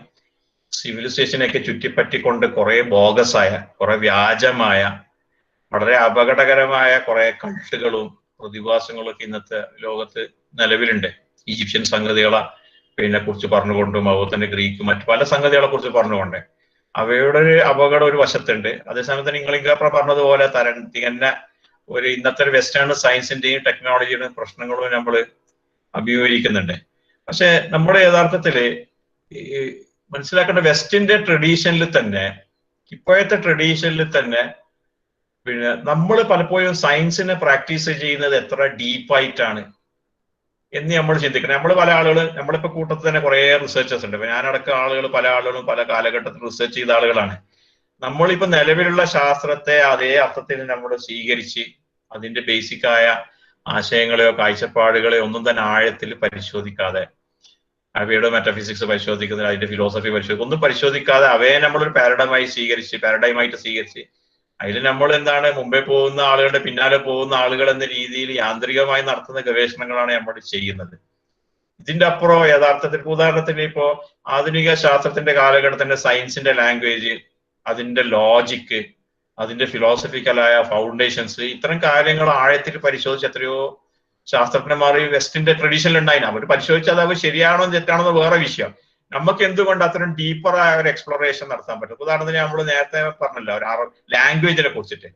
സിവിലൈസേഷനെയൊക്കെ ചുറ്റിപ്പറ്റിക്കൊണ്ട് കുറെ ബോഗസായ, കുറെ വ്യാജമായ, വളരെ അപകടകരമായ കുറെ കൾട്ടുകളും പ്രതിഭാസങ്ങളും ഒക്കെ ഇന്നത്തെ ലോകത്ത് നിലവിലുണ്ട്. ഈജിപ്ഷ്യൻ സംഗതികളെ കുറിച്ച് പറഞ്ഞുകൊണ്ടും അതുപോലെ തന്നെ ഗ്രീക്ക് മറ്റു പല സംഗതികളെ കുറിച്ച് പറഞ്ഞുകൊണ്ട് അവയുടെ ഒരു അപകടം ഒരു വശത്തുണ്ട്. അതേസമയത്ത് തന്നെ നിങ്ങൾ പറഞ്ഞതുപോലെ തികഞ്ഞ ഒരു ഇന്നത്തെ ഒരു വെസ്റ്റേൺ സയൻസിന്റെയും ടെക്നോളജിയുടെയും പ്രശ്നങ്ങളും നമ്മൾ അഭിമുഖീകരിക്കുന്നുണ്ട്. പക്ഷെ നമ്മുടെ യഥാർത്ഥത്തില് മനസ്സിലാക്കേണ്ട വെസ്റ്റിന്റെ ട്രഡീഷനിൽ തന്നെ, ഇപ്പോഴത്തെ ട്രഡീഷനിൽ തന്നെ നമ്മൾ പലപ്പോഴും സയൻസിനെ പ്രാക്ടീസ് ചെയ്യുന്നത് എത്ര ഡീപ്പായിട്ടാണ് എന്ന് നമ്മൾ ചിന്തിക്കണം. നമ്മൾ പല ആളുകൾ, നമ്മളിപ്പോ കൂട്ടത്തിൽ തന്നെ കുറെ റിസർച്ചേഴ്സ് ഉണ്ട്. ഞാനടക്കം ആളുകൾ, പല ആളുകളും പല കാലഘട്ടത്തിൽ റിസർച്ച് ചെയ്ത ആളുകളാണ്. നമ്മളിപ്പോ നിലവിലുള്ള ശാസ്ത്രത്തെ അതേ അർത്ഥത്തിൽ നമ്മൾ സ്വീകരിച്ച് അതിന്റെ ബേസിക്കായ ആശയങ്ങളെയോ കാഴ്ചപ്പാടുകളെയോ ഒന്നും തന്നെ ആഴത്തിൽ പരിശോധിക്കാതെ, അവയുടെ മെറ്റഫിസിക്സ് പരിശോധിക്കുന്നത്, അതിന്റെ ഫിലോസഫി പരിശോധിക്കുക, ഒന്നും പരിശോധിക്കാതെ അവയെ നമ്മളൊരു പാരഡൈമായിട്ട് സ്വീകരിച്ച് അതിൽ നമ്മൾ എന്താണ് മുമ്പേ പോകുന്ന ആളുകളുടെ പിന്നാലെ പോകുന്ന ആളുകൾ എന്ന രീതിയിൽ യാന്ത്രികമായി നടത്തുന്ന ഗവേഷണങ്ങളാണ് നമ്മൾ ചെയ്യുന്നത്. ഇതിന്റെ അപ്പുറം യഥാർത്ഥത്തിൽ ഉദാഹരണത്തിന് ഇപ്പോ ആധുനിക ശാസ്ത്രത്തിന്റെ കാലഘട്ടത്തിന്റെ സയൻസിന്റെ ലാംഗ്വേജ്, അതിന്റെ ലോജിക്ക്, അതിന്റെ ഫിലോസഫിക്കലായ ഫൗണ്ടേഷൻസ്, ഇത്തരം കാര്യങ്ങൾ ആഴത്തിൽ പരിശോധിച്ച് എത്രയോ ശാസ്ത്രജ്ഞന്മാർ വെസ്റ്റിന്റെ ട്രഡീഷനിൽ ഉണ്ടായിന്. അവർ പരിശോധിച്ചാൽ അത് ശരിയാണോ തെറ്റാണോ എന്ന് വേറെ വിഷയം. നമുക്ക് എന്തുകൊണ്ട് അത്രയും ഡീപ്പറായ ഒരു എക്സ്പ്ലോറേഷൻ നടത്താൻ പറ്റും? ഉദാഹരണത്തിന് നമ്മൾ നേരത്തെ പറഞ്ഞല്ലോ ഒരു ലാംഗ്വേജിനെ കുറിച്ചിട്ട്.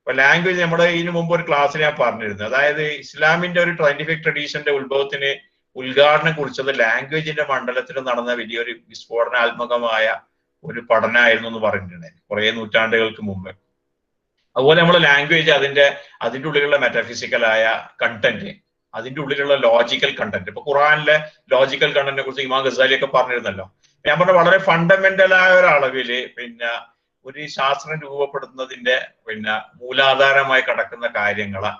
അപ്പൊ ലാംഗ്വേജ് നമ്മുടെ ഇതിനു മുമ്പ് ഒരു ക്ലാസ്സിൽ ഞാൻ പറഞ്ഞിരുന്നു. അതായത് ഇസ്ലാമിന്റെ ഒരു സയന്റിഫിക് ട്രഡീഷന്റെ ഉത്ഭവത്തിന് ഉദ്ഘാടനം കുറിച്ചത് ലാംഗ്വേജിന്റെ മണ്ഡലത്തിൽ നടന്ന വലിയൊരു വിസ്ഫോടനാത്മകമായ ഒരു പഠനമായിരുന്നു എന്ന് പറഞ്ഞിട്ടുണ്ടായിരുന്നു കുറെ നൂറ്റാണ്ടുകൾക്ക് മുമ്പ്. അതുപോലെ നമ്മൾ ലാംഗ്വേജ് അതിന്റെ ഉള്ളിലുള്ള മെറ്റാഫിസിക്കലായ കണ്ടന്റ്, അതിന്റെ ഉള്ളിലുള്ള ലോജിക്കൽ കണ്ടന്റ്, ഇപ്പൊ ഖുറാനിലെ ലോജിക്കൽ കണ്ടന്റിനെ കുറിച്ച് ഇമാം ഗസാലി ഒക്കെ പറഞ്ഞിരുന്നല്ലോ. ഞാൻ പറഞ്ഞ വളരെ ഫണ്ടമെന്റലായ ഒരളവില് ഒരു ശാസ്ത്രം രൂപപ്പെടുത്തുന്നതിന്റെ മൂലാധാരമായി കിടക്കുന്ന കാര്യങ്ങളെ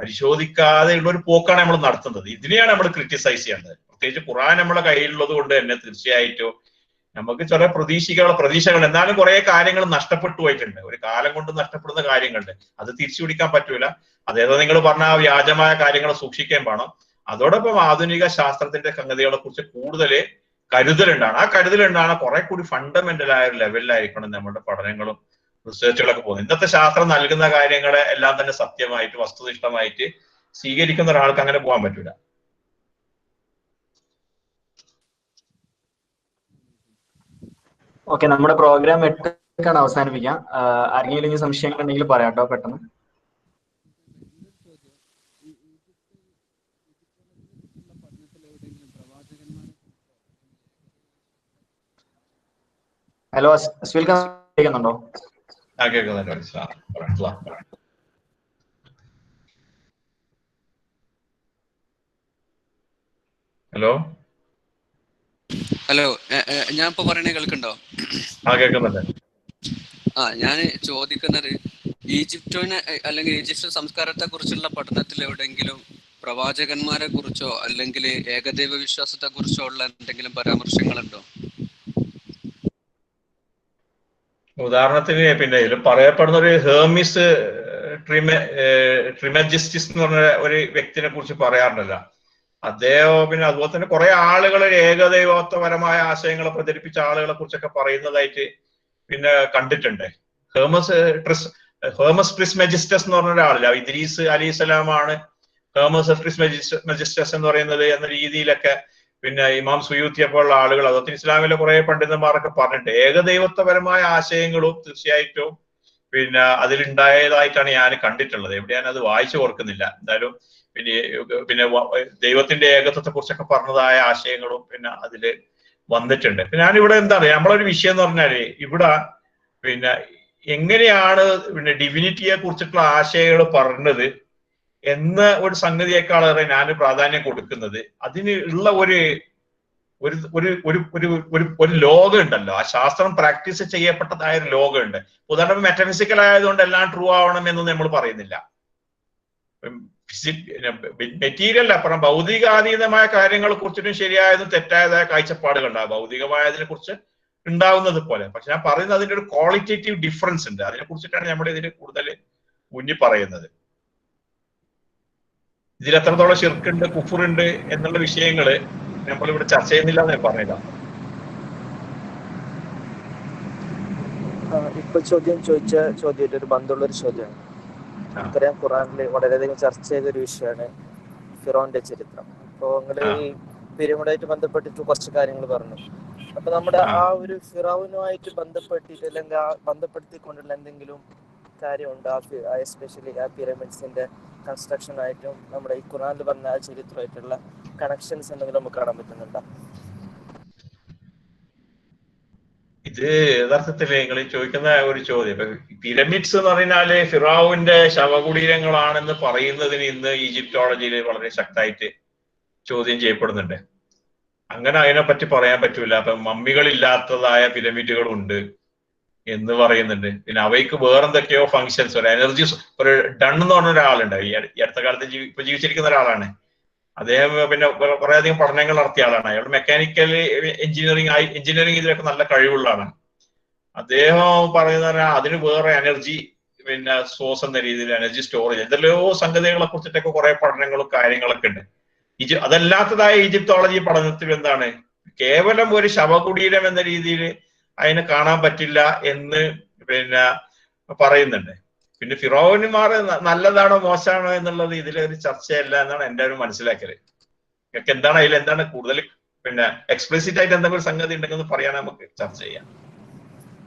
പരിശോധിക്കാതെ ഉള്ള ഒരു പോക്കാണ് നമ്മൾ നടത്തുന്നത്. ഇതിനെയാണ് നമ്മൾ ക്രിറ്റിസൈസ് ചെയ്യേണ്ടത്. പ്രത്യേകിച്ച് ഖുറാൻ നമ്മളെ കയ്യിലുള്ളത് കൊണ്ട് തന്നെ തീർച്ചയായിട്ടും നമുക്ക് ചില പ്രതീക്ഷകൾ എന്നാലും കുറെ കാര്യങ്ങൾ നഷ്ടപ്പെട്ടു പോയിട്ടുണ്ട്. ഒരു കാലം കൊണ്ട് നഷ്ടപ്പെടുന്ന കാര്യങ്ങളുണ്ട്, അത് തിരിച്ചു പിടിക്കാൻ പറ്റൂല. അതേതോ നിങ്ങൾ പറഞ്ഞ ആ വ്യാജമായ കാര്യങ്ങൾ സൂക്ഷിക്കാൻ വേണം. അതോടൊപ്പം ആധുനിക ശാസ്ത്രത്തിന്റെ സംഗതികളെ കുറിച്ച് കൂടുതൽ കരുതലുണ്ടാണ്. ആ കരുതലുണ്ടാണ് കുറെ കൂടി ഫണ്ടമെന്റലായ ഒരു ലെവലിലായിരിക്കണം നമ്മുടെ പഠനങ്ങളും റിസർച്ചുകളൊക്കെ പോകുന്നത്. ഇന്നത്തെ ശാസ്ത്രം നൽകുന്ന കാര്യങ്ങളെ എല്ലാം തന്നെ സത്യമായിട്ട് വസ്തുനിഷ്ഠമായിട്ട് സ്വീകരിക്കുന്ന ഒരാൾക്ക് അങ്ങനെ പോകാൻ പറ്റൂല. ഓക്കെ, നമ്മുടെ പ്രോഗ്രാം 8 അവസാനിപ്പിക്കാം. ആരെങ്കിലും സംശയങ്ങൾ ഉണ്ടെങ്കിൽ പറയാം കേട്ടോ പെട്ടെന്ന്. ഹലോ അസ്വിൽ, കേൾക്കുന്നുണ്ടോ? ഹലോ ഹലോ, ഞാൻ ഇപ്പൊ പറയണേ കേൾക്കുന്നുണ്ടോ? ഞാൻ ചോദിക്കുന്നത് ഈജിപ്തിനെ അല്ലെങ്കിൽ ഈജിപ്ഷ്യൻ സംസ്കാരത്തെ കുറിച്ചുള്ള പഠനത്തിൽ എവിടെയെങ്കിലും പ്രവാചകന്മാരെ കുറിച്ചോ അല്ലെങ്കിൽ ഏകദൈവ വിശ്വാസത്തെ കുറിച്ചോ ഉള്ള എന്തെങ്കിലും പരാമർശങ്ങളുണ്ടോ? ഉദാഹരണത്തിന് ഇതിൽ പറയപ്പെടുന്ന ഒരു ഹെർമിസ് ട്രിമെജിസ്റ്റിസ് എന്ന് പറഞ്ഞ ഒരു വ്യക്തിനെ കുറിച്ച് പറയാറുണ്ടല്ലോ. അദ്ദേഹം അതുപോലെ തന്നെ കുറെ ആളുകൾ ഏകദൈവത്വപരമായ ആശയങ്ങളെ പ്രചരിപ്പിച്ച ആളുകളെ കുറിച്ചൊക്കെ പറയുന്നതായിട്ട് കണ്ടിട്ടുണ്ട്. ഹെർമസ് ട്രിസ്മെജിസ്റ്റസ് എന്ന് പറഞ്ഞ ഒരാളില്ല, ഇദ്രീസ് അലൈഹിസ്സലാമാണ് ഹെർമസ് ട്രിസ്മെജിസ്റ്റസ് എന്ന് പറയുന്നത് എന്ന രീതിയിലൊക്കെ ഇമാം സുയൂത്തി പോലുള്ള ആളുകൾ, അതൊക്കെ ഇസ്ലാമിലെ കുറെ പണ്ഡിതന്മാരൊക്കെ പറഞ്ഞിട്ടുണ്ട്. ഏകദൈവത്വപരമായ ആശയങ്ങളും തീർച്ചയായിട്ടും അതിലുണ്ടായതായിട്ടാണ് ഞാൻ കണ്ടിട്ടുള്ളത്. എവിടെയാണ് അത് വായിച്ചു ഓർക്കുന്നില്ല. എന്തായാലും ദൈവത്തിന്റെ ഏകത്വത്തെ കുറിച്ചൊക്കെ പറഞ്ഞതായ ആശയങ്ങളും അതില് വന്നിട്ടുണ്ട്. ഞാനിവിടെ എന്താ പറയാ, നമ്മളൊരു വിഷയം എന്ന് പറഞ്ഞാല് ഇവിടെ എങ്ങനെയാണ് ഡിവിനിറ്റിയെ കുറിച്ചിട്ടുള്ള ആശയങ്ങൾ പറഞ്ഞത് എന്ന ഒരു സംഗതിയേക്കാളേറെ ഞാൻ പ്രാധാന്യം കൊടുക്കുന്നത് അതിന് ഉള്ള ഒരു ഒരു ഒരു ഒരു ഒരു ഒരു ലോകം ഉണ്ടല്ലോ, ആ ശാസ്ത്രം പ്രാക്ടീസ് ചെയ്യപ്പെട്ടതായ ഒരു ലോകം ഉണ്ട്. ഉദാഹരണം മെറ്റഫിസിക്കൽ ആയതുകൊണ്ട് എല്ലാം ട്രൂ ആവണം എന്നൊന്നും നമ്മൾ പറയുന്നില്ല. മെറ്റീരിയൽ അപ്പുറം ഭൗതികാതീതമായ കാര്യങ്ങളെ കുറിച്ചിട്ടും ശരിയായതും തെറ്റായതായ കാഴ്ചപ്പാടുകൾ ഉണ്ടാകും ഭൗതികമായതിനെ കുറിച്ച് ഉണ്ടാവുന്നത് പോലെ. പക്ഷെ ഞാൻ പറയുന്നത് അതിന്റെ ഒരു ക്വാളിറ്റേറ്റീവ് ഡിഫറൻസ് ഉണ്ട്. അതിനെ കുറിച്ചിട്ടാണ് നമ്മുടെ ഇതിൽ കൂടുതൽ ഊന്നി പറയുന്നത്. ഇതിൽ എത്രത്തോളം ശിർക്കുണ്ട്, കുഫറുണ്ട് എന്നുള്ള വിഷയങ്ങള് നമ്മളിവിടെ ചർച്ച ചെയ്യുന്നില്ല എന്ന് ഞാൻ പറഞ്ഞില്ല. ഇപ്പൊ ചോദിച്ച ചോദ്യം ഒരു ബന്ധമുള്ള ഒരു ചോദ്യമാണ്. നമുക്കറിയാം ഖുറാനിൽ വളരെയധികം ചർച്ച ചെയ്ത ഒരു വിഷയമാണ് ഫിറോന്റെ ചരിത്രം. അപ്പൊ നിങ്ങള് ഈ പിരമിഡായിട്ട് ബന്ധപ്പെട്ടിട്ട് കുറച്ച് കാര്യങ്ങൾ പറഞ്ഞു. അപ്പൊ നമ്മുടെ ആ ഒരു ഫിറോനുമായിട്ട് ബന്ധപ്പെട്ടിട്ട് അല്ലെങ്കിൽ ആ ബന്ധപ്പെടുത്തിക്കൊണ്ടുള്ള എന്തെങ്കിലും കാര്യമുണ്ട് എസ്പെഷ്യലി ആ പിരമിഡ്സിന്റെ കൺസ്ട്രക്ഷൻ ആയിട്ടും നമ്മുടെ ഈ ഖുറാനിൽ പറഞ്ഞ ആ ചരിത്രമായിട്ടുള്ള കണക്ഷൻസ് എന്തെങ്കിലും നമുക്ക് കാണാൻ പറ്റുന്നുണ്ടോ? ഇത് യഥാർത്ഥത്തില് നിങ്ങൾ ചോദിക്കുന്ന ഒരു ചോദ്യം, പിരമിഡ്സ് എന്ന് പറഞ്ഞാല് ഫിറാവുവിന്റെ ശവകുടീരങ്ങളാണെന്ന് പറയുന്നതിന് ഇന്ന് ഈജിപ്റ്റോളജിയിൽ വളരെ ശക്തമായിട്ട് ചോദ്യം ചെയ്യപ്പെടുന്നുണ്ട്. അങ്ങനെ അതിനെപ്പറ്റി പറയാൻ പറ്റൂല. അപ്പൊ മമ്മികളില്ലാത്തതായ പിരമിഡുകളുണ്ട് എന്ന് പറയുന്നുണ്ട്. പിന്നെ അവയ്ക്ക് വേറെന്തൊക്കെയോ ഫങ്ഷൻസ്, ഒരു എനർജി, ഒരു ഡൺ എന്ന് പറഞ്ഞ ഒരാളുണ്ട്, ഈ അടുത്ത കാലത്ത് ഇപ്പൊ ജീവിച്ചിരിക്കുന്ന ഒരാളാണ്. അദ്ദേഹം പിന്നെ കുറെ അധികം പഠനങ്ങൾ നടത്തിയ ആളാണ്. അയാൾ മെക്കാനിക്കൽ എഞ്ചിനീയറിംഗ് ഇതിലൊക്കെ നല്ല കഴിവുള്ള ആളാണ്. അദ്ദേഹം പറയുന്ന അതിന് വേറെ എനർജി പിന്നെ സോഴ്സ് എന്ന രീതിയിൽ എനർജി സ്റ്റോറേജ് എന്തെല്ലോ സംഗതികളെ കുറിച്ചിട്ടൊക്കെ കുറെ പഠനങ്ങളും കാര്യങ്ങളൊക്കെ ഉണ്ട്. അതല്ലാത്തതായ ഈജിപ്തോളജി പഠനത്തിൽ എന്താണ്, കേവലം ഒരു ശവകുടീരം എന്ന രീതിയിൽ അതിനെ കാണാൻ പറ്റില്ല എന്ന് പിന്നെ പറയുന്നുണ്ട്. പിന്നെ ഫിറോവന്മാർ നല്ലതാണോ മോശമാണോ എന്നുള്ളത് ഇതിലൊരു ചർച്ചയല്ല എന്നാണ് എൻ്റെ ഒരു മനസ്സിലാക്കല്. നിങ്ങൾക്ക് എന്താണ് അതിൽ എന്താണ് കൂടുതൽ പിന്നെ എക്സ്പ്ലിസിറ്റ് ആയിട്ട് എന്തെങ്കിലും സംഗതി ഉണ്ടെങ്കിൽ പറയാൻ നമുക്ക് ചർച്ച ചെയ്യാം.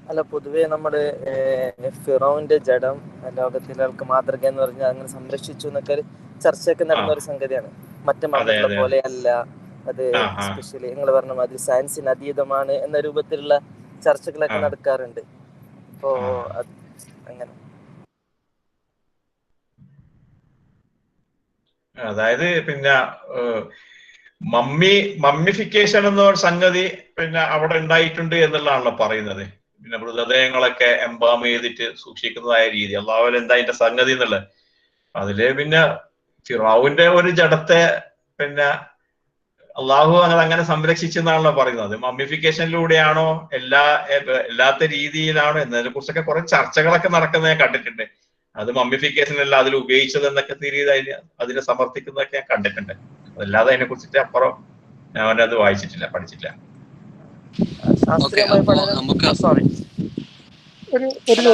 അല്ല, പൊതുവെ നമ്മുടെ ഫിറോവിന്റെ ജഡം ലോകത്തിലെ ആൾക്ക് മാതൃക എന്ന് പറഞ്ഞാൽ അങ്ങനെ സംരക്ഷിച്ചു എന്നൊക്കെ ചർച്ചയൊക്കെ നടന്ന ഒരു സംഗതിയാണ്. മറ്റു മതങ്ങളെ പോലെ അല്ല അത്, എസ്പെഷ്യലി നിങ്ങൾ പറഞ്ഞ മാതിരി സയൻസിന് അതീതമാണ് എന്ന രൂപത്തിലുള്ള ചർച്ചകളൊക്കെ നടക്കാറുണ്ട്. അപ്പോ അങ്ങനെ അതായത് പിന്നെ മമ്മിഫിക്കേഷൻ എന്ന സംഗതി പിന്നെ അവിടെ ഉണ്ടായിട്ടുണ്ട് എന്നുള്ളതാണല്ലോ പറയുന്നത്. പിന്നെ മൃതദേഹങ്ങളൊക്കെ എംബാം ചെയ്തിട്ട് സൂക്ഷിക്കുന്നതായ രീതി, അള്ളാഹുവിൽ എന്താ അതിന്റെ സംഗതി എന്നുള്ളത്. അതില് പിന്നെ ഫിറോവിന്റെ ഒരു ജഡത്തെ പിന്നെ അള്ളാഹു അങ്ങനെ സംരക്ഷിച്ചെന്നാണല്ലോ പറയുന്നത്. മമ്മിഫിക്കേഷനിലൂടെയാണോ എല്ലാത്ത രീതിയിലാണോ എന്നതിനെ കുറിച്ചൊക്കെ കുറെ ചർച്ചകളൊക്കെ നടക്കുന്നത് ഞാൻ കണ്ടിട്ടുണ്ട്. അത് മമ്മിഫിക്കേഷൻ അല്ല അതിൽ ഉപയോഗിച്ചത് എന്നൊക്കെ തിരിയത് അതിനെ സമർത്ഥിക്കുന്നതൊക്കെ ഞാൻ കണ്ടിട്ടുണ്ട്. അതല്ലാതെ അതിനെ കുറിച്ചിട്ട് അപ്പുറം ഞാൻ അത് വായിച്ചിട്ടില്ല, പഠിച്ചിട്ടില്ല. ശാസ്ത്രീയമായി പഠനം. സോറി, ഒരു